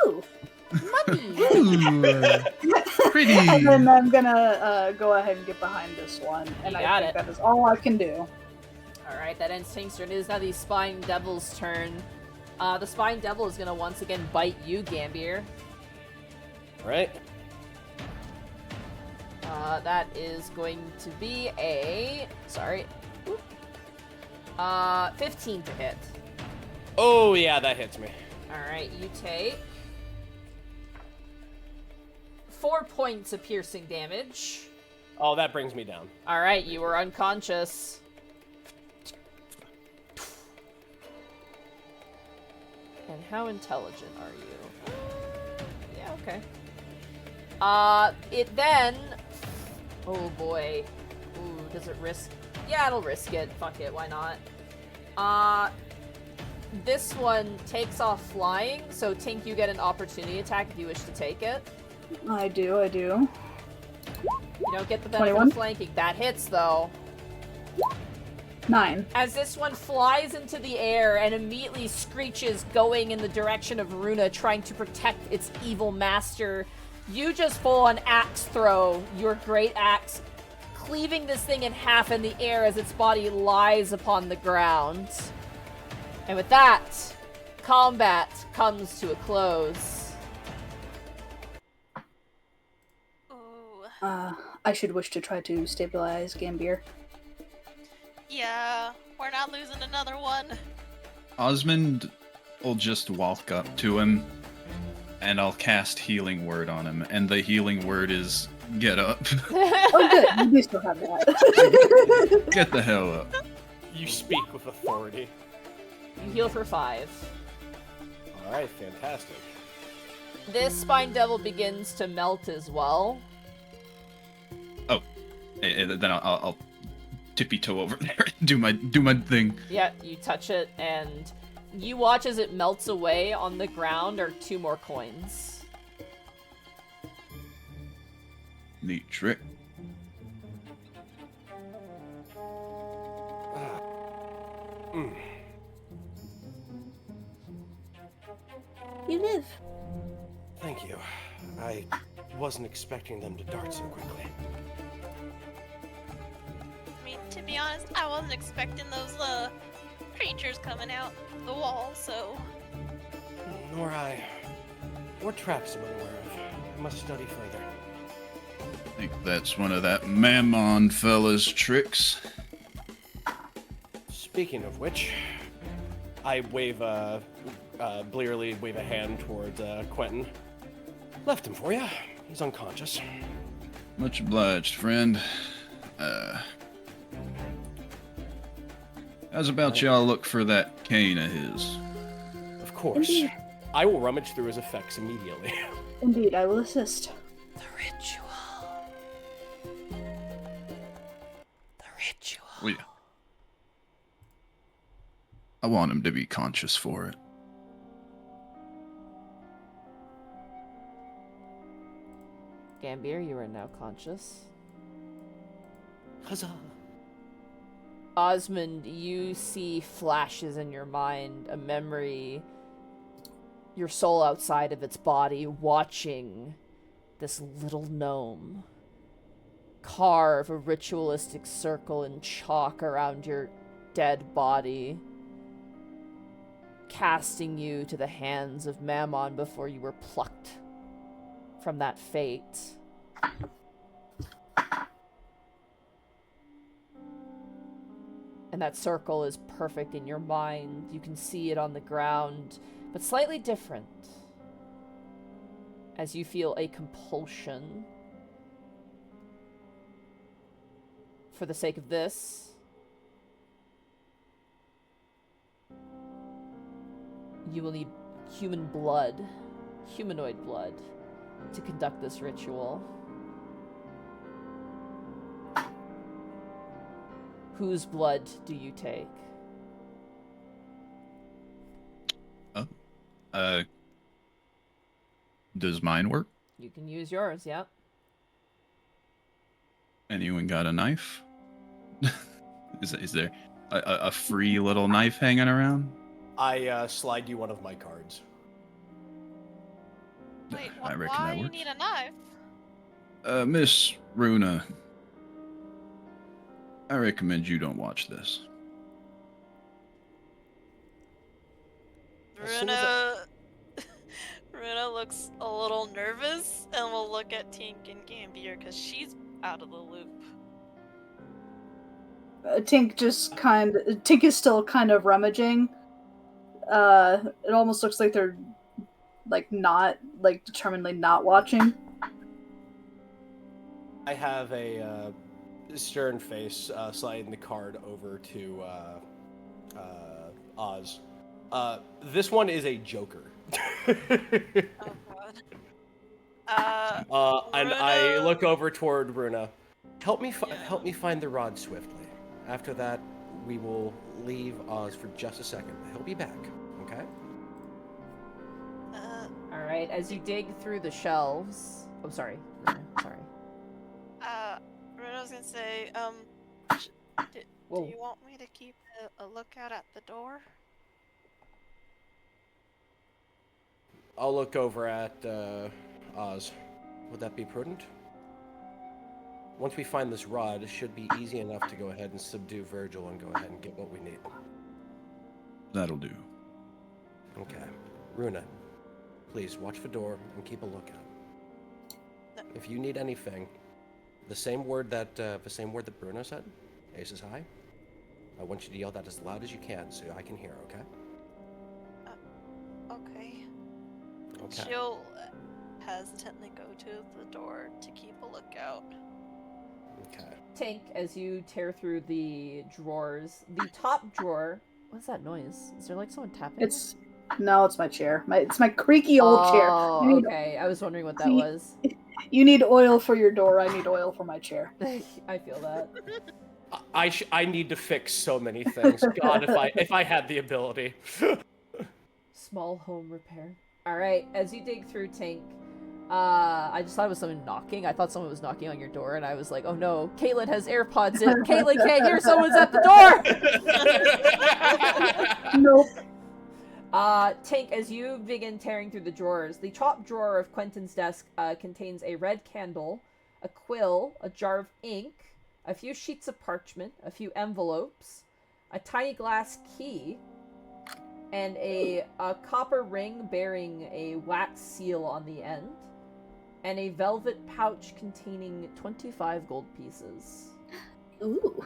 "Woo!" Money! Ooh, pretty. And then I'm gonna go ahead and get behind this one, and You I got think it. that is all I can do. Alright, that ends Tink's turn. It is now the Spine Devil's turn. The Spine Devil is gonna once again bite you, Gambier. Right? That is going to be a... Sorry. Oop. 15 to hit. Oh, yeah, that hits me. Alright, you take 4 points of piercing damage. Oh, that brings me down. Alright, you were unconscious. And how intelligent are you? Yeah, okay. It then... Oh boy. Ooh, does it risk... Yeah, it'll risk it. Fuck it, why not? This one takes off flying, so Tink, you get an opportunity attack if you wish to take it. I do. You don't get the benefit 21? of flanking. That hits, though. 9. As this one flies into the air and immediately screeches, going in the direction of Runa, trying to protect its evil master, you just full on axe throw your great axe, cleaving this thing in half in the air as its body lies upon the ground. And with that, combat comes to a close. Ooh. I should wish to try to stabilize Gambier. Yeah, we're not losing another one. Osmond will just walk up to him, and I'll cast Healing Word on him, and the Healing Word is get up. Oh, good. You do still have that. Get the hell up. You speak with authority. You heal for 5. Alright, fantastic. This Spine Devil begins to melt as well. Then I'll tippy toe over there and do my thing. Yeah, you touch it, and you watch as it melts away. On the ground are 2 more coins. Neat trick. You live. Thank you. I wasn't expecting them to dart so quickly. I mean, to be honest, I wasn't expecting those creatures coming out the wall, so Nor I. What traps am I aware of? I must study further. I think that's one of that Mammon fella's tricks. Speaking of which, I blearily wave a hand towards Quentin. Left him for you. He's unconscious. Much obliged, friend. How's about y'all look for that cane of his? Of course. Indeed. I will rummage through his effects immediately. Indeed, I will assist. the ritual. The ritual. I want him to be conscious for it. Gambier, you are now conscious. Huzzah. Osmond, you see flashes in your mind, a memory, your soul outside of its body, watching this little gnome carve a ritualistic circle in chalk around your dead body, casting you to the hands of Mammon before you were plucked from that fate. And that circle is perfect in your mind. You can see it on the ground, but slightly different. As you feel a compulsion. For the sake of this, you will need human blood, humanoid blood, to conduct this ritual. Whose blood do you take? Does mine work? You can use yours, yep. Anyone got a knife? Is there a free little knife hanging around? I slide you one of my cards. Wait, I reckon why that do you works. need a knife? Miss Runa, I recommend you don't watch this. As soon as Runa looks a little nervous and will look at Tink and Gambier because she's out of the loop. Tink is still kind of rummaging. It almost looks like they're determinedly not watching. I have a stern face sliding the card over to Oz. This one is a joker. Oh god. And Runa- I look over toward Runa. Help me find the rod swiftly. After that, we will leave Oz for just a second. He'll be back. Okay. Alright, as you dig through the shelves... Oh, sorry. Sorry. Runa was gonna say, do Whoa. you want me to keep a lookout at the door? I'll look over at Oz. Would that be prudent? Once we find this rod, it should be easy enough to go ahead and subdue Virgil and go ahead and get what we need. That'll do. Okay. Runa, please watch the door and keep a lookout. If you need anything, the same word that Bruno said, Ace is high. I want you to yell that as loud as you can so I can hear, okay? Okay. Okay. She'll hesitantly go to the door to keep a lookout. Okay. Tink, as you tear through the drawers, the top drawer... What's that noise? Is there like someone tapping? It's my chair. It's my creaky old chair. Oh, You need, okay. I was wondering what that See? was. you need oil for your door. I need oil for my chair. I feel that. I need to fix so many things. God, if I had the ability. Small home repair. Alright, as you dig through Tink, I just thought it was someone knocking. I thought someone was knocking on your door, and I was like, oh no, Caitlin has AirPods in. Caitlin can't hear someone's at the door! Nope. Tink, as you begin tearing through the drawers, the top drawer of Quentin's desk contains a red candle, a quill, a jar of ink, a few sheets of parchment, a few envelopes, a tiny glass key, and a copper ring bearing a wax seal on the end, and a velvet pouch containing 25 gold pieces. Ooh.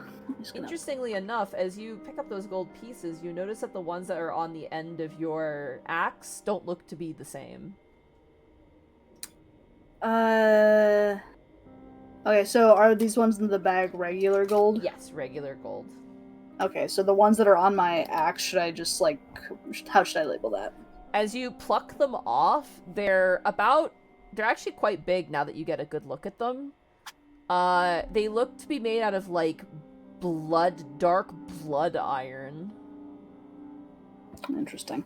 Interestingly enough, as you pick up those gold pieces, you notice that the ones that are on the end of your axe don't look to be the same. Okay, so are these ones in the bag regular gold? Yes, regular gold. Okay, so the ones that are on my axe, should I just, how should I label that? As you pluck them off, they're actually quite big now that you get a good look at them. They look to be made out of, dark blood iron. Interesting.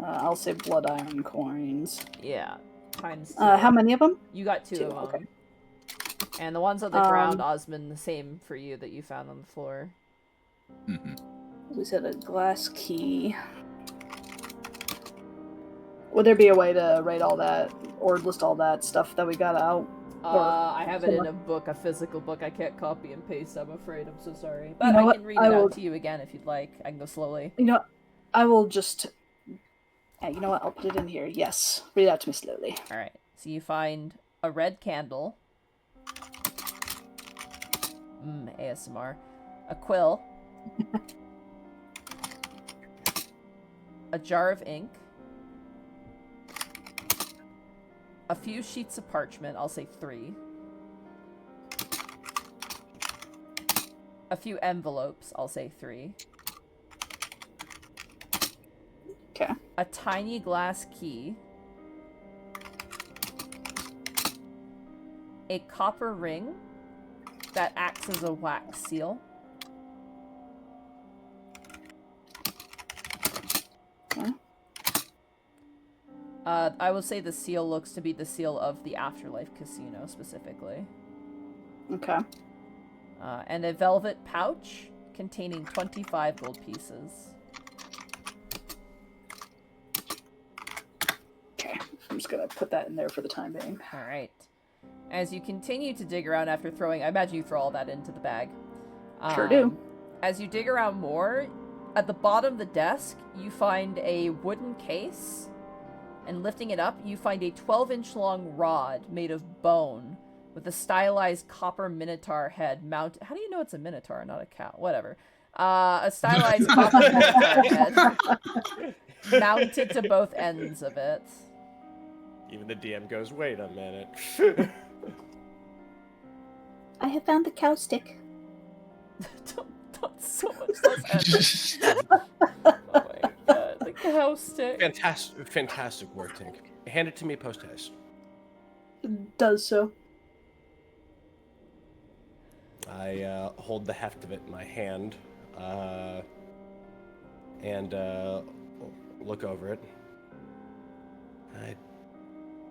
I'll say blood iron coins. Yeah. Times 2. How many of them? You got 2 2, of them. okay. And the ones on the ground, Osmond, the same for you that you found on the floor. Mm-hmm. We said a glass key. Would there be a way to write all that or list all that stuff that we got out? I have it in a book, a physical book. I can't copy and paste, I'm afraid. I'm so sorry. But know I what? can read I it will- out to you again if you'd like. I can go slowly. You know, I will just. You know what? I'll put it in here. Yes. Read it out to me slowly. Alright. So you find a red candle. ASMR. A quill. A jar of ink. A few sheets of parchment, I'll say 3. A few envelopes, I'll say 3. Okay. A tiny glass key. A copper ring that acts as a wax seal. Okay. I will say the seal looks to be the seal of the Afterlife Casino, specifically. Okay. And a velvet pouch containing 25 gold pieces. Okay. I'm just gonna put that in there for the time being. Alright. As you continue to dig around after throwing... I imagine you throw all that into the bag. Sure do. As you dig around more, at the bottom of the desk, you find a wooden case. And lifting it up, you find a 12-inch long rod made of bone with a stylized copper minotaur head mounted... How do you know it's a minotaur, not a cow? Whatever. A stylized copper minotaur head mounted to both ends of it. Even the DM goes, wait a minute. I have found the cow stick. don't so much less epic. Oh my god, the cow stick. Fantastic work, Tink. Hand it to me post haste. Does so. I hold the heft of it in my hand, and look over it. I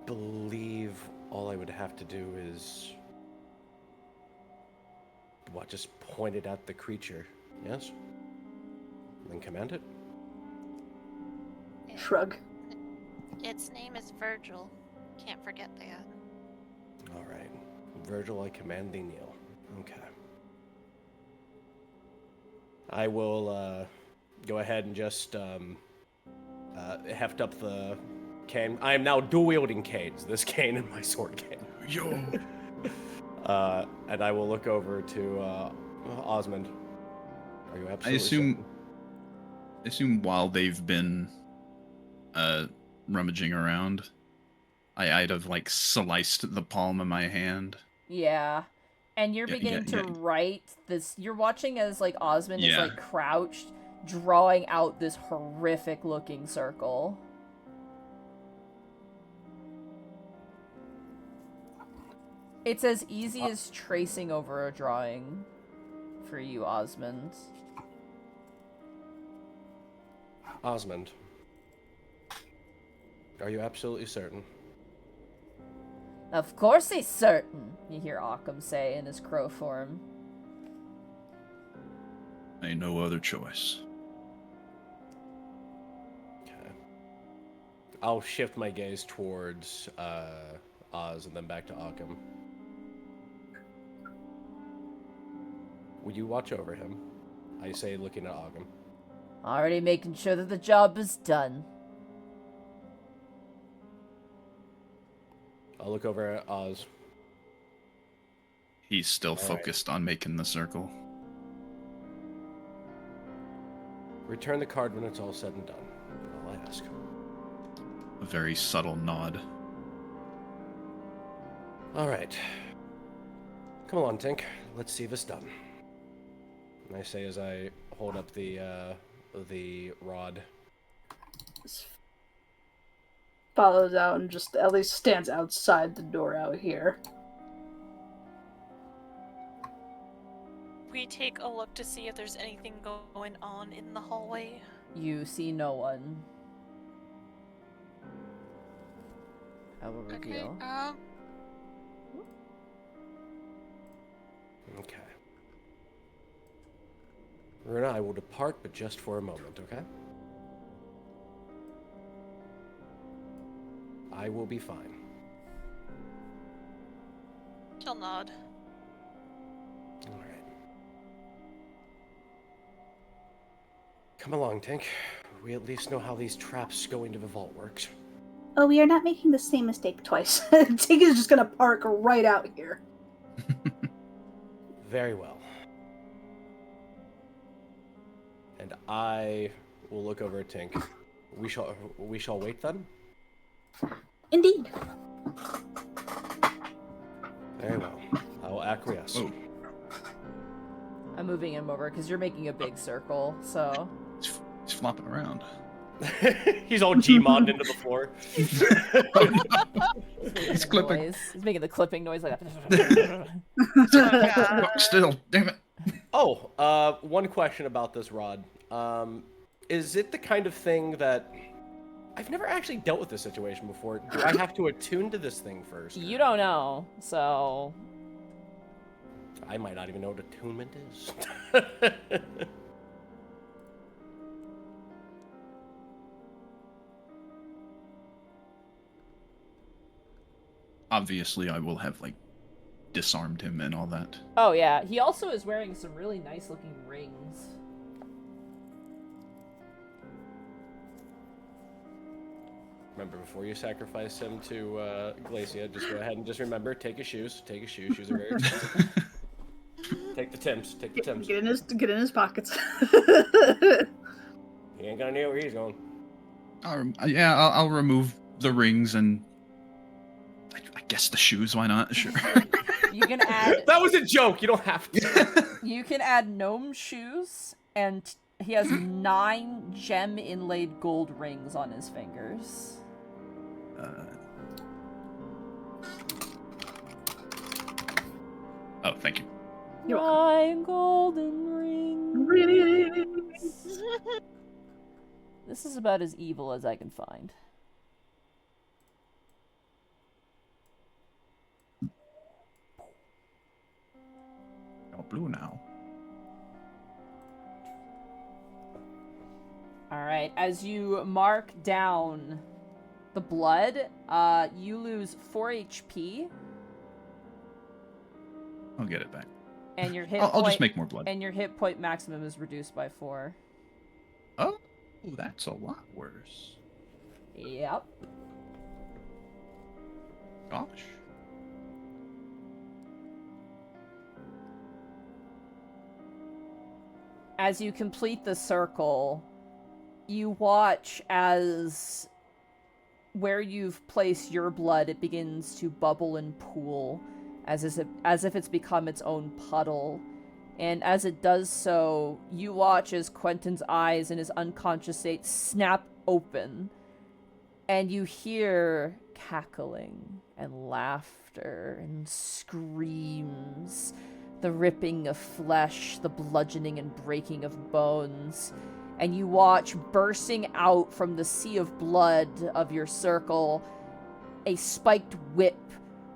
believe all I would have to do is just point it at the creature, yes? And then command it? Shrug. Its name is Virgil. Can't forget that. Alright. Virgil, I command thee kneel. Okay. I will, go ahead and just, heft up the cane. I am now dual-wielding canes. This cane and my sword cane. Yo. And I will look over to, Osmond. Are you absolutely I assume while they've been rummaging around, I'd have like sliced the palm of my hand. Yeah. And you're beginning to write this. You're watching as like Osmond is like crouched, drawing out this horrific looking circle. It's as easy as tracing over a drawing for you, Osmond. Osmond. Are you absolutely certain? Of course he's certain, you hear Occam say in his crow form. Ain't no other choice. Okay. I'll shift my gaze towards Oz and then back to Occam. Will you watch over him? I say, looking at Occam. Already making sure that the job is done. I'll look over at Oz. He's still right. focused on making the circle. Return the card when it's all said and done. All I ask. A very subtle nod. All right. Come along, Tink. Let's see this done. And I say as I hold up the rod. Follows out and just at least stands outside the door out here. We take a look to see if there's anything going on in the hallway. You see no one. I will Okay. reveal. Okay. Runa, I will depart, but just for a moment, okay? I will be fine. She'll nod. All right. Come along, Tink. We at least know how these traps go into the vault works. Oh, we are not making the same mistake twice. Tink is just gonna park right out here. Very well. And I will look over at Tink. We shall wait then? Indeed. Very well. I will acquiesce. Oh, I'm moving him over because you're making a big circle, so. he's flopping around. He's all Gmod into the floor. He's clipping. Noise. He's making the clipping noise like that. Oh, still, damn it. Oh, one question about this rod. Is it the kind of thing that... I've never actually dealt with this situation before. Do I have to attune to this thing first? You don't know, so. I might not even know what attunement is. Obviously, I will have, like, disarmed him and all that. Oh, yeah. He also is wearing some really nice looking rings. Remember, before you sacrifice him to Glacia, just go ahead and just remember, take his shoes. Take his shoes. Shoes are very expensive. Take the Tims. Take the Tims. Get in his pockets. He ain't gonna know where he's going. I'll remove the rings and I guess the shoes. Why not? Sure. You can add. That was a joke. You don't have to. You can add gnome shoes, and he has 9 gem inlaid gold rings on his fingers. Oh, thank you. You're 9 golden rings. Really? This is about as evil as I can find. Oh, blue now. Alright, as you mark down the blood, you lose 4 HP, I'll get it back. and your hit I'll just point- make more blood. and your hit point maximum is reduced by 4. Oh, that's a lot worse. Yep. Gosh. As you complete the circle, you watch as where you've placed your blood, it begins to bubble and pool, as if it's become its own puddle. And as it does so, you watch as Quentin's eyes in his unconscious state snap open, and you hear cackling and laughter and screams, the ripping of flesh, the bludgeoning and breaking of bones. And you watch, bursting out from the sea of blood of your circle, a spiked whip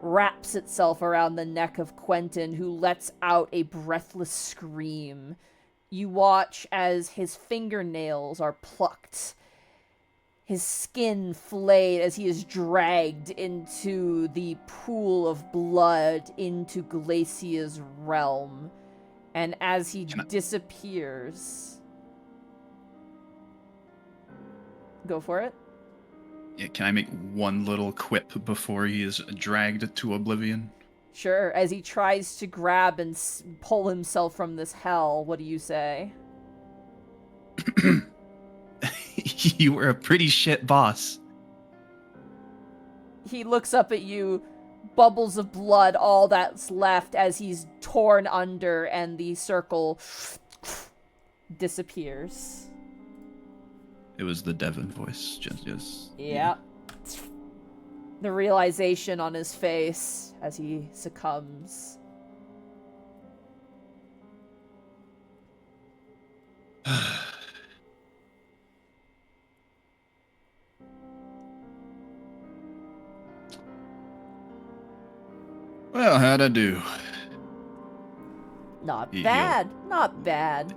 wraps itself around the neck of Quentin, who lets out a breathless scream. You watch as his fingernails are plucked, his skin flayed as he is dragged into the pool of blood into Glacia's realm. And as he disappears... Go for it. Yeah, can I make one little quip before he is dragged to oblivion? Sure, as he tries to grab and pull himself from this hell, what do you say? You were a pretty shit boss. He looks up at you, bubbles of blood, all that's left as he's torn under, and the circle disappears. It was the Devon voice. Just Yep. The realization on his face as he succumbs. Well, how'd I do? Not Yo. bad. Not bad.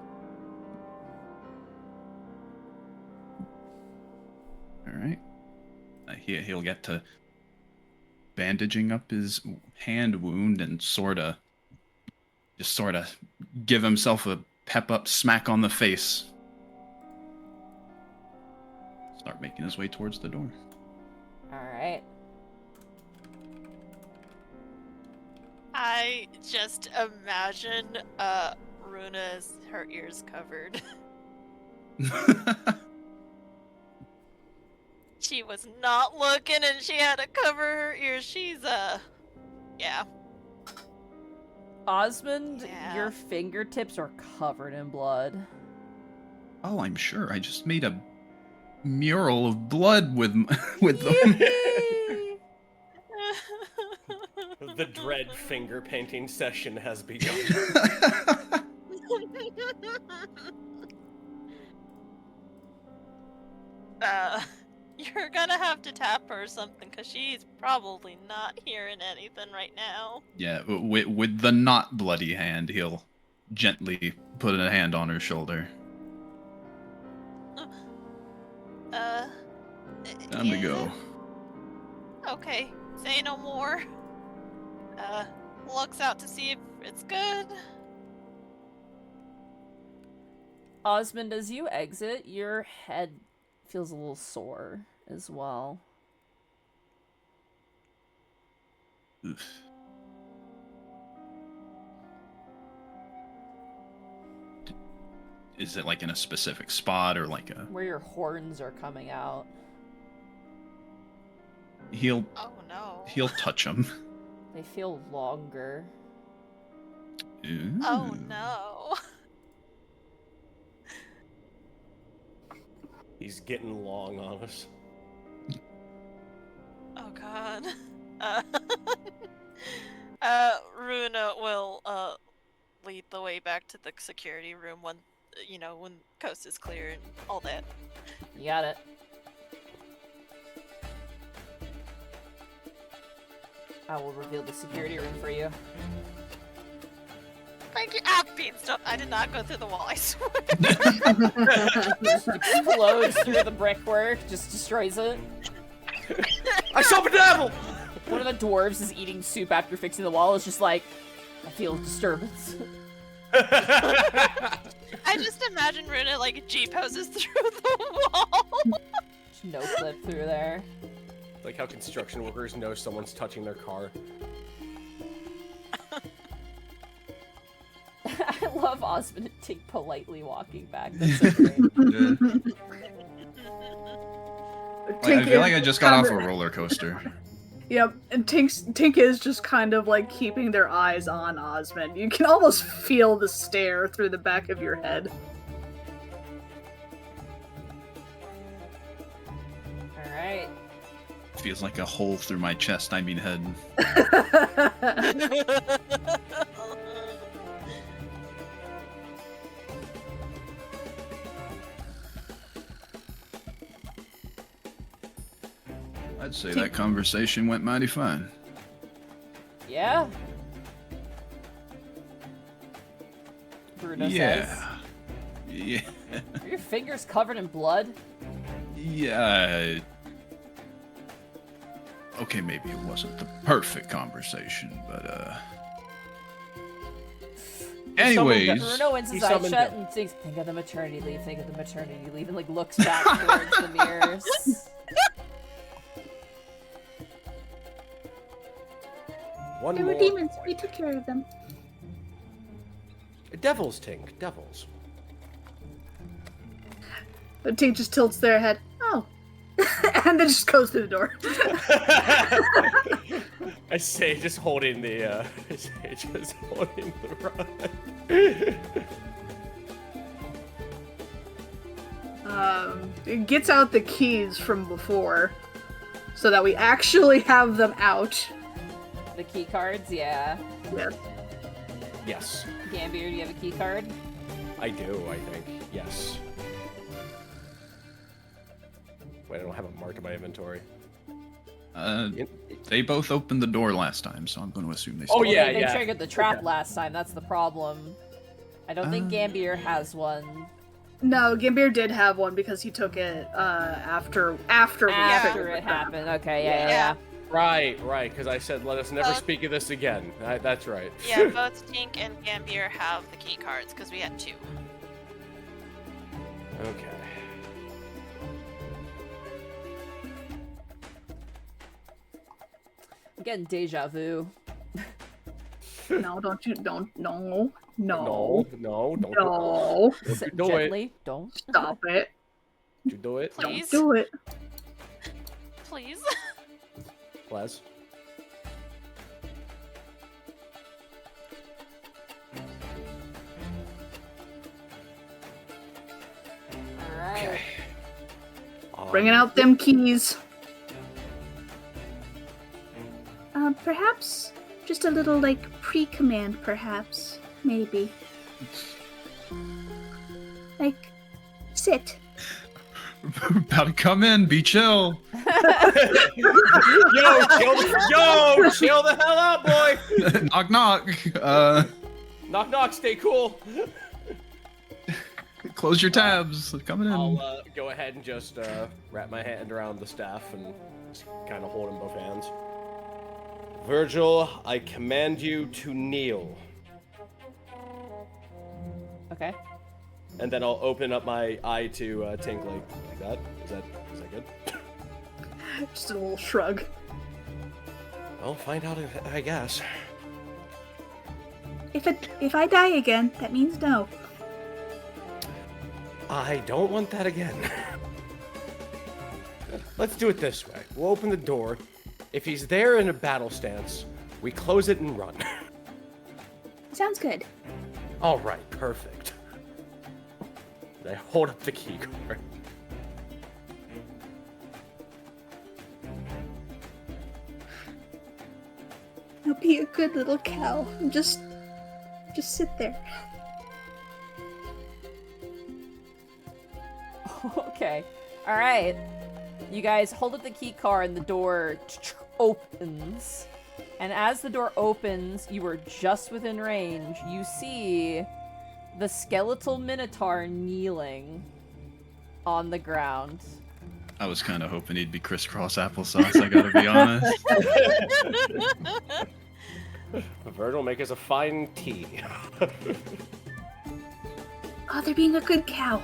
All right. He'll get to bandaging up his hand wound and sort of give himself a pep up smack on the face. Start making his way towards the door. Alright. I just imagine Runa's her ears covered. She was not looking and she had to cover her ears. She's yeah. Osmond, Yeah. your fingertips are covered in blood. Oh, I'm sure. I just made a mural of blood with them. Yippee! The dread finger painting session has begun. You're gonna have to tap her or something, because she's probably not hearing anything right now. Yeah, with the not bloody hand, he'll gently put a hand on her shoulder. Time to go. Okay, say no more. Looks out to see if it's good. Osmond, as you exit, your head feels a little sore as well. Oof. Is it like in a specific spot or like a... Where your horns are coming out. He'll Oh no. touch him. They feel longer. Oh Ooh. no. He's getting long on us. Oh god. Runa will lead the way back to the security room when when coast is clear and all that. You got it. I will reveal the security room for you. Thank you. Ah, beanstalk. I did not go through the wall, I swear. Explodes through the brickwork, just destroys it. I saw the devil! One of the dwarves is eating soup after fixing the wall. It's just like, I feel a disturbance. I just imagine Runa like G-poses through the wall. Just no clip through there. Like how construction workers know someone's touching their car. I love Osmond and Tink politely walking back. That's so great. I feel like I just got off a roller coaster. Yep, and Tink is just kind of like keeping their eyes on Osmond. You can almost feel the stare through the back of your head. Alright. Feels like a hole through my chest, I mean head. I'd say that conversation went mighty fine. Yeah? Bruno says. Yeah. Are your fingers covered in blood? Yeah. Okay, maybe it wasn't the perfect conversation, but anyways. Bruno wins his He eyes summoned shut him. and thinks, think of the maternity leave, think of the maternity leave, and like looks back towards the mirrors. One They were more. demons. We took care of them. Devils, Tink. Devils. But Tink just tilts their head. Oh. And then just goes through the door. I say, just holding the, just holding the rod. It gets out the keys from before, so that we actually have them out. The key cards, yeah. Yes. Yes, Gambier, do you have a key card? I do, I think. Yes. Wait, I don't have it marked in my inventory. They both opened the door last time, so I'm going to assume they. Oh, still- yeah, they yeah. triggered the trap last time. That's the problem. I don't think Uh. Gambier has one. No, Gambier did have one because he took it after we After triggered it the trap. happened. Okay, yeah. Yeah. Right, because I said let us never Both- speak of this again. That's right. Yeah, both Tink and Gambier have the key cards because we had 2. Okay. I'm getting deja vu. No, don't you? Don't. No. No, No. don't No. Don't do it. Gently, don't. Stop it. You do it, Please. Don't do it. Please. Les. Alright. Bringing out them keys. Perhaps just a little, like, pre-command, perhaps. Maybe. Like, sit. About to come in. Be chill. Yo, chill the hell out, boy. Knock knock. Knock knock, stay cool. Close your tabs. Coming in. I'll go ahead and just wrap my hand around the staff and just kind of hold in both hands. Virgil, I command you to kneel. Okay. And then I'll open up my eye to Tink like that. Is that good? Just a little shrug. I'll find out, I guess. If I die again, that means no. I don't want that again. Let's do it this way. We'll open the door. If he's there in a battle stance, we close it and run. Sounds good. All right, perfect. I hold up the key card. Now be a good little cow. And just sit there. Okay. Alright. You guys hold up the key card and the door opens. And as the door opens, you are just within range. You see the skeletal minotaur kneeling on the ground. I was kind of hoping he'd be crisscross applesauce. I gotta be honest. Virgil, make us a fine tea. Oh, they're being a good cow.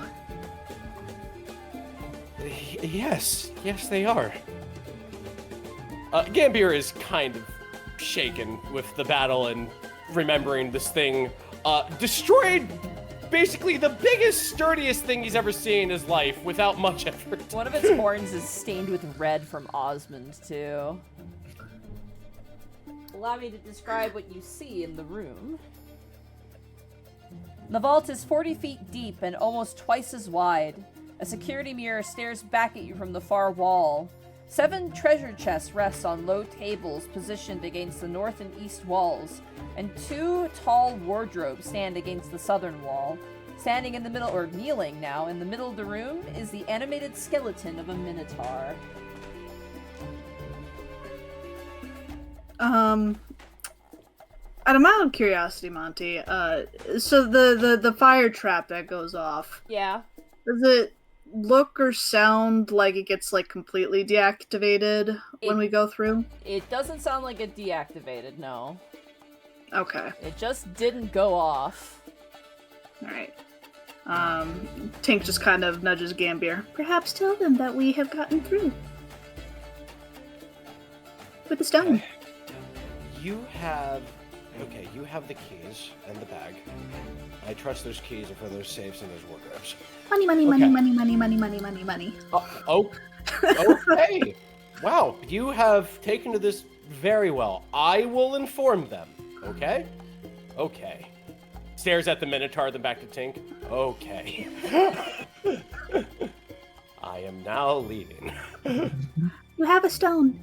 Yes, they are. Gambier is kind of shaken with the battle and remembering this thing destroyed basically the biggest, sturdiest thing he's ever seen in his life without much effort. One of its horns is stained with red from Osmond, too. Allow me to describe what you see in the room. The vault is 40 feet deep and almost twice as wide. A security mirror stares back at you from the far wall. 7 treasure chests rest on low tables positioned against the north and east walls, and 2 tall wardrobes stand against the southern wall. Standing in the middle, or kneeling now, in the middle of the room is the animated skeleton of a minotaur. Out of my own curiosity, Monty, so the fire trap that goes off, Yeah. does it look or sound like it gets like completely deactivated when we go through? It doesn't sound like it deactivated, no. Okay, It just didn't go off. alright. Tink just kind of nudges Gambier. Perhaps tell them that we have gotten through. With the stone. You have the keys and the bag. I trust those keys are for those safes and those wardrobes. Money, money, money, money, money, money, money, money, money. Okay. Wow, you have taken to this very well. I will inform them. Okay? Okay. Stares at the Minotaur, then back to Tink. Okay. I am now leaving. You have a stone.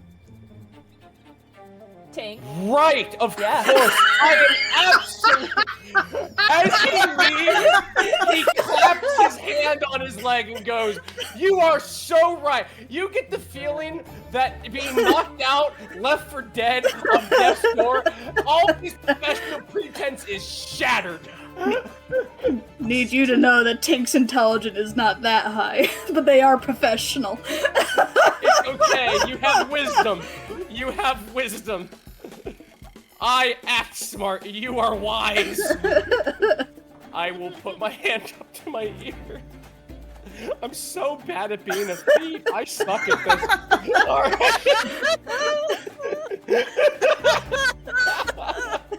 Tink. Right, of Yeah. course. I am absolutely. As he leaves, he claps his hand on his leg and goes, "You are so right. You get the feeling that being knocked out, left for dead of death's door, all these professional pretense is shattered." Need you to know that Tink's intelligence is not that high, but they are professional. It's okay. You have wisdom. You have wisdom. I act smart. You are wise. I will put my hand up to my ear. I'm so bad at being a thief. I suck at this. Alright.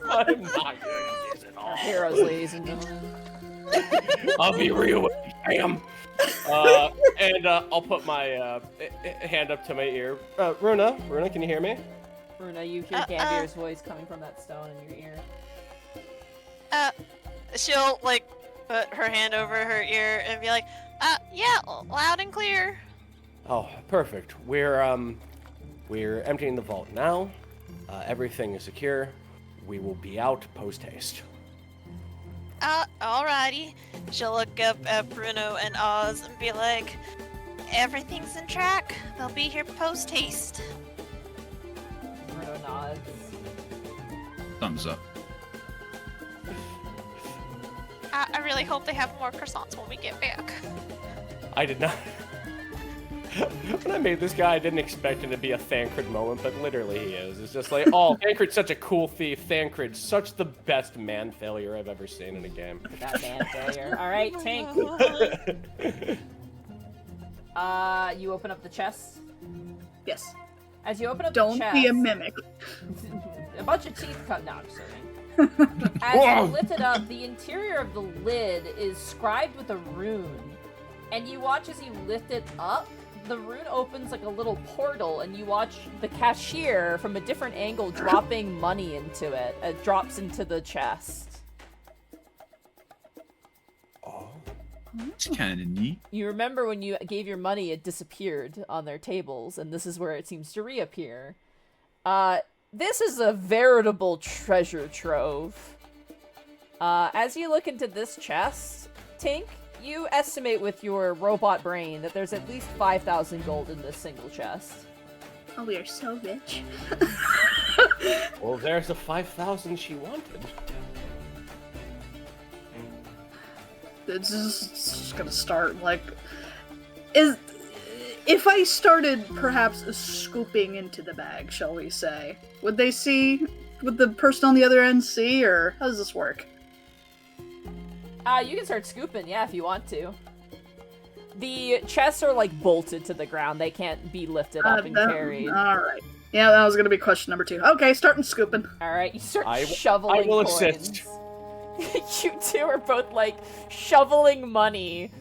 I'm not gonna use it all. Heroes, ladies and gentlemen. I'll be real with you, Sam. And I'll put my hand up to my ear. Runa, can you hear me? Runa, you hear Gambier's voice coming from that stone in your ear. She'll like put her hand over her ear and be like, yeah, loud and clear. Oh, perfect. We're emptying the vault now. Everything is secure. We will be out post haste. Alrighty. She'll look up at Bruno and Oz and be like, everything's in track. They'll be here post haste. Bruno nods. Thumbs up. I really hope they have more croissants when we get back. I did not. When I made this guy, I didn't expect him to be a Thancred moment, but literally he is. It's just like, oh, Thancred's such a cool thief. Thancred's such the best man failure I've ever seen in a game. That man failure. Alright, Tink. You open up the chest. Yes. As you open up Don't the chest... be a mimic. A bunch of teeth cut. No, I'm just kidding. As you lift it up, the interior of the lid is scribed with a rune. And you watch as you lift it up, the rune opens like a little portal, and you watch the cashier from a different angle dropping money into it. It drops into the chest. It's kind of neat. You remember when you gave your money, it disappeared on their tables, and this is where it seems to reappear. This is a veritable treasure trove. As you look into this chest, Tink, you estimate with your robot brain that there's at least 5,000 gold in this single chest. Oh, we are so rich. Well, there's the 5,000 she wanted. It's just gonna start, like... If I started, perhaps, scooping into the bag, shall we say, would they see? Would the person on the other end see, or how does this work? You can start scooping, yeah, if you want to. The chests are, like, bolted to the ground. They can't be lifted up and carried. Alright. Yeah, that was gonna be question number 2. Okay, starting scooping. Alright, you start I shoveling will coins. assist. You two are both, like, shoveling money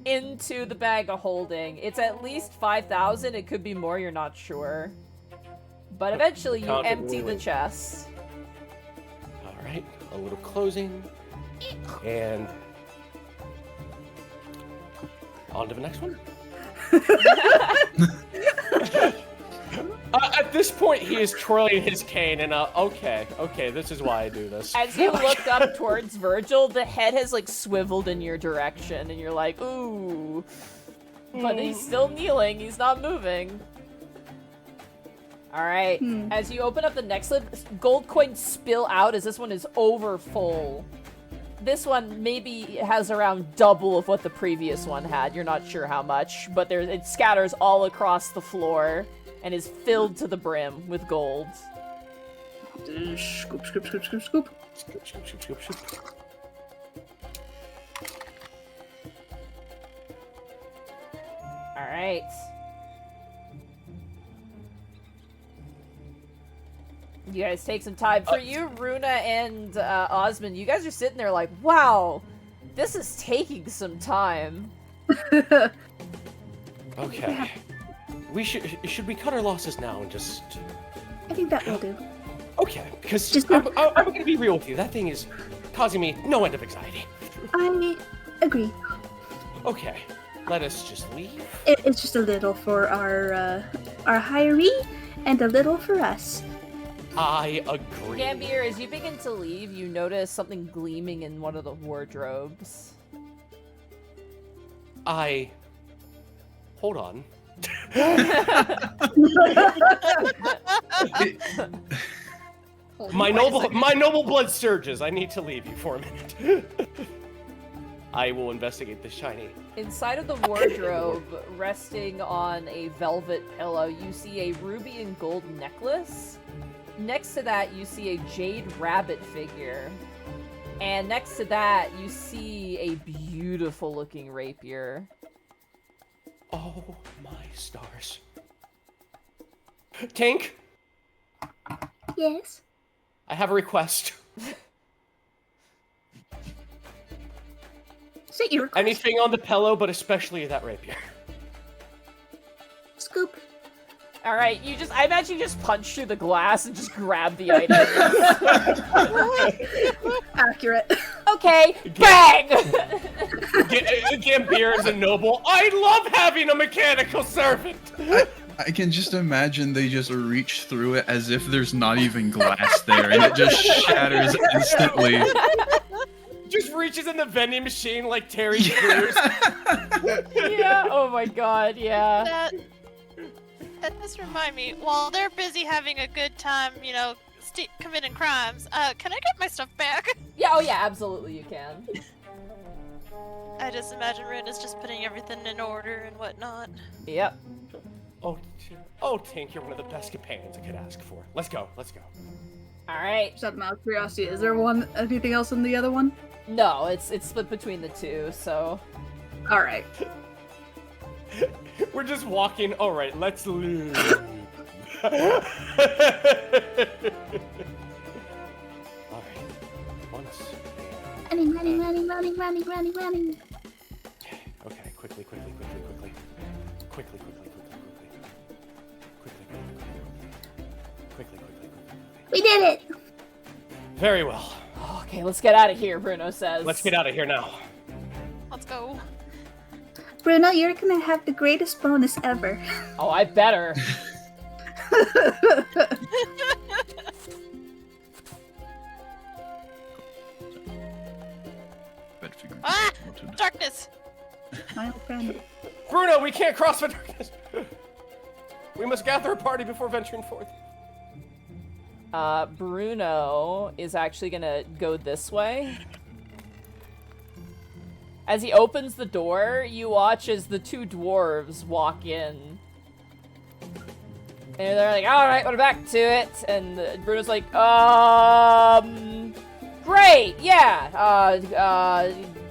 into the bag of holding. It's at least 5,000. It could be more, you're not sure. But eventually you Count it empty the really. chest. Alright, a little closing. And on to the next one. At this point, he is twirling his cane, and okay, this is why I do this. As you look up towards Virgil, the head has, like, swiveled in your direction, and you're like, ooh. But he's still kneeling, he's not moving. Alright, as you open up the next lid, gold coins spill out as this one is over full. This one maybe has around double of what the previous one had. You're not sure how much, but it scatters all across the floor and is filled to the brim with gold. Scoop, scoop, scoop, scoop, scoop. Scoop, scoop, scoop, scoop, scoop. Alright. You guys take some time. For you, Runa and Osmond, you guys are sitting there like, wow, this is taking some time. Okay. Should we cut our losses now and just... I think that will do. Okay, because Just I'm gonna be real with you. That thing is causing me no end of anxiety. I agree. Okay, let us just leave. It's just a little for our hiree and a little for us. I agree. Gambier, as you begin to leave, you notice something gleaming in one of the wardrobes. Hold on. My noble blood surges. I need to leave you for a minute. I will investigate this shiny. Inside of the wardrobe, resting on a velvet pillow, you see a ruby and gold necklace. Next to that, you see a jade rabbit figure. And next to that, you see a beautiful looking rapier. Oh my stars. Tank, Yes. I have a request. Say your request. Anything on the pillow, but especially that rapier. Scoop. All right, I imagine you just punch through the glass and just grab the item. Accurate. Okay, bang! Gambier is a noble. I love having a mechanical servant. I can just imagine they just reach through it as if there's not even glass there, and it just shatters instantly. Just reaches in the vending machine like Terry Crews. Yeah, oh my god, yeah. That does remind me, while they're busy having a good time, you know, committing crimes, can I get my stuff back? Yeah, oh yeah, absolutely you can. I just imagine Runa's just putting everything in order and whatnot. Yep. Oh, Tank, you're one of the best companions I could ask for. Let's go. Alright. Just out of curiosity, is there anything else in the other one? No, it's split between the two, so... Alright. We're just walking. All right, let's leave. All right. Once. Running. Okay. Quickly. We did it! Very well. Okay, let's get out of here, Bruno says. Let's get out of here now. Let's go. Bruno, you're gonna have the greatest bonus ever. Oh, I better. Ah! Darkness! My old friend. Bruno, we can't cross the darkness. We must gather a party before venturing forth. Bruno is actually gonna go this way. As he opens the door, you watch as the two dwarves walk in. And they're like, alright, we're back to it. And Bruno's like, great, yeah,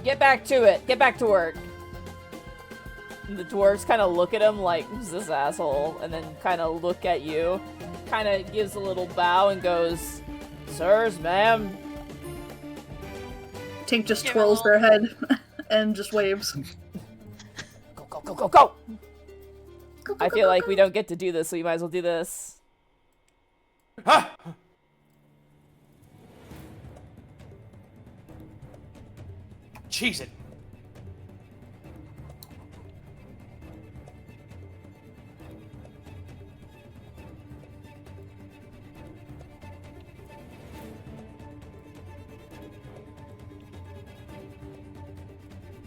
get back to it, get back to work. And the dwarves kind of look at him like, who's this asshole? And then kind of look at you, kind of gives a little bow and goes, sirs, ma'am. Tink just Give twirls her their head and just waves. Go. I feel like we don't get to do this, so you might as well do this. Ah! Cheese it.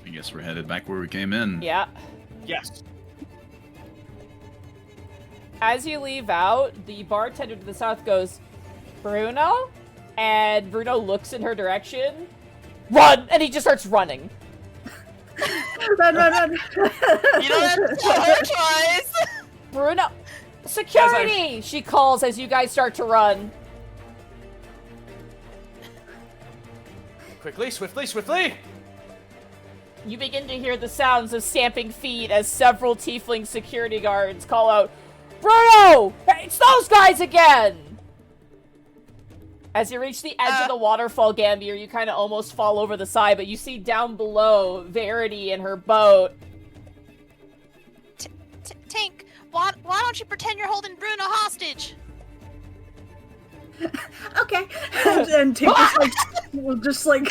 I guess we're headed back where we came in. Yeah. Yes. As you leave out, the bartender to the south goes, Bruno? And Bruno looks in her direction. Run! And he just starts running. Run. You don't have to tell her twice! Bruno! Security! She calls as you guys start to run. Quickly, swiftly. You begin to hear the sounds of stamping feet as several tiefling security guards call out, Bruno! It's those guys again! As you reach the edge of the waterfall, Gambier, you kind of almost fall over the side, but you see down below Verity in her boat. Tink, why don't you pretend you're holding Bruno hostage? Okay. And Tink just like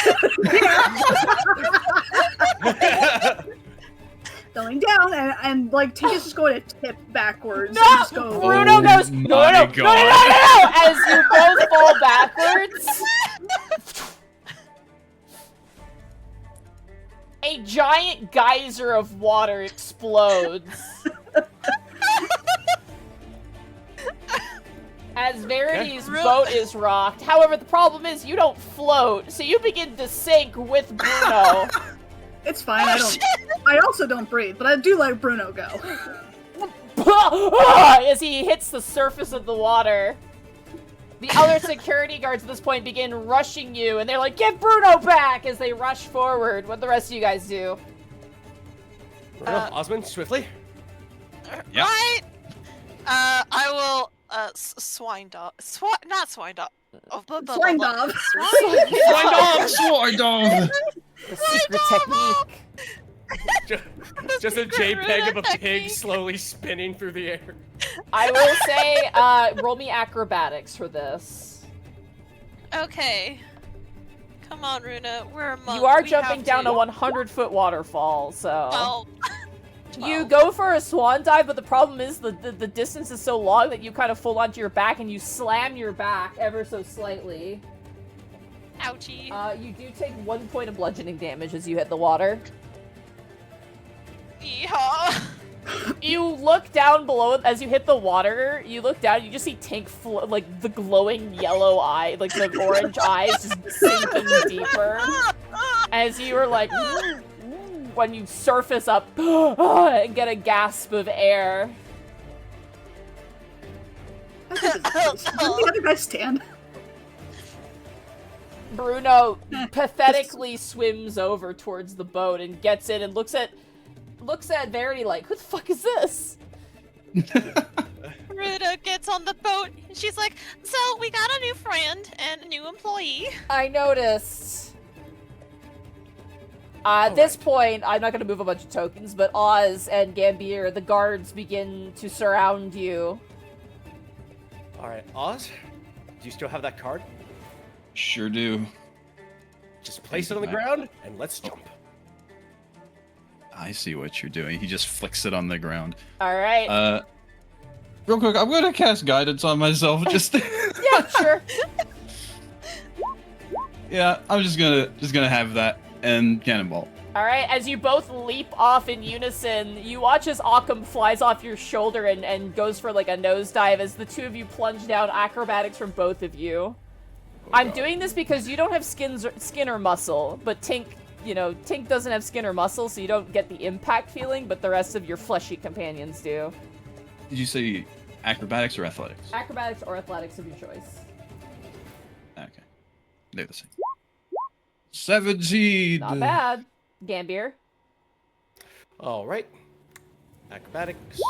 going down, and like Tink is just going to tip backwards. No! And just go, Bruno goes, my no, no, no, God. no, no, no, no, as you both fall backwards. A giant geyser of water explodes. As Verity's boat is rocked. However, the problem is you don't float, so you begin to sink with Bruno. It's fine. I also don't breathe, but I do let Bruno go. As he hits the surface of the water. The other security guards at this point begin rushing you, and they're like, "Get Bruno back!" as they rush forward. What the rest of you guys do? Osmond, swiftly. Yep. Right. I will. Swine dog. Not swine dog. Oh, Swine dog. Sword dog. The secret technique. Just a JPEG of a pig technique. slowly spinning through the air. I will say, roll me acrobatics for this. Okay. Come on, Runa. We're a monk. You are We jumping have down to. a 100-foot waterfall, so... Oh. You go for a swan dive, but the problem is the distance is so long that you kind of fall onto your back and you slam your back ever so slightly. Ouchie. You do take 1 point of bludgeoning damage as you hit the water. Yeehaw. You look down below as you hit the water. You look down. You just see Tink, like the glowing yellow eye, like the orange eyes, just sinking deeper. As you are like, when you surface up and get a gasp of air. Where did the other guy stand? Bruno pathetically swims over towards the boat and gets in and looks at Verity like, "Who the fuck is this?" Runa gets on the boat. And she's like, "So we got a new friend and a new employee." I noticed. At this point, I'm not going to move a bunch of tokens, but Oz and Gambier, the guards, begin to surround you. All right, Oz, do you still have that card? Sure do. Just place it on the ground and let's jump. I see what you're doing. He just flicks it on the ground. All right. Real quick, I'm gonna cast guidance on myself. Just Yeah, sure. yeah, I'm just gonna have that and cannonball. All right. As you both leap off in unison, you watch as Occam flies off your shoulder and goes for like a nosedive as the two of you plunge down. Acrobatics from both of you. I'm doing this because you don't have skin or muscle, but Tink doesn't have skin or muscle, so you don't get the impact feeling, but the rest of your fleshy companions do. Did you say acrobatics or athletics? Acrobatics or athletics of your choice. Okay, they're the same. 17. Not bad. Gambier. All right. Acrobatics,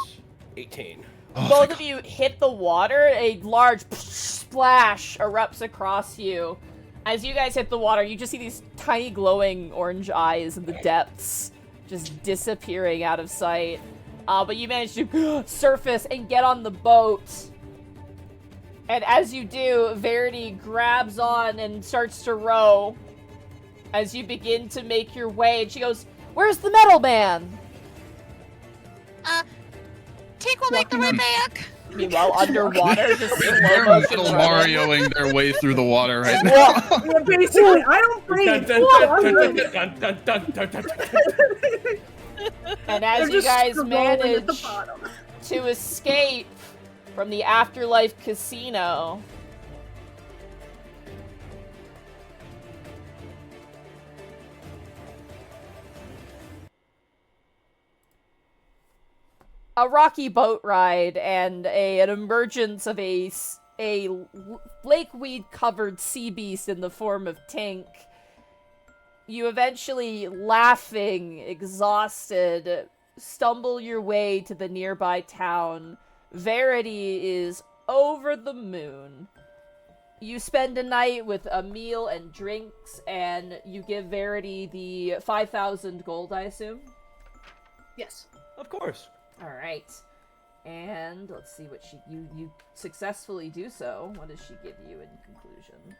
18. Oh, Both of you hit the water. A large splash erupts across you. As you guys hit the water, you just see these tiny glowing orange eyes in the depths just disappearing out of sight. But you manage to surface and get on the boat. And as you do, Verity grabs on and starts to row as you begin to make your way. And she goes, "Where's the metal man?" Tink will make the way back. Meanwhile, underwater, just slow They're motion little running. Marioing their way through the water right now. Yeah, basically, I don't breathe. And as They're you just guys scrolling at the manage bottom. to escape from the Afterlife Casino, a rocky boat ride and an emergence of a lakeweed-covered sea beast in the form of Tink. You eventually, laughing, exhausted, stumble your way to the nearby town. Verity is over the moon. You spend a night with a meal and drinks, and you give Verity the 5,000 gold, I assume? Yes. Of course. Alright. And let's see what you successfully do so. What does she give you in conclusion?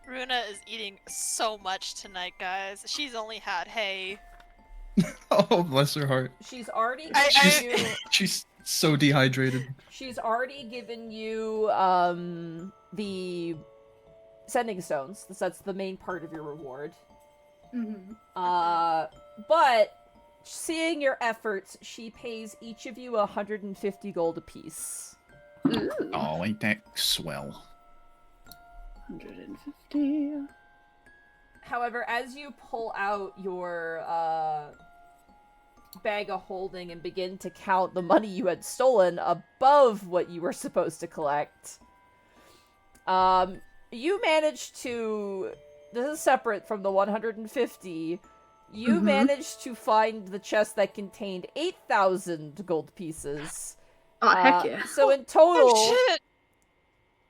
Runa is eating so much tonight, guys. She's only had hay. Oh, bless her heart. She's already I- given you. She's so dehydrated. She's already given you the sending stones. That's the main part of your reward. Mm-hmm. But seeing your efforts, she pays each of you 150 gold apiece. Ooh. Oh, ain't that swell? 150. However, as you pull out your bag of holding and begin to count the money you had stolen above what you were supposed to collect, you managed to... This is separate from the 150. You managed to find the chest that contained 8,000 gold pieces. Oh, heck yeah. So in total, Oh shit!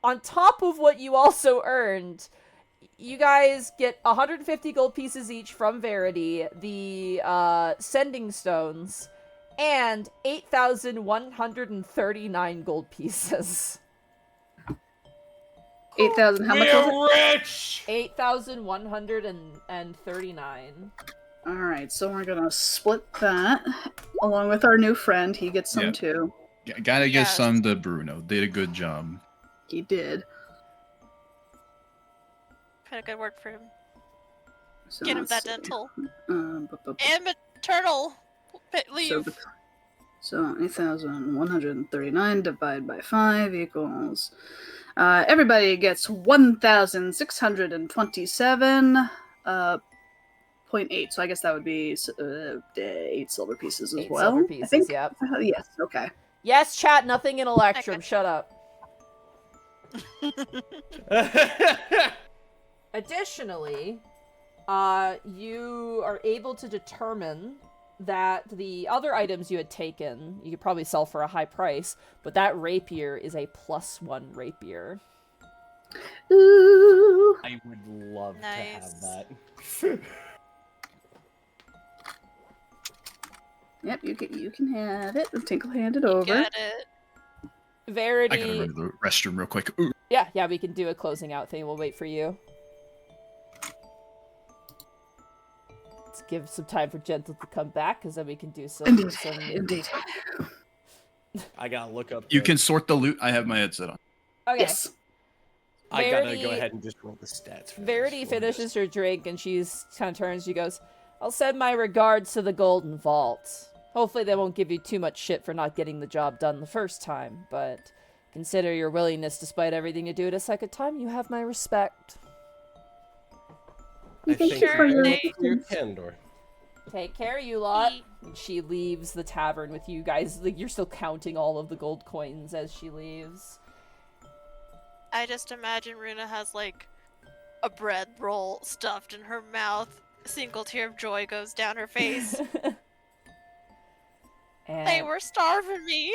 on top of what you also earned, you guys get 150 gold pieces each from Verity, the sending stones, and 8,139 gold pieces. 8,000, how much was it? We're rich! 8,139. Alright, so we're gonna split that along with our new friend. He gets some Yeah. too. Gotta give Yes. some to Bruno. Did a good job. He did. Put a good word for him. So Get him let's that see. dental Bu- and maternal leave. So 8,139 divided by 5 equals... everybody gets 1,627 0.8. So I guess that would be 8 silver pieces as 8 well. silver I pieces, think. yep. Yes. Okay. Yes, chat, nothing in Electrum. Shut up. Additionally, you are able to determine that the other items you had taken, you could probably sell for a high price, but that rapier is a +1 rapier. Ooh. I would love Nice. to have that. Yep, you can have it. Tinkle hand it over. Get it. I gotta Verity... go to the restroom real quick. Ooh. Yeah, we can do a closing out thing. We'll wait for you. Let's give some time for Gentle to come back, because then we can do some... Indeed. I gotta look up. You the- can sort the loot. I have my headset on. Okay. Yes. I gotta Verity- go ahead and just roll the stats. For Verity this. finishes her drink and she's kind of turns. She goes, "I'll send my regards to the Golden Vault. Hopefully they won't give you too much shit for not getting the job done the first time, but consider your willingness despite everything to do it a second time. You have my respect. I Thank think you for your you're assistance. Kendor. Take care, you lot." And she leaves the tavern with you guys. Like, you're still counting all of the gold coins as she leaves. I just imagine Runa has like a bread roll stuffed in her mouth. A single tear of joy goes down her face. And They were starving me.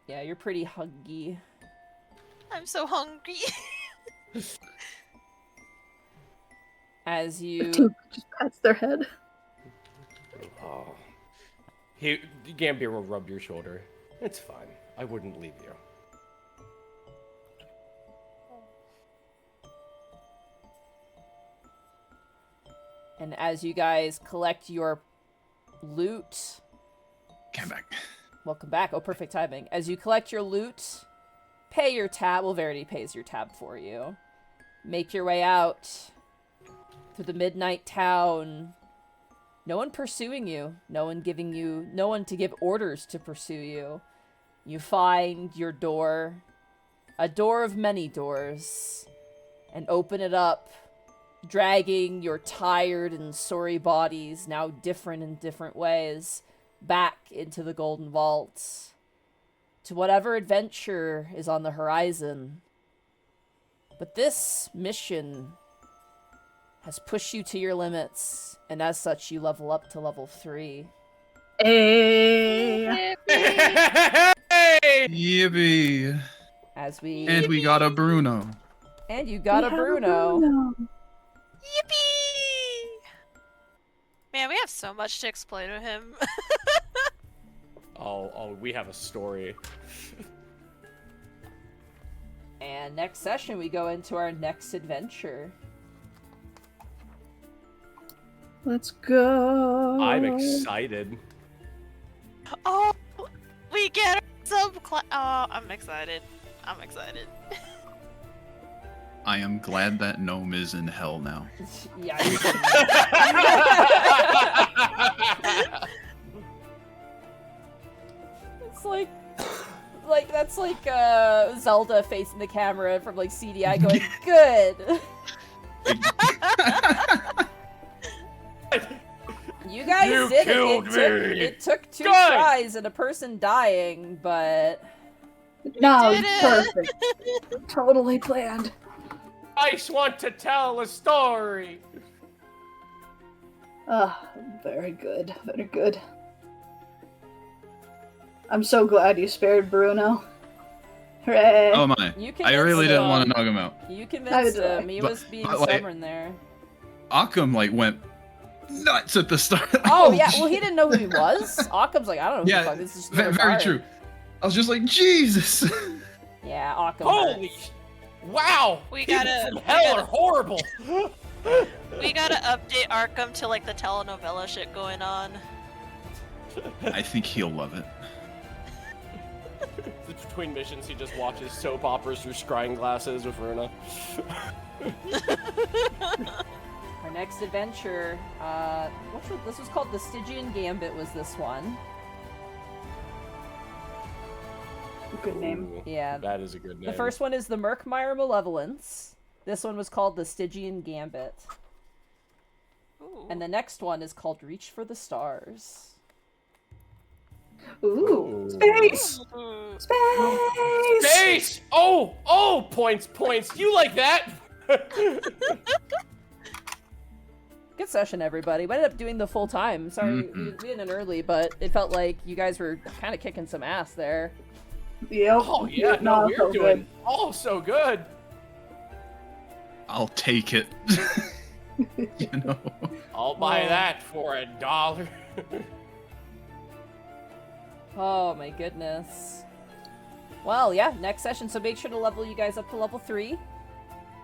yeah, you're pretty hungry. I'm so hungry. As you Tink just pats their head. Oh. Gambier will rub your shoulder. It's fine. I wouldn't leave you. and as you guys collect your loot, Came back. welcome back. Oh, perfect timing. As you collect your loot, pay your tab. Well, Verity pays your tab for you. Make your way out through the midnight town. No one pursuing you. No one to give orders to pursue you. You find your door, a door of many doors, and open it up, dragging your tired and sorry bodies, now different in different ways, back into the Golden Vault, to whatever adventure is on the horizon. But this mission has pushed you to your limits, and as such, you level up to level 3. Hey. Hey! Yippee! As we And we got a Bruno. and you got We a have Bruno. Yippee! Man, we have so much to explain to him. Oh, we have a story. And next session, we go into our next adventure. Let's go. I'm excited. Oh, we get some. Oh, I'm excited. I'm excited. I am glad that gnome is in hell now. Yeah. It's like that's like Zelda facing the camera from like CDI going, good. You guys You did killed it. me. It took 2 Good. tries and a person dying, but No, did it. perfect. Totally planned. I just want to tell a story. Very good. Very good. I'm so glad you spared Bruno. Hooray! Oh my. you I convinced really didn't him. want to knock him out. You convinced Neither him. He But- was being but, like- stubborn there. Occam like went nuts at the start. Oh yeah, well he didn't know who he was. Occam's like, I don't know who Yeah, the fuck this is. Very true. I was just like, Jesus. Yeah, Occam. Holy, hurts. wow! We People gotta- from we hell gotta- are horrible. We gotta update Arkham to like the telenovela shit going on. I think he'll love it. Between missions, he just watches soap operas through scrying glasses with Runa. Our next adventure, this was called the Stygian Gambit. Was this one? Good name. Ooh, Yeah. that is a good name. The first one is the Murkmire Malevolence. This one was called the Stygian Gambit. Ooh. And the next one is called Reach for the Stars. Ooh. Ooh. Space! Ooh. Space! Space! Oh, points. You like that? Good session, everybody. We ended up doing the full time. Sorry, we did it early, but it felt like you guys were kind of kicking some ass there. Yep. Oh yeah, no, we're so doing so good. I'll take it. You know. I'll buy Oh. that for $1. Oh my goodness. Well, yeah, next session. So make sure to level you guys up to level 3.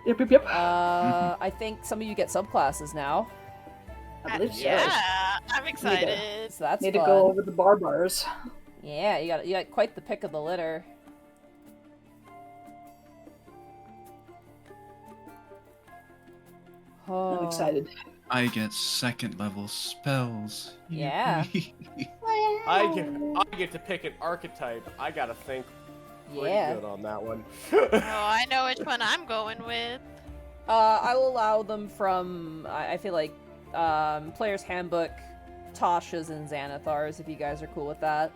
Yep. I think some of you get subclasses now, I believe so. Yeah, I'm excited. so that's Need fun. to go over the barbars. Yeah, you got quite the pick of the litter. Oh. I'm excited. I get 2nd level spells. Yeah. I get to pick an archetype. I gotta think pretty Yeah. good on that one. Oh, I know which one I'm going with. I will allow them from, I feel like, Player's Handbook, Tasha's, and Xanathars, if you guys are cool with that.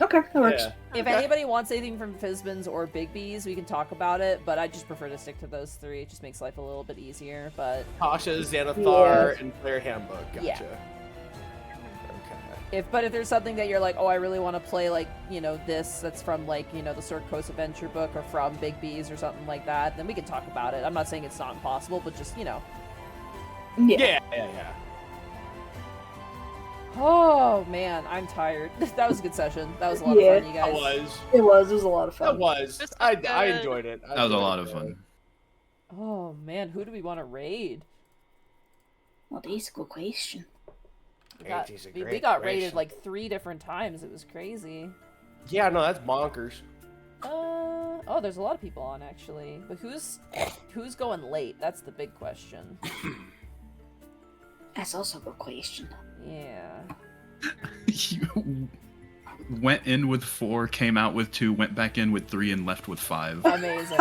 Okay, that works. Yeah. If anybody wants anything from Fizbin's or Big B's, we can talk about it, but I just prefer to stick to those 3. It just makes life a little bit easier, but Tasha, Xanathar, Yeah. and Player Handbook. Gotcha. Yeah. Okay. if there's something that you're like, oh, I really want to play, like, you know, this that's from, like, you know, the Sword Coast Adventure book or from Big B's or something like that, then we can talk about it. I'm not saying it's not impossible, but just, you know. Yeah. Yeah. Oh, man, I'm tired. That was a good session. That was a lot Yeah. of fun, you That guys. was. It was a lot of That fun. was. This was I good. enjoyed it. That was a lot of fun. Oh, man, who do we want to raid? Well, that's a good question. We got, It is a we great got raided question. like 3 different times. It was crazy. Yeah, no, that's bonkers. Oh, there's a lot of people on, actually. But who's going late? That's the big question. That's also a good question. Yeah. You went in with 4, came out with 2, went back in with 3, and left with 5. Amazing.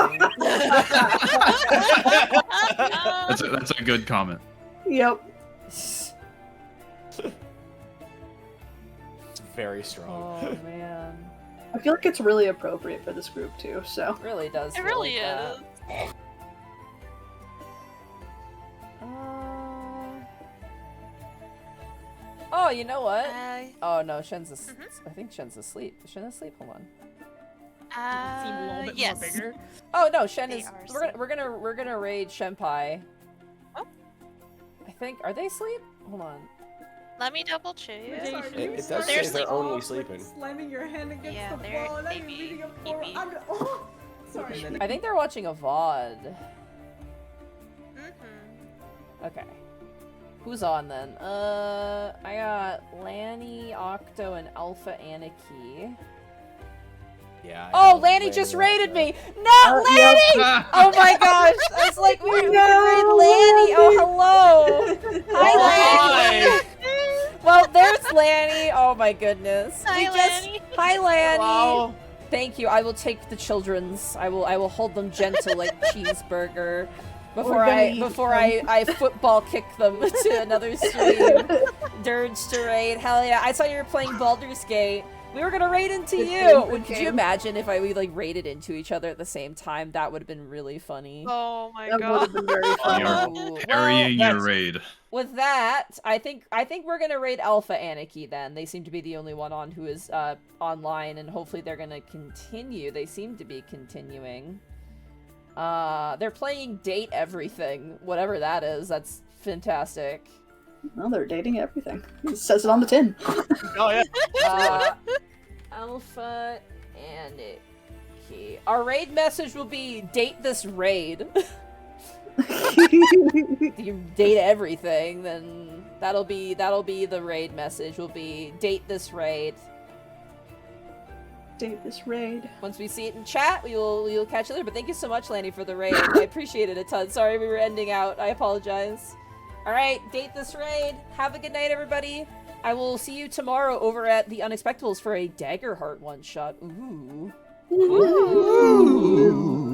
That's a good comment. Yep. It's very strong. Oh, man. I feel like it's really appropriate for this group too. So It really does. It feel really like that. is. Oh, you know what? Uh, Oh no, Shen's I think Shen's asleep. Is Shen asleep? Hold on. Seem a little bit yes. more bigger. Oh no, Shen They is. are We're gonna raid Shenpai. Oh. I think. Are they asleep? Hold on. Let me double check. It does They're say they're sleeping. only sleeping. Slamming your hand against Yeah, the they're wall and maybe- reading a maybe. Oh, Sorry. I think they're watching a VOD. Mm-hmm. Okay. Who's on then? I got Lanny, Octo, and Alpha Anarchy. Yeah. I Oh, know Lanny just Lanny raided also. me! Not Lanny! Oh my gosh! I was like, we can raid Lanny! Oh, hello! Hi, Lanny! Well, there's Lanny! Oh my goodness. Hi, Lanny. Hi, Lanny! Wow. Thank you. I will take the children's. I will hold them gentle like cheeseburger. Before I football kick them to another stream. Dirge to raid. Hell yeah. I saw you were playing Baldur's Gate. We were gonna raid into you! Could you imagine if we like raided into each other at the same time? That would have been really funny. Oh my That would god. have been very fun. Oh, Carrying well, your raid. with that, I think we're gonna raid Alpha Anarchy then. They seem to be the only one on who is online, and hopefully they're gonna continue. They seem to be continuing. They're playing Date Everything, whatever that is. That's fantastic. Well, they're dating everything. It says it on the tin. Oh yeah. Alpha Anarchy. Our raid message will be date this raid. If you date everything, then that'll be the raid message. Will be date this raid. Date this raid. Once we see it in chat, we will catch you later. But thank you so much, Lanny, for the raid. I appreciate it a ton. Sorry we were ending out. I apologize. Alright, date this raid. Have a good night, everybody. I will see you tomorrow over at the Unexpectables for a Daggerheart one-shot. Ooh. Ooh.